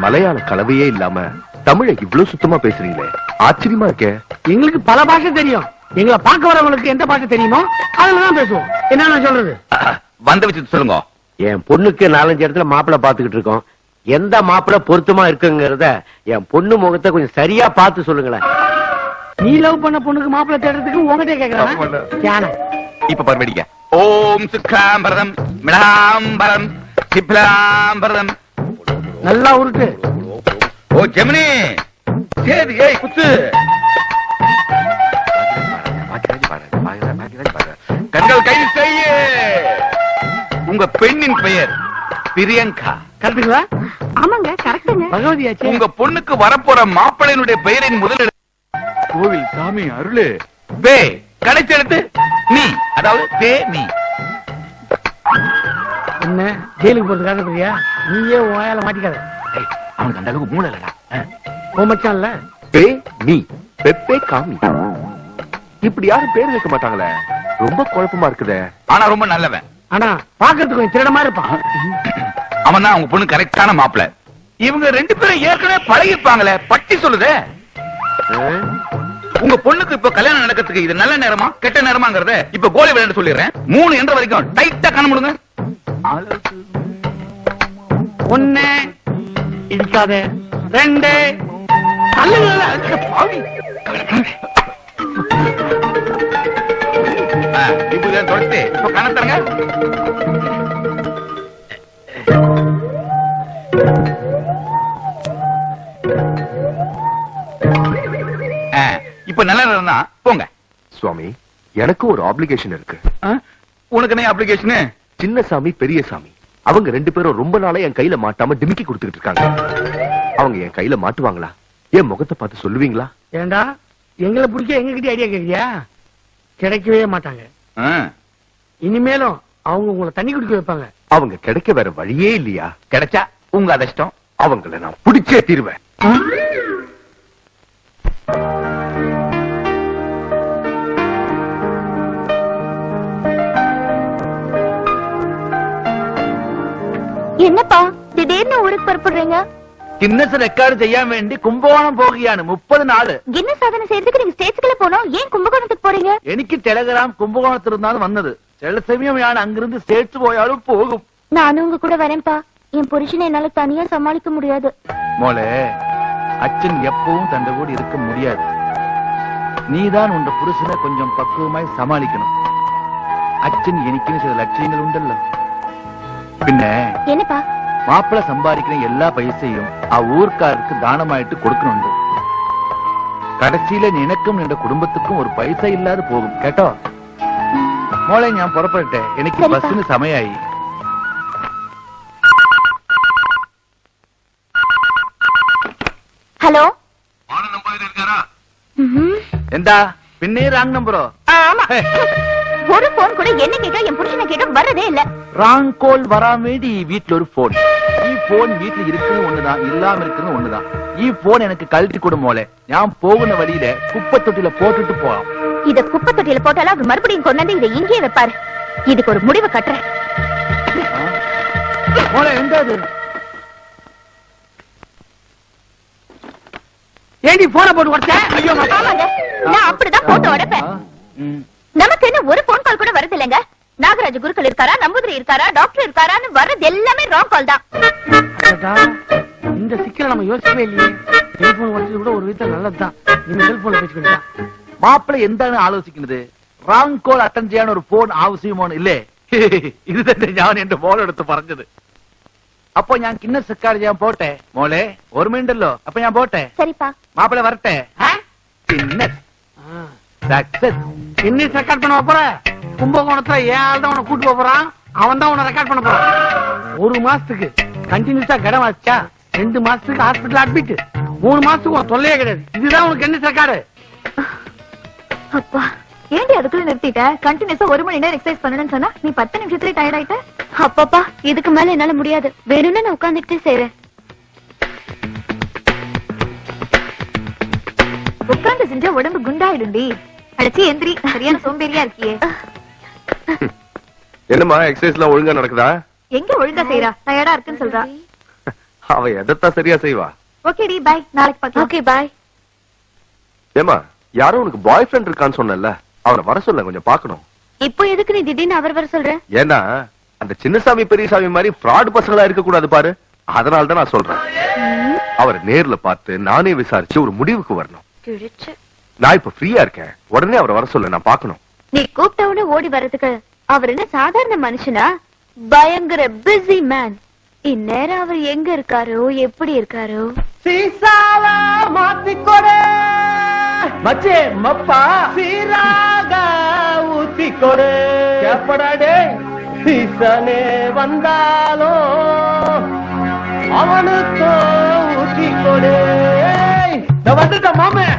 மலையாள கலவையே இல்லாம தமிழை இவ்வளவு சுத்தமா பேசுறீங்களே, ஆச்சரியமா இருக்கே. எங்களுக்கு பல பாஷை தெரியும். எங்களை பார்க்க வரவங்களுக்கு எந்த பாஷை தெரியுமோ அதுலதான் பேசுவோம். என்ன நான் சொல்றது? வந்த வச்சு சொல்லுங்க. என் பொண்ணுக்கு 4-5 இடத்துல மாப்பிள்ளை பாத்துக்கிட்டு இருக்கோம். எந்த மாப்பிள்ளை பொருத்தமா இருக்குங்கிறத என் பொண்ணு முகத்தை கொஞ்சம் சரியா பார்த்து சொல்லுங்களேன். நீ லவ் பண்ண பொண்ணுக்கு மாப்பிள்ளை தேடுறதுக்கு உங்ககிட்ட கேக்குறான். இப்ப பரமடிக்க. ஓம் சுக்காம்பரம் மிளாம்பரம் சிப்லாம்பரம். நல்லா உருட்டு. ஓ ஜெமினி சரி ஏய் குத்து. கண்கள் கை செய்ய. உங்க பெண்ணின் பெயர் பிரியங்கா. கரெக்டுங்களா? ஆமாங்க கரெக்டுங்க. பகவதியாச்சு. உங்க பொண்ணுக்கு வரப்போற மாப்பிள்ளையினுடைய பெயரின் முதல் கோவில் சாமி அருளு. பே கடைசி எழுத்து நீ, அதாவது பே நீ. என்ன ஜெயிலுக்கு போறது காரணப்படியா? நீயே உயால மாட்டிக்காத. அவனுக்கு அந்த அளவுக்கு மூளை இல்லடா. மச்சான்ல பே நீ பெப்பே காமி. இப்படி யாரும் பேர் வைக்க மாட்டாங்களே, ரொம்ப குழப்பமா இருக்குதே. ஆனா ரொம்ப நல்லவன். ஆனா பாக்கிறதுக்கு கொஞ்சம் திருடமா இருப்பான். அவன் தான் உங்க பொண்ணு கரெக்டான மாப்பிள்ள. இவங்க 2 பேரும் ஏற்கனவே பழகிப்பாங்களே, பட்டி சொல்லுதே. உங்க பொண்ணுக்கு இப்ப கல்யாணம் நடக்கிறதுக்கு இது நல்ல நேரமா கெட்ட நேரமாங்கறத இப்ப கோலி விளையாண்டு சொல்லிடுறேன். 3 என்ற வரைக்கும் டைட்டா கண்ண முடுங்க. 1 இடிக்காத, 2 பாவி. இப்ப தொடர்ந்து இப்ப கண்ண தரங்க. இப்ப நல்ல நேரம் தான், போங்க. சுவாமி, எனக்கு ஒரு ஆப்ளிகேஷன் இருக்கு. உனக்கு என்ன அப்ளிகேஷன்? சின்னசாமி பெரியசாமி அவங்க 2 பேரும் ரொம்ப நாளா என் கையில மாட்டாம டிமிக்கி கொடுத்துக்கிட்டு இருக்காங்க. அவங்க என் கையில மாட்டுவாங்களா? என் முகத்தை பார்த்து சொல்லுவீங்களா? ஏண்டா எங்களை பிடிக்க எங்க கிட்ட ஐடியா கேக்குறியா? கிடைக்கவே மாட்டாங்க. இனிமேலும் அவங்க உங்களை தண்ணி குடிக்க வைப்பாங்க. அவங்க கிடைக்க வேற வழியே இல்லையா? கிடைச்சா உங்க அதிர்ஷ்டம். அவங்கள நான் பிடிச்சே தீருவேன். என்னப்பா திடீர்னு ஊருக்கு புறப்படுறீங்க? கின்னஸ் ரெக்கார்டு செய்ய வேண்டி கும்பகோணம் போகியானு 30 நாள். கின்னஸ் சாதனை செய்யறதுக்கு நீங்க ஸ்டேட்ஸ்க்குள்ள போனோம், ஏன் கும்பகோணத்துக்கு போறீங்க? എനിക്ക് ടെലഗ്രാം കുംഭകോണത്തിൽ இருந்தாலும் வந்தது. சில சமயம் ഞാൻ அங்கிருந்து ஸ்டேட்ஸ் போயாலும் போகும். நானும் உங்க கூட வரேன்ப்பா. என் புருஷனை என்னால தனியா சமாளிக்க முடியாது. മോളെ അച്ഛൻ எப்பவும் തന്റെ കൂടെ இருக்க முடியாது. നീதான் உண்ட புருஷனை கொஞ்சம் பக்குவமாய் சமாளிக்கணும். അച്ഛൻ എനിക്കിന് ചില ലക്ഷ്യങ്ങൾ ഉണ്ടല്ലോ. പിന്നെ என்னப்பா? மாப்பிள சம்பாதிக்கிற எல்லா பைசையும் ആ ஊர்க்காருக்கு தானமாயிட்டு கொடுக்கணுண்டு. கடைசியில நினைக்கும் என்ற குடும்பத்துக்கும் ஒரு பைசா இல்லாது போகும். கேட்டோ മോളെ ഞാൻ പുറപ്പെടട്ടെ. എനിക്ക് ബസ്സിന് സമയമായി. ஹலோ എന്താ പിന്നെ ராங் நம்பரோ? ஆமா. ஒரு போன் கூட என்ன கேட்டா என் புருஷனை கேட்டா வரதே இல்ல. ராங் கோல் வராம வேண்டி வீட்டுல ஒரு போன். ഈ ഫോൺ വീട്ടിൽ ഇരിക്കുന്ന ഒന്നുதான், ഇല്ലാമ ഇരിക്കുന്ന ഒന്നുதான். ഈ ഫോൺ എനിക്ക് കഴറ്റി കൊടു മോളെ. ഞാൻ പോകുന്ന വഴിയില് കുപ്പത്തൊട്ടിയിல போட்டுட்டு போலாம். இத குப்பை தொட்டியில போட்டாலும் அவர் மறுபடியும் கொண்டாந்து இதை இங்கேயே வைப்பாரு. இதுக்கு ஒரு முடிவு கட்டுறேன். മോളെ എന്താ இது? ஏண்டி போன போட்டு உடச்ச? ஐயோ ஆமாங்க, நான் அப்படிதான் போட்டு உடைப்பேன். நமக்கு என்ன ஒரு போன் கால் கூட வரது இல்லைங்க. நாகராஜ குருக்கள் இருக்காரா, நம்பூதிரி இருக்காரா, டாக்டர் இருக்காரான்னு வர்றது எல்லாமே ராங் கால் தான். இந்த சிக்கலை நம்ம யோசிக்கவே இல்லையே. டெலிபோன் உடச்சது கூட ஒரு விதத்துல நல்லதுதான். நீங்க செல்போன்ல பேசிக்கிட்டா மாப்பிள்ளை എന്താണ് ആലോചിക്കുന്നത്? റാങ് കോൾ അറ്റൻഡ് ചെയ്യാൻ ഒരു ഫോൺ ആവശ്യമോ ഇല്ലേ? ഇത് തന്നെ ഞാൻ എന്റെ മോളെടുത്ത് പറഞ്ഞത്. അപ്പൊ ഞാൻ കിന്നസ് റെക്കോർഡ് ചെയ്യാൻ പോട്ടെ മോളെ? ഓർമ്മയുണ്ടല്ലോ. അപ്പൊ ഞാൻ പോട്ടെ. சரிப்பா. മാപ്പിള വരട്ടെ. കിന്നസ് என்ன ரெக்கார்ட் பண்ண போற? கும்பகோணத்துல ஏன் ஆள் தான் உன்னை கூட்டு போறான். அவன் தான் உன்னை ரெக்கார்ட் பண்ண போறான். ஒரு மாசத்துக்கு கண்டினியூஸா கடன் வச்சா 2 மாசத்துக்கு ஹாஸ்பிடல் அட்மிட், 3 மாசத்துக்கு உன் தொல்லையே கிடையாது. இதுதான் உனக்கு என்ன ரெக்கார்டு? அப்பா ஏண்டி அதுக்குள்ள நிறுத்திட்ட? கண்டினியூஸா 1 மணி நேரம் எக்ஸசைஸ் பண்ணணும்னு சொன்னா நீ 10 நிமிஷத்துல டயர்ட் ஆயிட்ட. அப்பப்பா இதுக்கு மேல என்னால முடியாது. வேணும்னா நான் உட்கார்ந்துட்டே செய்றேன். உட்கார்ந்து செஞ்சா உடம்பு குண்டாயிடும்டி. அடச்சி எந்திரி, சரியான சோம்பேறியா இருக்கியே. என்னம்மா எக்ஸசைஸ் எல்லாம் ஒழுங்கா நடக்குதா? எங்க ஒழுங்கா செய்றா? டயர்டா இருக்குன்னு சொல்றா. அவ எதத்தான் சரியா செய்வா. ஓகே டி பை, நாளைக்கு பார்க்கலாம். Okay bye. ஏமா யாரோ உனக்கு பாய் ஃப்ரெண்ட் இருக்கான்னு சொன்னல, அவனை வர சொல்ல கொஞ்சம் பாக்கணும். இப்போ எதுக்கு நீ திடீர்னு அவர் வர சொல்ற? ஏன்னா அந்த சின்னசாமி பெரியசாமி மாதிரி ஃப்ராட் பசங்களா இருக்க கூடாது பாரு, அதனால தான் நான் சொல்றேன். அவரை நேர்ல பார்த்து நானே விசாரிச்சு ஒரு முடிவுக்கு வரணும். நான் இப்ப ஃப்ரீயா இருக்கேன், உடனே அவரை வர சொல்ல, நான் பாக்கணும். நீ கூப்பிட்டவன ஓடி வர்றதுக்கு அவர் என்ன சாதாரண மனுஷனா? பயங்கர பிஸி மேன். இந்நேரம் அவர் எங்க இருக்காரோ, எப்படி இருக்காரோ? சீசால மாத்திக்கொடு மச்சே மப்பா, சீராக ஊத்திக்கொடு. எப்படாடே சீசனே வந்தாலும் அவனுக்கு ஊத்திக்கொடு. நான் வந்துட்டேன் மாமே.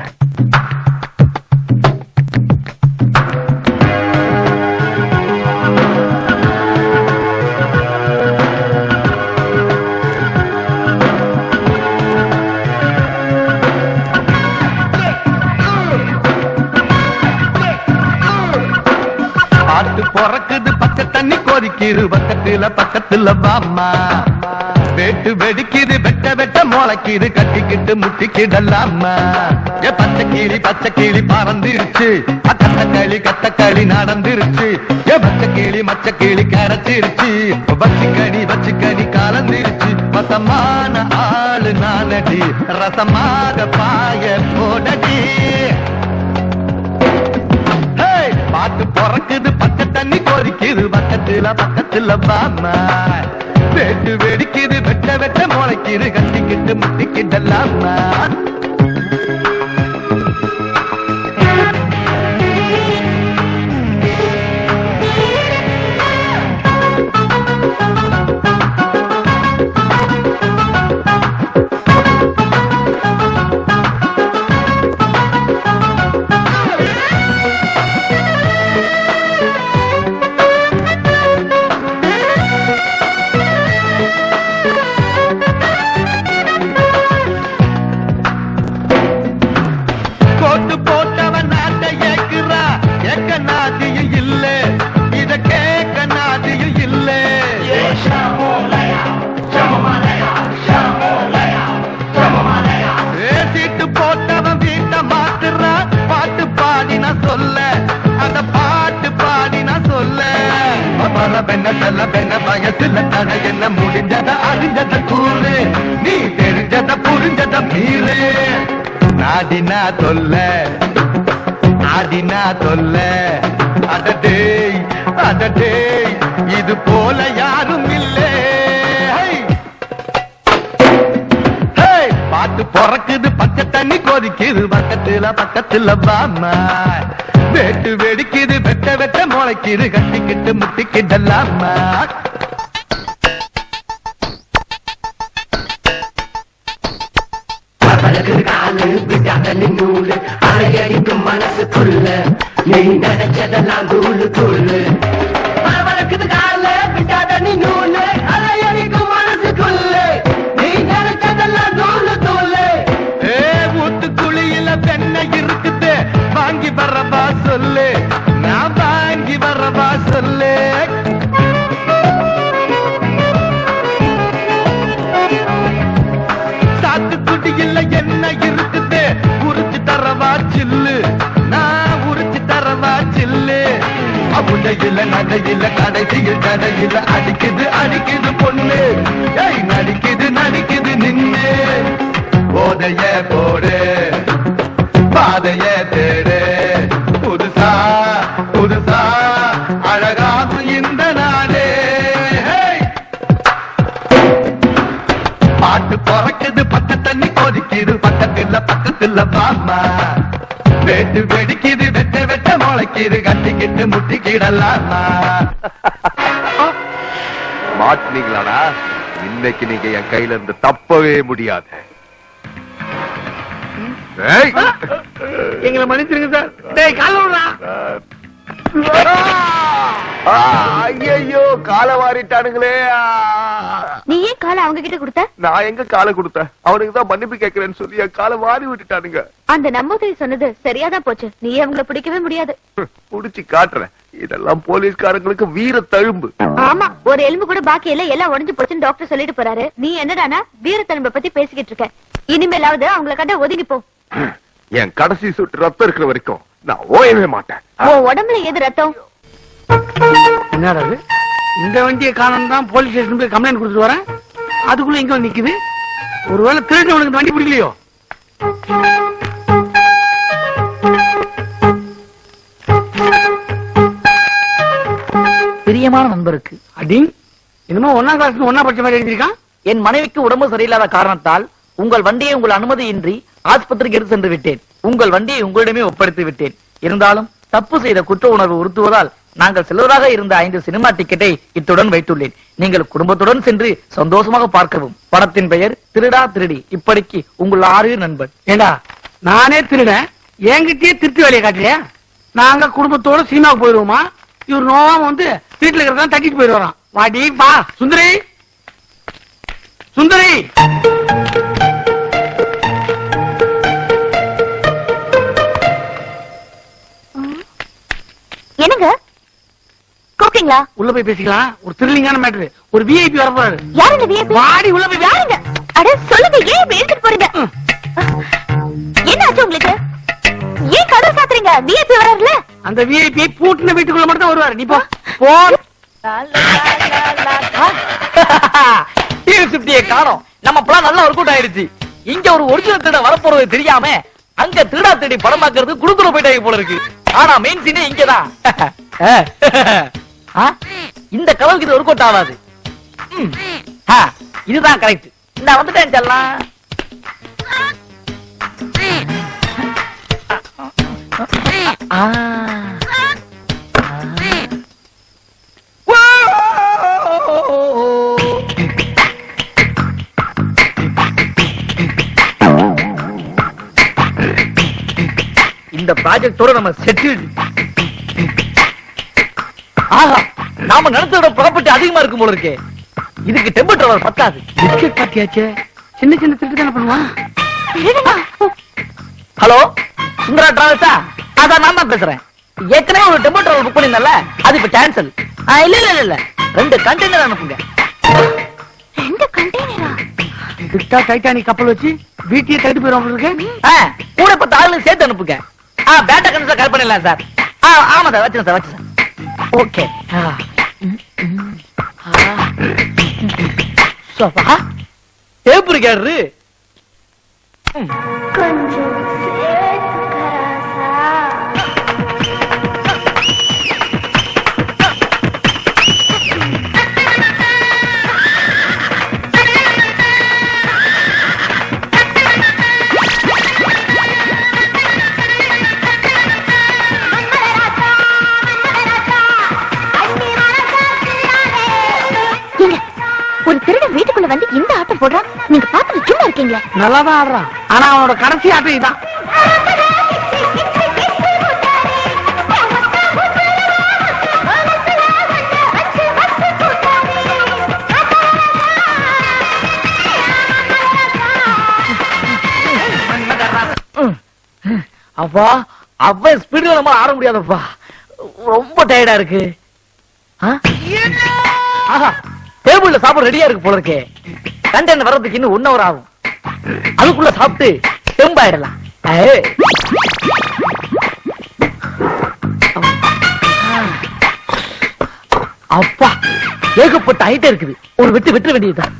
பொறக்குது பச்சை தண்ணி கொதிக்குது பக்கத்துல பாமா. வேட்டு வெடிக்குது வெட்ட வெட்ட முளைக்குது கட்டிக்கிட்டு முட்டிக்கிடலாமா. பச்சை கிளி பறந்துருச்சு, கத்தக்களி நடந்துருச்சு. பச்சை கிளி கரைச்சிருச்சு, வச்சுக்கணி கலந்துருச்சு. மசமான ஆளு நானடி, ரசமாக பாய போடடி. பாட்டு பொறக்குது பச்சை தண்ணி கொதிக்குது பக்கத்துல பாமா. வேட்டு வெடிக்குது வெட்ட வெட்ட முளைக்குது கட்டிக்கிட்டு முட்டிக்கிடலாமா. வயசுல தட என்ன முடிஞ்சத அறிஞ்சத கூறு, நீ தெரிஞ்சத புரிஞ்சத மீறு. நாடினா தொல்ல ஆடினா தொல்ல, அடடே இது போல யாரும் இல்லை. பாட்டு பொறக்குது பச்சை தண்ணி கொதிக்குது பக்கத்துல பாமா. வேட்டு வெடிக்குது வெட்ட வெட்ட முளைக்குது கட்டிக்கிட்டு முட்டிக்கிடலாமா. காலு விடாத நூலு அலையடிக்கும் மனசுக்குள்ள, நீ நினைச்சதெல்லாம் தூளு. வளர்க்குது காலு விடாத நூலு அலையடிக்கும் மனசுக்குள்ள, நீ நினைச்சதெல்லாம் தூளு. ஊத்துக்குழியில பெண்ணை இருக்குது, வாங்கி வரவா சொல்லு, நான் வாங்கி வரவா சொல்லு. சாத்துக்குடியில என்ன இருக்குது, உரிச்சு தரவா சில்லு, நான் உரிச்சு தரவா சில்லு. அவனுடைய நடையில நடையில கடைசியில் தடையில அடிக்குது அடிக்குது பொண்ணு ஏய் நடிக்குது நடிக்குது நின்னு போதைய போடு பாதைய தேடு புதுசா புதுசா அழகாகும் இந்த நாடே பாட்டு பிறக்குது பக்க தண்ணி கொதிக்குது பக்கத்துல பாமா வேட்டு வெடிக்குது வெட்ட வெட்ட முளைக்குது கட்டிக்கிட்டு முட்டிக்கிடலாமா மாட்டினீங்களாடா இன்னைக்கு நீங்க என் கையில இருந்து தப்பவே முடியாது. ஏய்! எங்களை மன்னிச்சிருங்க சார். டேய் கால விடுறா. ஐயோ காலை வாரிட்டானுங்களே. நீ ஏன் காலை அவங்க கிட்ட கொடுத்த? நான் எங்க காலை கொடுத்தேன்? அவனுக்கு தான் மன்னிப்பு கேட்கிறேன்னு சொல்லி என் காலை வாரி விட்டுட்டானுங்க. அந்த நம்பூதிரி சொன்னது சரியாதான் போச்சு. நீ அவங்கள பிடிக்கவே முடியாது. புடிச்சு காட்டுறேன். இதெல்லாம் போலீஸ்காரங்களுக்கு வீர தழும்பு. ஆமா, ஒரு எலும்பு கூட பாக்கி இல்ல, எல்லாம் உடைஞ்சு போச்சுன்னு டாக்டர் சொல்லிட்டு போறாரு. நீ என்னடானா வீர தழும்பை பத்தி பேசிக்கிட்டு இருக்க. இனிமேலாவது அவங்கள கண்ட ஒதுங்கி போ. என் கடைசி சொட்டு ரத்தம் இருக்கிற வரைக்கும் நான் ஓயவே மாட்டேன். உன் உடம்புல ஏது ரத்தம்? என்னடா இது? இந்த வண்டியை காணோம் தான் போலீஸ் ஸ்டேஷன் போய் கம்ப்ளைண்ட் கொடுத்துட்டு வரேன். அதுக்குள்ள இங்க வந்து நிக்குது. ஒருவேளை திருடவனுக்கு இந்த வண்டி பிடிக்கலையோ? பிரியமான நண்பருக்கு அடி என்னமோ 1ஆம் கிளாஸ் 1ஆம் படிச்ச மாதிரி எழுதிருக்கான். என் மனைவிக்கு உடம்பு சரியில்லாத காரணத்தால் உங்கள் வண்டியை உங்கள் அனுமதியின்றி ஆஸ்பத்திரிக்கு எடுத்து சென்று விட்டேன். உங்கள் வண்டியை உங்களிடமே ஒப்படைத்து விட்டேன். இருந்தாலும் தப்பு செய்த குற்ற உணர்வு உறுத்துவதால் நாங்கள் செல்வதாக இருந்த 5 சினிமா டிக்கெட்டை இத்துடன் வைத்துள்ளேன். நீங்கள் குடும்பத்துடன் சென்று சந்தோஷமாக பார்க்கவும். படத்தின் பெயர் திருடா திருடி. இப்படிக்கு உங்கள் 6 நண்பன். ஏண்டா நானே திருடேன், என்கிட்டயே திருட்டு வேலையை காட்டுறியா? நாங்க குடும்பத்தோட சினிமாவுக்கு போயிருவோமா? இவர் நோவாம வந்து வீட்டுல இருக்கிறதா தட்டிட்டு போயிடுவாராம். வாடி வா சுந்தரி, சுந்தரி. என்னங்க கூப்பிட்டீங்களா? உள்ள போய் பேசிக்கலாம். ஒரு த்ரில்லிங்கான மேட்டர். ஒரு விஐபி வர போறாரு. யாருங்க விஐபி? வாடி உள்ள போய். யாருங்க? அட சொல்லுங்க, ஏன் இப்படி எடுத்துட்டு போறீங்க? என்ன ஆச்சு உங்களுக்கு? ஏன் கதவு சாத்துறீங்க? விஐபி வராருல? அந்த விஐபி பூட்டின வீட்டுக்குள்ள மட்டும் தான் வருவாரு. நீ போ போ. காணோம். நம்ம பிளான் நல்லா ஒர்க் அவுட் ஆயிடுச்சு. இங்க ஒரு ஒரிஜினல் திருட வரப்போறது தெரியாம அங்க திருடா திருடி படம் பாக்குறது குடுக்குற போயிட்டாங்க போல இருக்கு. ஆனா மெயின் சீனே இங்கதான். இந்த கதவுக்கு இது ஒர்க் அவுட் ஆகாது. இதுதான் கரெக்ட். நான் வந்துட்டேன் செல்லாம். இந்த ப்ராஜெக்டோட நம்ம செட்டில்டு. ஆஹா, நாம நடத்தோட ப்ராப்பர்ட்டி அதிகமா இருக்கும் போல இருக்கே. இதுக்கு டெம்பர் டிராவல் பத்தாது. டிக்கெட் பாத்தியாச்சே. சின்ன சின்ன திருட்டு தானே பண்ணுவான். ஹலோ, சுந்தரா டிராவல்ஸா? அதான் நான் தான் பேசுறேன். ஏற்கனவே ஒரு டெம்போ டிராவல் புக் பண்ணிருந்தல, அது இப்ப கேன்சல். இல்ல இல்ல இல்ல 2 கண்டெய்னர் அனுப்புங்க. 2 கண்டெய்னரா? விட்டா டைட்டானிக் கப்பல் வச்சு வீட்டையே தட்டி போயிடும் இருக்கு. கூட 10 ஆளுங்க சேர்த்து அனுப்புங்க. பேட்டா கணேசா கால் பண்ணிடலாம் சார். ஆமா சார், வச்சு சார், வச்சு சார். ஓகே. சோபா டேப் இருக்காரு. கொஞ்சம் ஒரு திருடன் வீட்டுக்குள்ள வந்து இந்த ஆட்டம் போடுறான். நீங்க பாத்துட்டு சும்மா இருக்கீங்களா? நல்லாதான் ஆடுறான். ஆனா அவனோட கடைசி ஆட்டம் இதான். அப்பா அவன் ஸ்பீட்ல நம்ம ஆட முடியாதப்பா. ரொம்ப டயர்டா இருக்கு. டேபிள்ல சாப்பாடு ரெடியா இருக்கு போல இருக்கே. கண்டெய்னர் வர்றதுக்கு இன்னும் 1 hour ஆகும். அதுக்குள்ள சாப்பிட்டு தெம்பாயிடலாம். அப்பா ஏகப்பட்ட ஐட்டம் இருக்குது. ஒரு வெட்டு வெட்ட வேண்டியதுதான்.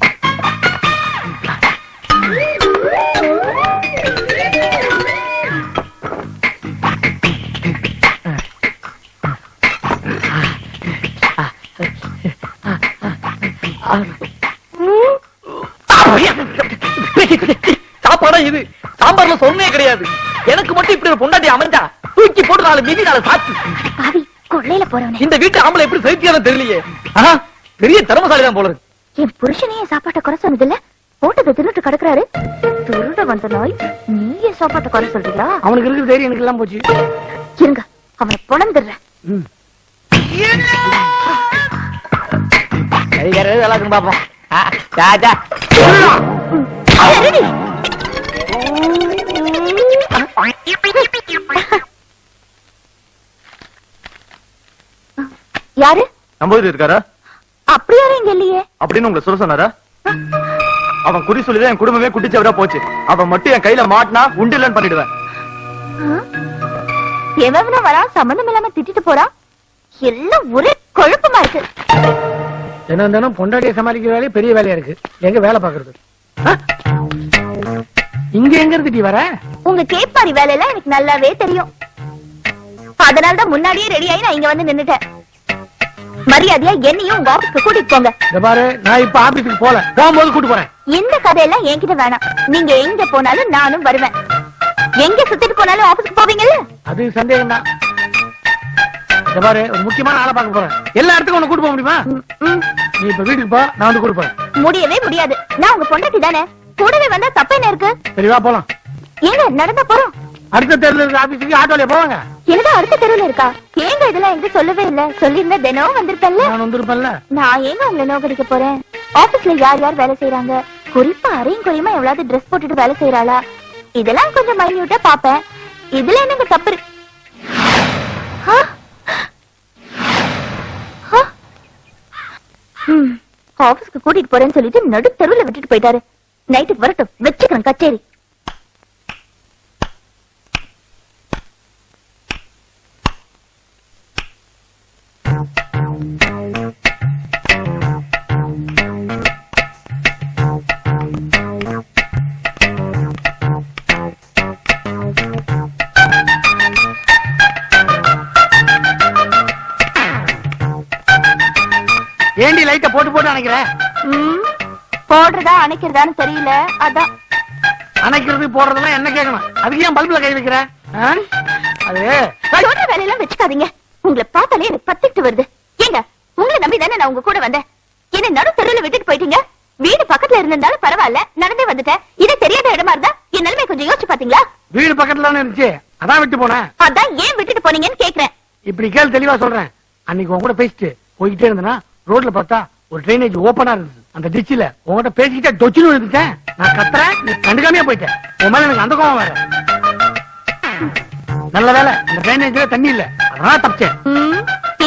சாப்பாடா இது? சாம்பார்ல சொன்னே கிடையாது. எனக்கு மட்டும் இப்படி ஒரு பொண்டாட்டி அமைஞ்சா தூக்கி போட்டு 4 மீதி 4 சாச்சு. பாவி கொள்ளையில போறவனே. இந்த வீட்டு ஆம்பளை எப்படி சைத்தியாலும் தெரியலையே. பெரிய திறமசாலி தான் போல இருக்கு. என் புருஷனையே சாப்பாட்டை குறை சொன்னது இல்ல, போட்டதை திருட்டு கிடக்குறாரு. திருட வந்த நாய் நீயே சாப்பாட்டை குறை சொல்றியா? அவனுக்கு இருக்கிற தைரியம் எனக்கு எல்லாம் போச்சு. இருங்க அவனை பொழந்துடுறேன். பாப்போம். யாரு? நம்பூதிரி இருக்காரா? அப்படி யாரும் இங்க இல்லையே. அப்படின்னு உங்களை சொல்ல சொன்னாரா? அவன் குறி சொல்லிதான் என் குடும்பமே குட்டிச்சவரா போச்சு. அவன் மட்டும் என் கையில மாட்டினா உண்டு இல்லன்னு பண்ணிடுவேன். எவனும் வரா, சம்பந்தம் இல்லாம திட்டிட்டு போறான். எல்லாம் ஒரே குழப்பமா இருக்கு. தினம் தினம் பொண்டாட்டியை சமாளிக்கிற வேலையே பெரிய வேலையா இருக்கு. எங்க வேலை பாக்குறது? இங்க எங்க இருந்துட்டி வர? உங்க கேப்பாரி வேலையெல்லாம் எனக்கு நல்லாவே தெரியும். அதனாலதான் முன்னாடியே ரெடி ஆகி நான் இங்க வந்து நின்னுட்டேன். மரியாதையா என்னையும் உங்க ஆபீஸ்க்கு கூட்டிட்டு போங்க. இந்த பாரு, நான் இப்ப ஆபீஸ்க்கு போல, போகும்போது கூட்டு போறேன். இந்த கதையெல்லாம் என்கிட்ட வேணாம். நீங்க எங்க போனாலும் நானும் வருவேன். எங்க சுத்திட்டு போனாலும் ஆபீஸ்க்கு போவீங்கல்ல? அது சந்தேகம் தான். இந்த பாரு, ஒரு முக்கியமான ஆளை பார்க்க போறேன். எல்லா இடத்துக்கும் உன்னை கூட்டு போக முடியுமா? நீ இப்ப வீட்டுக்கு போ, நான் வந்து கூட்டு போறேன். முடியவே முடியாது. நான் உங்க பொண்டாட்டி தானே, கூடவே வந்தா தப்பு என்ன இருக்கு? சரி வா போலாம். ஏங்க நடந்தா போறோம். அடுத்த தெருல இருக்க ஆபீஸுக்கு ஆட்டோல போவாங்க. என்னடா அடுத்த தெருவுல இருக்கா? ஏங்க இதெல்லாம் எங்க சொல்லவே இல்ல? சொல்லிருந்தா தினம் வந்திருப்பேன்ல. நான் வந்திருப்பேன்ல. நான் ஏங்க உங்களை நோக்கடிக்க போறேன்? ஆபீஸ்ல யார் யார் வேலை செய்யறாங்க, குறிப்பா அரையும் குறையுமா எவ்வளவு ட்ரெஸ் போட்டுட்டு வேலை செய்யறாளா, இதெல்லாம் கொஞ்சம் மைன்யூட்டா பாப்பேன். இதுல என்னங்க தப்பு இருக்கு? ஆபீஸ்க்கு கூட்டிட்டு போறேன்னு சொல்லிட்டு நடு தெருவுல விட்டுட்டு போயிட்டாரு. நைட்டுக்கு வரட்டும், வச்சுக்கிறேன் கச்சேரி. ஏண்டி லைட்ட போட்டு போட்டு அணைக்கிறேன்? போடுறதா அணைக்கிறதான்னு தெரியல, அதான். அணைக்கிறது போடுறதெல்லாம் என்ன கேட்கணும்? அதுக்கு ஏன் பல்புல கை வைக்கிற? அது சொல்ற வேலையெல்லாம் வச்சுக்காதீங்க. உங்களை பார்த்தாலே எனக்கு பத்திட்டு வருது. ஏங்க உங்களை நம்பி தானே நான் உங்க கூட வந்தேன். என்ன நடு தெருவில் விட்டுட்டு போயிட்டீங்க. வீடு பக்கத்துல இருந்தாலும் பரவாயில்ல, நடந்தே வந்துட்டேன். இதே தெரியாத இடமா இருந்தா என் நிலைமை கொஞ்சம் யோசிச்சு பாத்தீங்களா? வீடு பக்கத்துல இருந்துச்சு, அதான் விட்டு போனேன். அதான் ஏன் விட்டுட்டு போனீங்கன்னு கேக்குறேன். இப்படி கேள், தெளிவா சொல்றேன். அன்னைக்கு உங்க கூட பேசிட்டு போய்கிட்டே இருந்தேன்னா ரோட்ல பார்த்தா ஒரு ட்ரைனேஜ் ஓபனா இருந்துச்சு. அந்த டிச்சில உங்ககிட்ட பேசிக்கிட்டே டொச்சுன்னு விழுந்துட்டேன். நான் கத்துறேன், நீ கண்டுக்காமையா போயிட்டேன். உன் மேல எனக்கு அந்த கோவம் வேற. நல்ல வேலை இந்த ட்ரைனேஜ்ல தண்ணி இல்ல, அதனால தப்பிச்சேன்.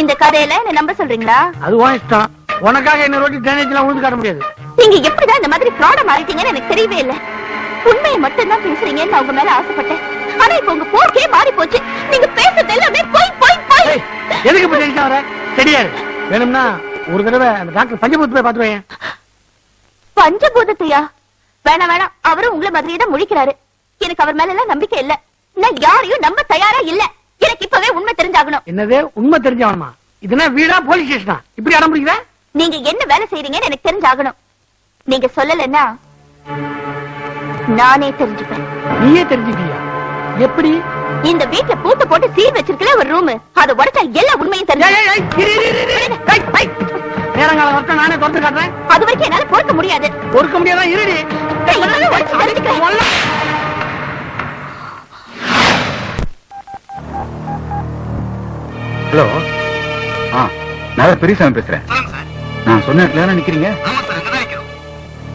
இந்த கதையில என்ன நம்ப சொல்றீங்களா? அது உன் இஷ்டம். உனக்காக என்ன ரோட்டி ட்ரைனேஜ் எல்லாம் உழுந்து காட்ட முடியாது. நீங்க எப்படிதான் இந்த மாதிரி ஃப்ராட மாறிட்டீங்கன்னு எனக்கு தெரியவே இல்ல. உண்மையை மட்டும் தான் பேசுறீங்கன்னு நான் உங்க மேல ஆசைப்பட்டேன். ஆனா இப்ப உங்க போக்கே மாறி போச்சு. நீங்க பேசுறது எல்லாமே போய் போய் போய். எதுக்கு இப்ப டென்ஷன் வர? சரியா வேணும்னா ஒரு தடவை அந்த டாக்டர் பஞ்சபூத் போய் பாத்துவேன். பஞ்சபூதத்தையா? வேணாம் வேணாம், அவரும் உங்களை மாதிரியே தான் முழிக்கிறாரு. எனக்கு அவர் மேல எல்லாம் நம்பிக்கை இல்ல. நான் யாரையும் நம்ப தயாரா இல்ல. எனக்கு இப்பவே உண்மை தெரிஞ்சாகணும். என்னது உண்மை தெரிஞ்சாகணுமா? இதுனா வீடா போலீஸ் ஸ்டேஷனா? இப்படி அடம் பிடிக்கிற? நீங்க என்ன வேலை செய்றீங்கன்னு எனக்கு தெரிஞ்சாகணும். நீங்க சொல்லலன்னா நானே தெரிஞ்சுப்பேன். நீயே தெரிஞ்சுக்கியா? எப்படி? இந்த வீட்டுல பூட்டு போட்டு சீல் வச்சிருக்கல ஒரு ரூம், அதை உடைச்சா எல்லா உண்மையும் தெரியும். நேரங்கால வரட்டும், நானே திறந்து காட்டுறேன். அது வரைக்கும் என்னால பொறுக்க முடியாது. பொறுக்க முடியாதா? இருடி. ஹலோ, நான் பெரியசாமி பேசுறேன். நான் சொன்ன இடத்துல தானே நிக்கிறீங்க?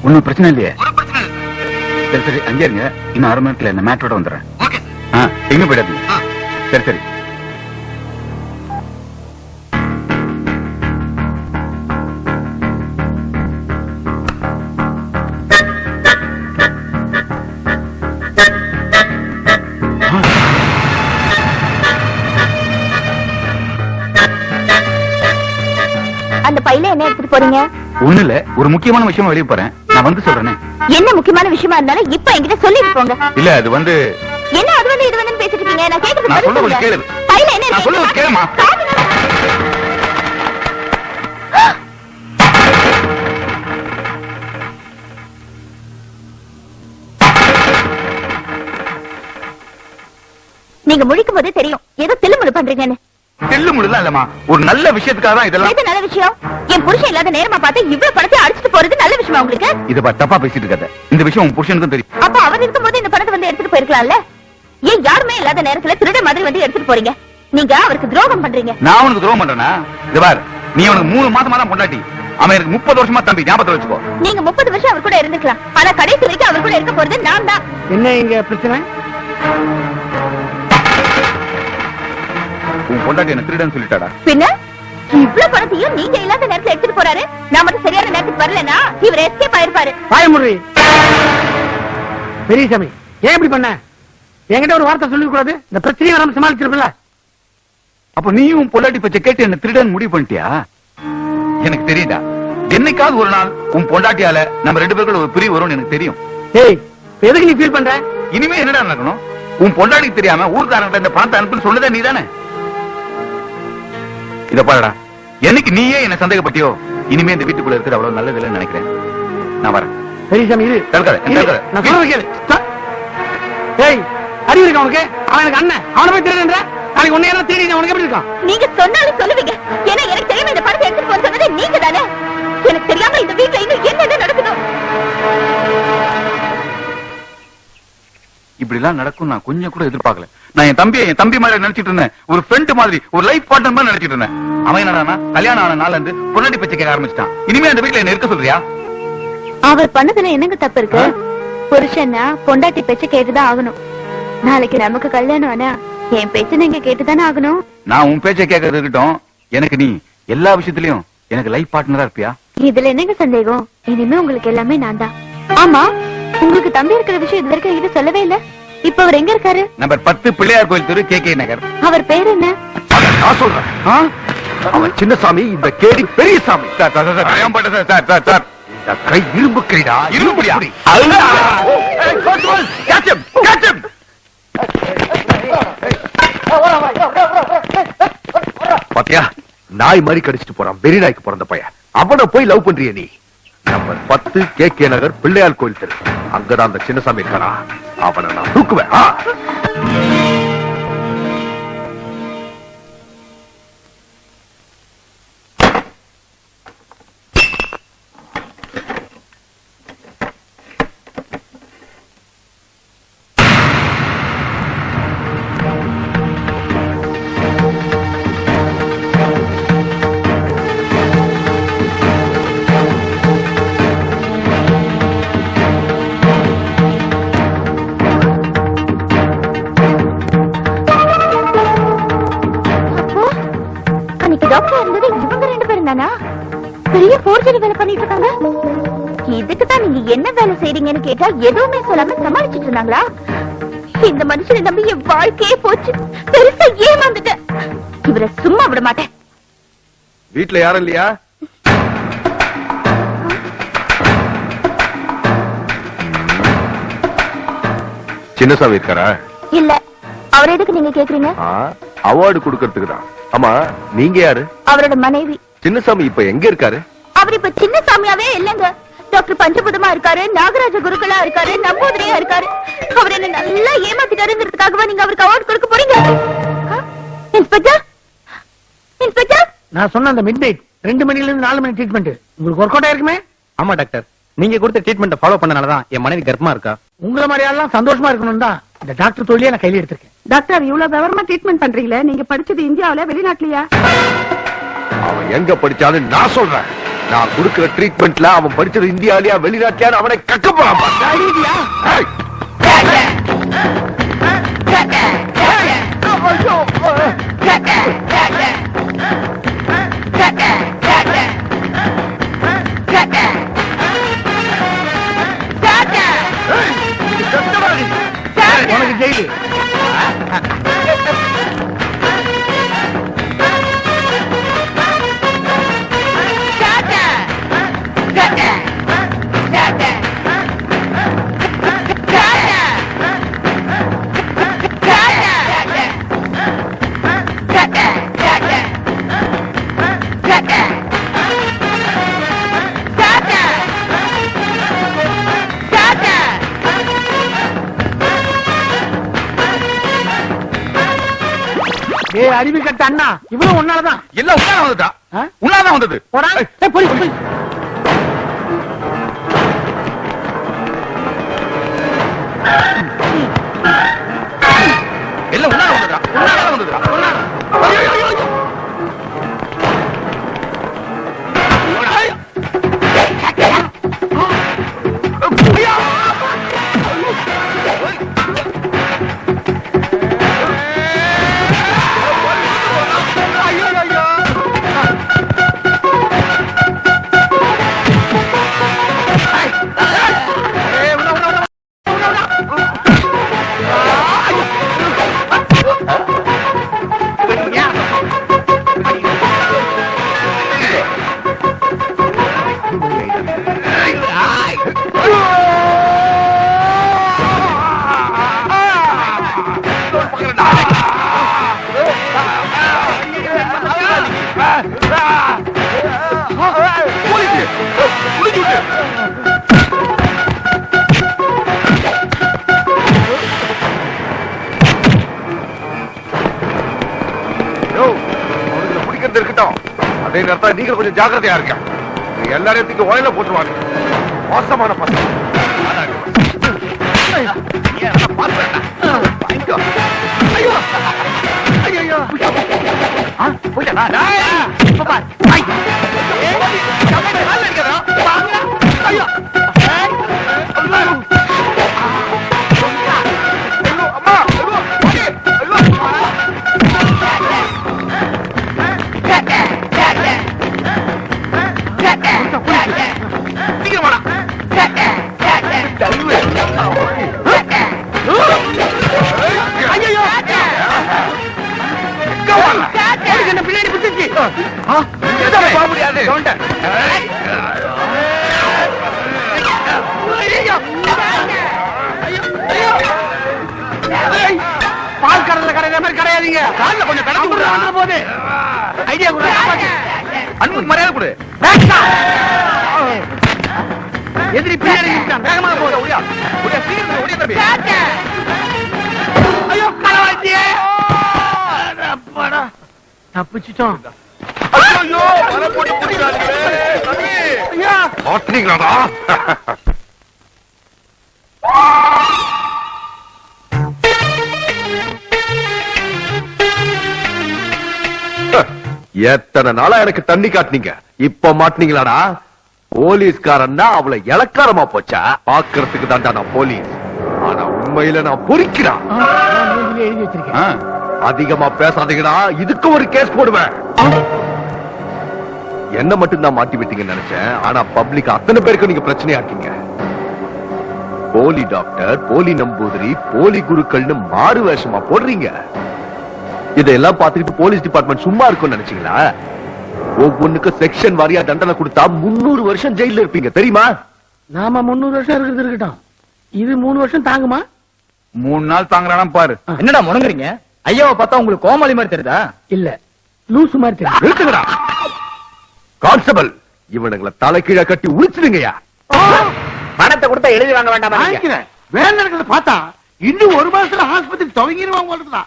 ஒன்னும் பிரச்சனை இல்லையே? சரி சரி, அங்கே இருங்க. இன்னும் 1/2 மணி நேரத்துல இந்த மேட்டரோட வந்துடுறேன். எங்க போயிடாதீங்க. சரி சரி. அந்த பையில என்ன எடுத்துட்டு போறீங்க? ஒண்ணு இல்ல, ஒரு முக்கியமான விஷயமா வெளிய போறேன். நான் வந்து சொல்றேனே. என்ன முக்கியமான விஷயமா இருந்தாலும் இப்ப என்கிட்ட சொல்லிட்டு போங்க. இல்ல அது வந்து என்ன அது வந்து இது வந்து பேசிட்டு இருக்கீங்க? நான் கேக்குறது நான் பதில் சொல்றது சொல்லுங்க. கேளு. பையில என்ன நான் சொல்றது இருக்கு? கேளுமா. நீங்க முழிக்கும் போதே தெரியும் ஏதோ தில்லுமுழு பண்றீங்கன்னு. தெல்லு முழுதான் இல்லம்மா, ஒரு நல்ல விஷயத்துக்காக தான் இதெல்லாம். எது நல்ல விஷயம்? என் புருஷன் இல்லாத நேரமா பார்த்து இவ்வளவு பணத்தை அடிச்சுட்டு போறது நல்ல விஷயமா உங்களுக்கு? இத பா தப்பா பேசிட்டு இருக்காத. இந்த விஷயம் உன் புருஷனுக்கும் தெரியும். அப்ப அவர் இருக்கும்போது இந்த பணத்தை வந்து எடுத்துட்டு போயிருக்கலாம்ல. ஏன் யாருமே இல்லாத நேரத்துல திருட மாதிரி வந்து எடுத்துட்டு போறீங்க? நீங்க அவருக்கு துரோகம் பண்றீங்க. நான் உனக்கு துரோகம் பண்றேனா? இது பார், நீ உனக்கு 3 மாசமா தான் பொண்டாட்டி, அவன் எனக்கு 30 வருஷமா தம்பி. ஞாபகத்துல வச்சுக்கோ. நீங்க 30 வருஷம் அவர் கூட இருந்துக்கலாம், ஆனா கடைசி வரைக்கும் அவர் கூட இருக்க போறது நான் தான். என்ன இங்க பிரச்சனை? உன் பொண்டாட்டி என்ன திருடன்னு சொல்லிட்டாடா. பின்ன இவ்வளவு பணத்தையும் நீங்க இல்லாத நேரத்துல எடுத்துட்டு போறாரு. நான் மட்டும் சரியான நேரத்துக்கு வரலனா இவர் எஸ்கேப் ஆயிருப்பாரு. பாயமுறி பெரியசாமி, ஏன் இப்படி பண்ண? என்கிட்ட ஒரு வார்த்தை சொல்லிக்க கூடாது? இந்த பிரச்சனையை வராம சமாளிச்சிருப்பல. அப்ப நீயும் உன் பொண்டாட்டி பச்சை கேட்டு என்ன திருடன்னு முடிவு பண்ணிட்டியா? எனக்கு தெரியுதா, என்னைக்காவது ஒரு நாள் உன் பொண்டாட்டியால நம்ம 2 பேருக்குள்ள ஒரு பிரிவு வரும்னு எனக்கு தெரியும். ஏய், எதுக்கு நீ ஃபீல் பண்ற? இனிமே என்னடா நடக்கணும்? உன் பொண்டாட்டிக்கு தெரியாம ஊர்க்காரங்க இந்த பணத்தை அனுப்புன்னு சொன்னதே நீதானே. இத பாருடா, என்னைக்கு நீயே என்ன சந்தேகப்பட்டியோ இனிமே இந்த வீட்டுக்குள்ள இருக்கிறது அவ்வளவு நல்லது இல்லைன்னு நினைக்கிறேன். நான் வரேன். பெரியசாமி இரு. தடுக்காத, என்ன தடுக்காத. நான் சொல்றது கேளு. ஏய், அறிவு இருக்கா உனக்கு? அவன் எனக்கு அண்ணன், அவனை போய் திருடுன்ற? நாளைக்கு உன்னை யாரும் திருடி உனக்கு எப்படி இருக்கான்? நீங்க சொன்னாலும் சொல்லுவீங்க. ஏன்னா எனக்கு தெரியாம இந்த பணத்தை எடுத்துட்டு போக சொன்னது நீங்க தானே. எனக்கு தெரியாம இந்த வீட்டுல இன்னும் என்ன நடக்குதோ. இப்படி எல்லாம் நடக்கும் நான் கொஞ்சம் கூட எதிர்பார்க்கல. நான் என் தம்பி மாதிரி நினைச்சிட்டு இருந்தேன், ஒரு ஃப்ரெண்ட் மாதிரி, ஒரு லைஃப் பார்ட்னர் மாதிரி நினைச்சிட்டு இருந்தேன். அவன் என்னடானா கல்யாணம் ஆன நாள்ல இருந்து பொண்டாட்டி பச்சை கேட்க ஆரம்பிச்சிட்டான். இனிமே அந்த வீட்டுல என்ன இருக்க சொல்றியா? அவர் பண்ணதுல என்னங்க தப்பு இருக்கு? புருஷன்னா பொண்டாட்டி பேச்ச கேட்டுதான் ஆகணும். நாளைக்கு நமக்கு கல்யாணம் ஆனா என் பேச்ச நீங்க கேட்டுதானே ஆகணும். நான் உன் பேச்சை கேட்கறது இருக்கட்டும், எனக்கு நீ எல்லா விஷயத்திலயும் எனக்கு லைஃப் பார்ட்னரா இருப்பியா? இதுல என்னங்க சந்தேகம்? இனிமே உங்களுக்கு எல்லாமே நான் தான். ஆமா, உங்களுக்கு தம்பி இருக்கிற விஷயம் இது வரைக்கும் என்கிட்ட சொல்லவே இல்ல. இப்ப அவர் எங்க இருக்காரு? நம்பர் 10 பிள்ளையார் கோயில் தெரு, KK நகர். அவர் பேர் என்ன? நான் சொல்றேன். அவன் சின்னசாமி, இந்த கேடி பெரியசாமி. சார் கை இரும்பு கைடா, இரும்புடியா? பாத்தியா, நாய் மாதிரி கடிச்சிட்டு போறான். வெறி நாய்க்கு பிறந்த பையன். அவனை போய் லவ் பண்றிய நீ? நம்பர் 10 KK நகர் பிள்ளையார் கோயில் தெரு. அங்கதான் அந்த சின்னசாமி இருக்கானா? அவனை நான் தூக்குவேன். டாக்டர் இருந்தது இவங்க 2 பேரும் தானா? பெரிய போர்ஜரி வேலை பண்ணிட்டு இருக்காங்க. இதுக்கு தான் நீங்க என்ன வேலை செய்றீங்கன்னு கேட்டா எதுவுமே சொல்லாம சமாளிச்சிட்டு இருந்தாங்களா? இந்த மனுஷனை நம்பி என் வாழ்க்கையே போச்சு. பெருசா ஏமாந்துட்டேன். இவரை சும்மா விட மாட்டேன். வீட்டுல யாரும் இல்லையா? சின்னசாமி இருக்காரா? இல்ல. அவர் எதுக்கு நீங்க கேக்குறீங்க? அவார்டு கொடுக்கறதுக்கு தான். ஆமா, நீங்க யாரு? அவரோட மனைவி. சின்னசாமி இப்ப எங்க இருக்காரு? அவர் இப்ப சின்னசாமியாவே இல்லங்க. டாக்டர் பஞ்சபுதமா இருக்காரு, நாகராஜ குருக்களா இருக்காரு, நம்பூதிரியா இருக்காரு. அவர் என்ன நல்லா ஏமாத்திட்டாருங்கிறதுக்காகவா நீங்க அவருக்கு அவார்டு கொடுக்க போறீங்க? இன்ஸ்பெக்டர், இன்ஸ்பெக்டர், நான் சொன்ன அந்த மிட் நைட் 2 மணில இருந்து 4 மணி ட்ரீட்மெண்ட் உங்களுக்கு ஒர்க் அவுட் ஆயிருக்குமே? ஆமா டாக்டர், நீங்க கொடுத்த ட்ரீட்மெண்ட் ஃபாலோ பண்ணனாலதான் என் மனைவி கர்ப்பமா இருக்கா. உங்களை மாதிரி ஆளெல்லாம் சந்தோஷமா இருக்கணும் தான் இந்த டாக்டர் தொழிலே நான் கையில எடுத்திருக்கேன். டாக்டர், இவ்வளவு விவரமா ட்ரீட்மெண்ட் பண்றீங்களே, நீங்க படிச்சது இந்தியாவில வெளிநாட்டுலயா? அவன் எங்க படிச்சாலும் நான் சொல்றேன். நான் கொடுக்கிற ட்ரீட்மெண்ட்ல அவன் படிச்சது இந்தியாவிலயா வெளிநாட்டியா அவனை கக்க போறான். உனக்கு ஜெயிலு. அறிவு கட்ட அண்ணா இவரும் ஒன்னாலதான் எல்லாம் உன்னால வந்துட்டா உன்னாலதான் வந்தது போடா போய் எல்லாம் உன்னால வந்துட்டா உன்னால வந்துட்டா இருக்கட்டும். அதே நேரத்தில் நீங்க கொஞ்சம் ஜாக்கிரதையா இருக்க. எல்லாரையும் தூக்கி ஓயில போட்டுருவாங்க. மோசமான பசங்க. பின்னாடி பிடிச்சி முடியாது. பால் கடல கடையிற மாதிரி கிடையாதீங்க. காலில் கொஞ்சம் கடந்து விடுற போது ஐடியா கூட அன்புக்கு மரியாதை கொடு. எதிரி பின்னாடி வேகமாக போகுது. ஒடியா ஒடியா சீக்கிரம் ஒடியா தம்பி. ஐயோ கலவாச்சியே தப்பிச்சிட்டோம். ஐயோ வர போடி புடிக்காதீங்களே தம்பி. ஐயா மாட்டீங்களாடா. எத்தனை நாளா எனக்கு தண்ணி காட்டினீங்க, இப்ப மாட்டீங்களாடா. போலீஸ்காரன்னா அவளை இலக்காரமா போச்சா? பாக்குறதுக்கு தான்டா நான் போலீஸ், ஆனா உண்மையில நான் பொறிக்கிறான். எழுதி வச்சிருக்கேன். அதிகமா பேசாதீங்கடா, இதுக்கு ஒரு கேஸ் போடுவேன். என்ன மட்டும் தான் மாட்டி விட்டீங்கன்னு நினைச்சேன், ஆனா பப்ளிக் அத்தனை பேருக்கு நீங்க பிரச்சனையாக்கீங்க. போலி டாக்டர், போலி நம்பூதிரி, போலி குருக்கள்னு மாறு வேஷமா போடுறீங்க. இதெல்லாம் பார்த்துட்டு போலீஸ் டிபார்ட்மெண்ட் சும்மா இருக்கும்னு நினைச்சீங்களா? ஒவ்வொன்னுக்கு செக்ஷன் வாரியா தண்டனை கொடுத்தா 300 வருஷம் ஜெயில இருப்பீங்க தெரியுமா? நாம 300 வருஷம் இருக்கிறது இருக்கட்டும், இது 3 வருஷம் தாங்குமா? 3 நாள் தாங்குறானா பாரு. என்னடா முடங்குறீங்க? ஐயாவை பார்த்தா உங்களுக்கு கோமாளி மாதிரி தெரியுதா? இல்ல லூசு மாதிரி தெரியும். நிறுத்துங்கடா. கான்ஸ்டபிள், இவனுங்களை தலைக்கீழ கட்டி உளிச்சிடுங்கயா. பணத்தை கொடுத்தா எழுதி வாங்க வேண்டாமா? வேலை நடக்கிறத பார்த்தா இன்னும் 1 மாசத்துல ஆஸ்பத்திரி துவங்கிடுவாங்க.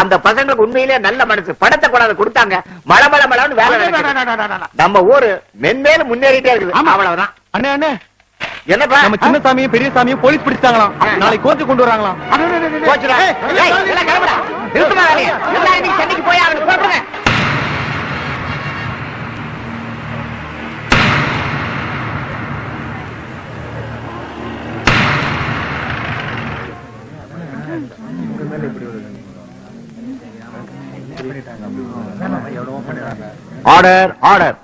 அந்த பசங்களுக்கு உண்மையிலே நல்ல மனசு. பணத்தை கொண்டாந்து கொடுத்தாங்க, மழை மழை மழைன்னு வேலை நடக்குது. நம்ம ஊரு மென்மேலும் முன்னேறிட்டே இருக்குது. அவ்வளவுதான். அண்ணே அண்ணே, என்னப்பா நம்ம சின்ன சாமியும் பெரிய சாமியும் போலீஸ் பிடிச்சாங்களாம். நாளைக்கு கோர்ட்டு கொண்டு வராங்களாம். போச்சுடா. ஏய், எல்லாம் கிளம்புடா. நிறுத்துமா வேலையை. எல்லாரும் இன்னைக்கு சென்னைக்கு போய் அவனுக்கு போட்டுருங்க. Order order.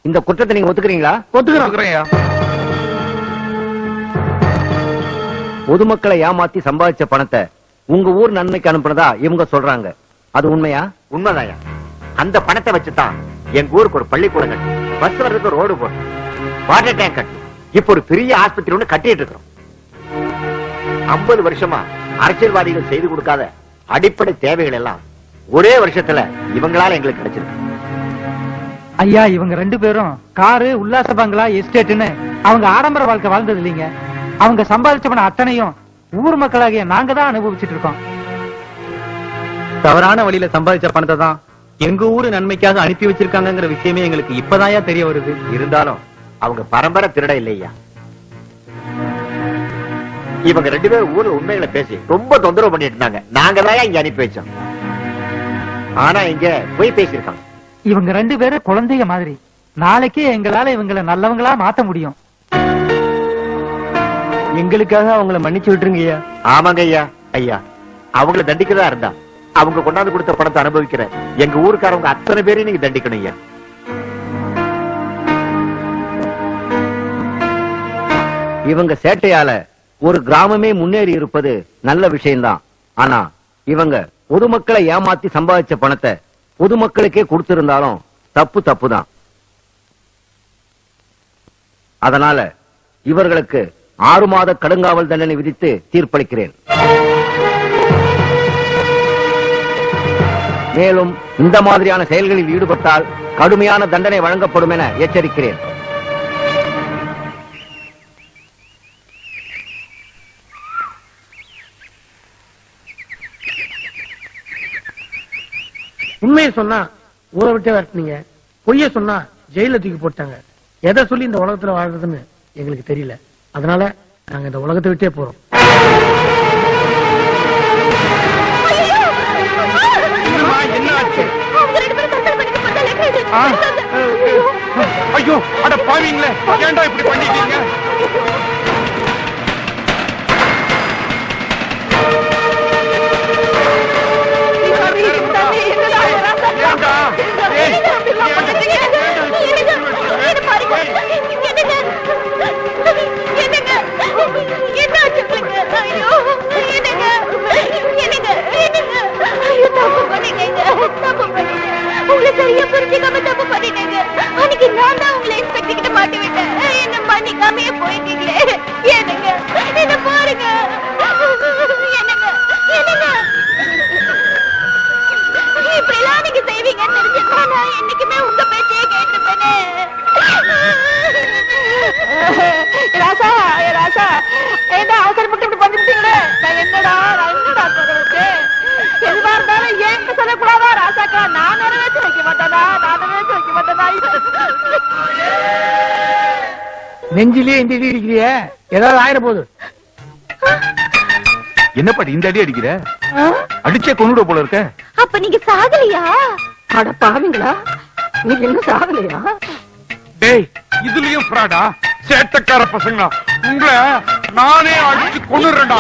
இந்த குற்றத்தை நீங்க ஒத்துக்கிறீங்களா? ஒத்துக்கிறேன். பொதுமக்களை ஏமாத்தி சம்பாதிச்ச பணத்தை உங்க ஊர் நன்மைக்கு அனுப்புனதா இவங்க சொல்றாங்க. அது உண்மையா? உண்மைதாயா. அந்த பணத்தை வச்சுதான் எங்க ஊருக்கு ஒரு பள்ளிக்கூடம் கட்டி, பஸ் வர்றதுக்கு ரோடு போட்டு, வாட்டர் டேங்க் கட்டி, இப்ப ஒரு பெரிய ஆஸ்பத்திரி ஒண்ணு கட்டிட்டு இருக்கிறோம். 50 வருஷமா அரசியல்வாதிகள் செய்து கொடுக்காத அடிப்படை தேவைகள் எல்லாம் ஒரே வருஷத்துல இவங்களால எங்களுக்கு கிடைச்சிருக்கு. ஐயா, இவங்க 2 பேரும் காரு, உல்லாச பங்களா, எஸ்டேட்னு அவங்க ஆடம்பர வாழ்க்கை வாழ்ந்தது இல்லைங்க. அவங்க சம்பாதிச்ச பணம் அத்தனையும் ஊர் மக்களாகிய நாங்க தான் அனுபவிச்சுட்டு இருக்கோம். தவறான வழியில சம்பாதிச்ச பணத்தை தான் எங்க ஊரு நன்மைக்காக அனுப்பி வச்சிருக்காங்கிற விஷயமே எங்களுக்கு இப்பதாயா தெரிய வருது. இருந்தாலும் அவங்க பரம்பரை திருட இல்லையா? இவங்க 2 பேரும் ஊர்ல உண்மைகளை பேசி ரொம்ப தொந்தரவு பண்ணிட்டு இருந்தாங்க. நாங்க தான் இங்க அனுப்பி வச்சோம். ஆனா இங்க போய் பேசியிருக்காங்க. இவங்க 2 பேரும் குழந்தைங்க மாதிரி. நாளைக்கே எங்களால இவங்களை நல்லவங்களா மாத்த முடியும். எங்களுக்காக அவங்கள மன்னிச்சு விட்டுருங்க ஐயா. ஆமாங்க ஐயா. ஐயா அவங்கள தண்டிக்கதா இருந்தா அவங்க கொண்டாந்து கொடுத்த பணத்தை அனுபவிக்கிற எங்க ஊருக்காரவங்க அத்தனை பேரையும் நீங்க தண்டிக்கணும் ஐயா. இவங்க சேட்டையால ஒரு கிராமமே முன்னேறி இருப்பது நல்ல விஷயம்தான். ஆனா இவங்க பொதுமக்களை ஏமாத்தி சம்பாதிச்ச பணத்தை பொதுமக்களுக்கே கொடுத்திருந்தாலும் தப்பு தான். அதனால இவர்களுக்கு 6 மாத கடுங்காவல் தண்டனை விதித்து தீர்ப்பளிக்கிறேன். மேலும் இந்த மாதிரியான செயல்களில் ஈடுபட்டால் கடுமையான தண்டனை வழங்கப்படும் என எச்சரிக்கிறேன். உண்மையை சொன்னா ஊரை விட்டே வரட்டீங்க, பொய்ய சொன்னா ஜெயில தூக்கி போட்டாங்க. எதை சொல்லி இந்த உலகத்துல வாழ்றதுன்னு எங்களுக்கு தெரியல. அதனால நாங்க இந்த உலகத்தை விட்டே போறோம். ஐயோ அட பாவீங்களே, ஏன்டா இப்படி பண்ணிட்டீங்க? உங்களை சரியா புரிஞ்சுக்காம தப்பு பண்ணிட்டேங்க. அன்னைக்கு நான் தான் உங்களை இன்ஸ்பெக்டர் கிட்ட மாட்டி விட்டேன். என்ன மன்னிக்காமே போயிட்டீங்களே. என்னங்க என்ன பாருங்க. என்னங்க இப்படி எல்லாம் நீங்க செய்வீங்கன்னு தெரிஞ்சிருந்தா நான் என்னைக்குமே உங்க பேச்சையே கேட்டுப்பேனே. ராசா ராசா என்ன அவசரப்பட்டு இப்படி பண்ணிவிட்டீங்களே. நான் என்னடா சொல்றது? எதுவா இருந்தாலும் ஏன்ட்டு சொல்லக்கூடாதா ராசாக்கா? நான் நிறைவேற்றி வைக்க மாட்டேனா? நெஞ்சிலேயே இந்த அடி அடிக்கிறிய, ஏதாவது ஆயிர போகுது. என்ன பாட்டி இந்த அடி அடிக்கிற? அடிச்சே கொண்டுட போல இருக்க. அப்ப நீங்க சாகலையா? அட பாவீங்களா, நீங்க இன்னும் சாகலையா? டேய் இதுலயும் ஃப்ராடா? சேட்டக்கார பசங்களா, உங்களை நானே அடிச்சு கொன்னுறேன்டா.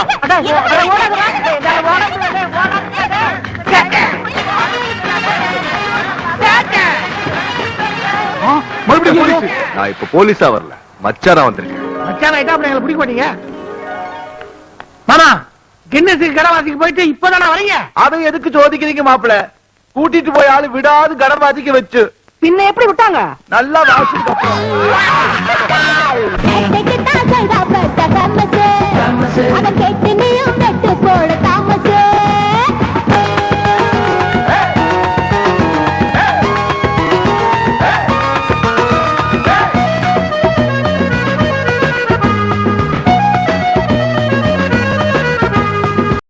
மறுபடியும் போலீஸ்? நான் இப்ப போலீஸா வரல, மச்சானா வந்திருக்கேன். மச்சான் ஆயிட்டா அப்படி எங்களை பிடிக்க மாட்டீங்க. மாமா கின்னஸுக்கு கடவாசிக்கு போயிட்டு இப்பதானே வரீங்க? அதை எதுக்கு சோதிக்கிறீங்க மாப்பிள? கூட்டிட்டு போய் ஆளு விடாது கடவாதிக்க வச்சு பின்ன எப்படி விட்டாங்க? நல்லா வாசிக்கு கேட்டு நீயும் வெட்டு போட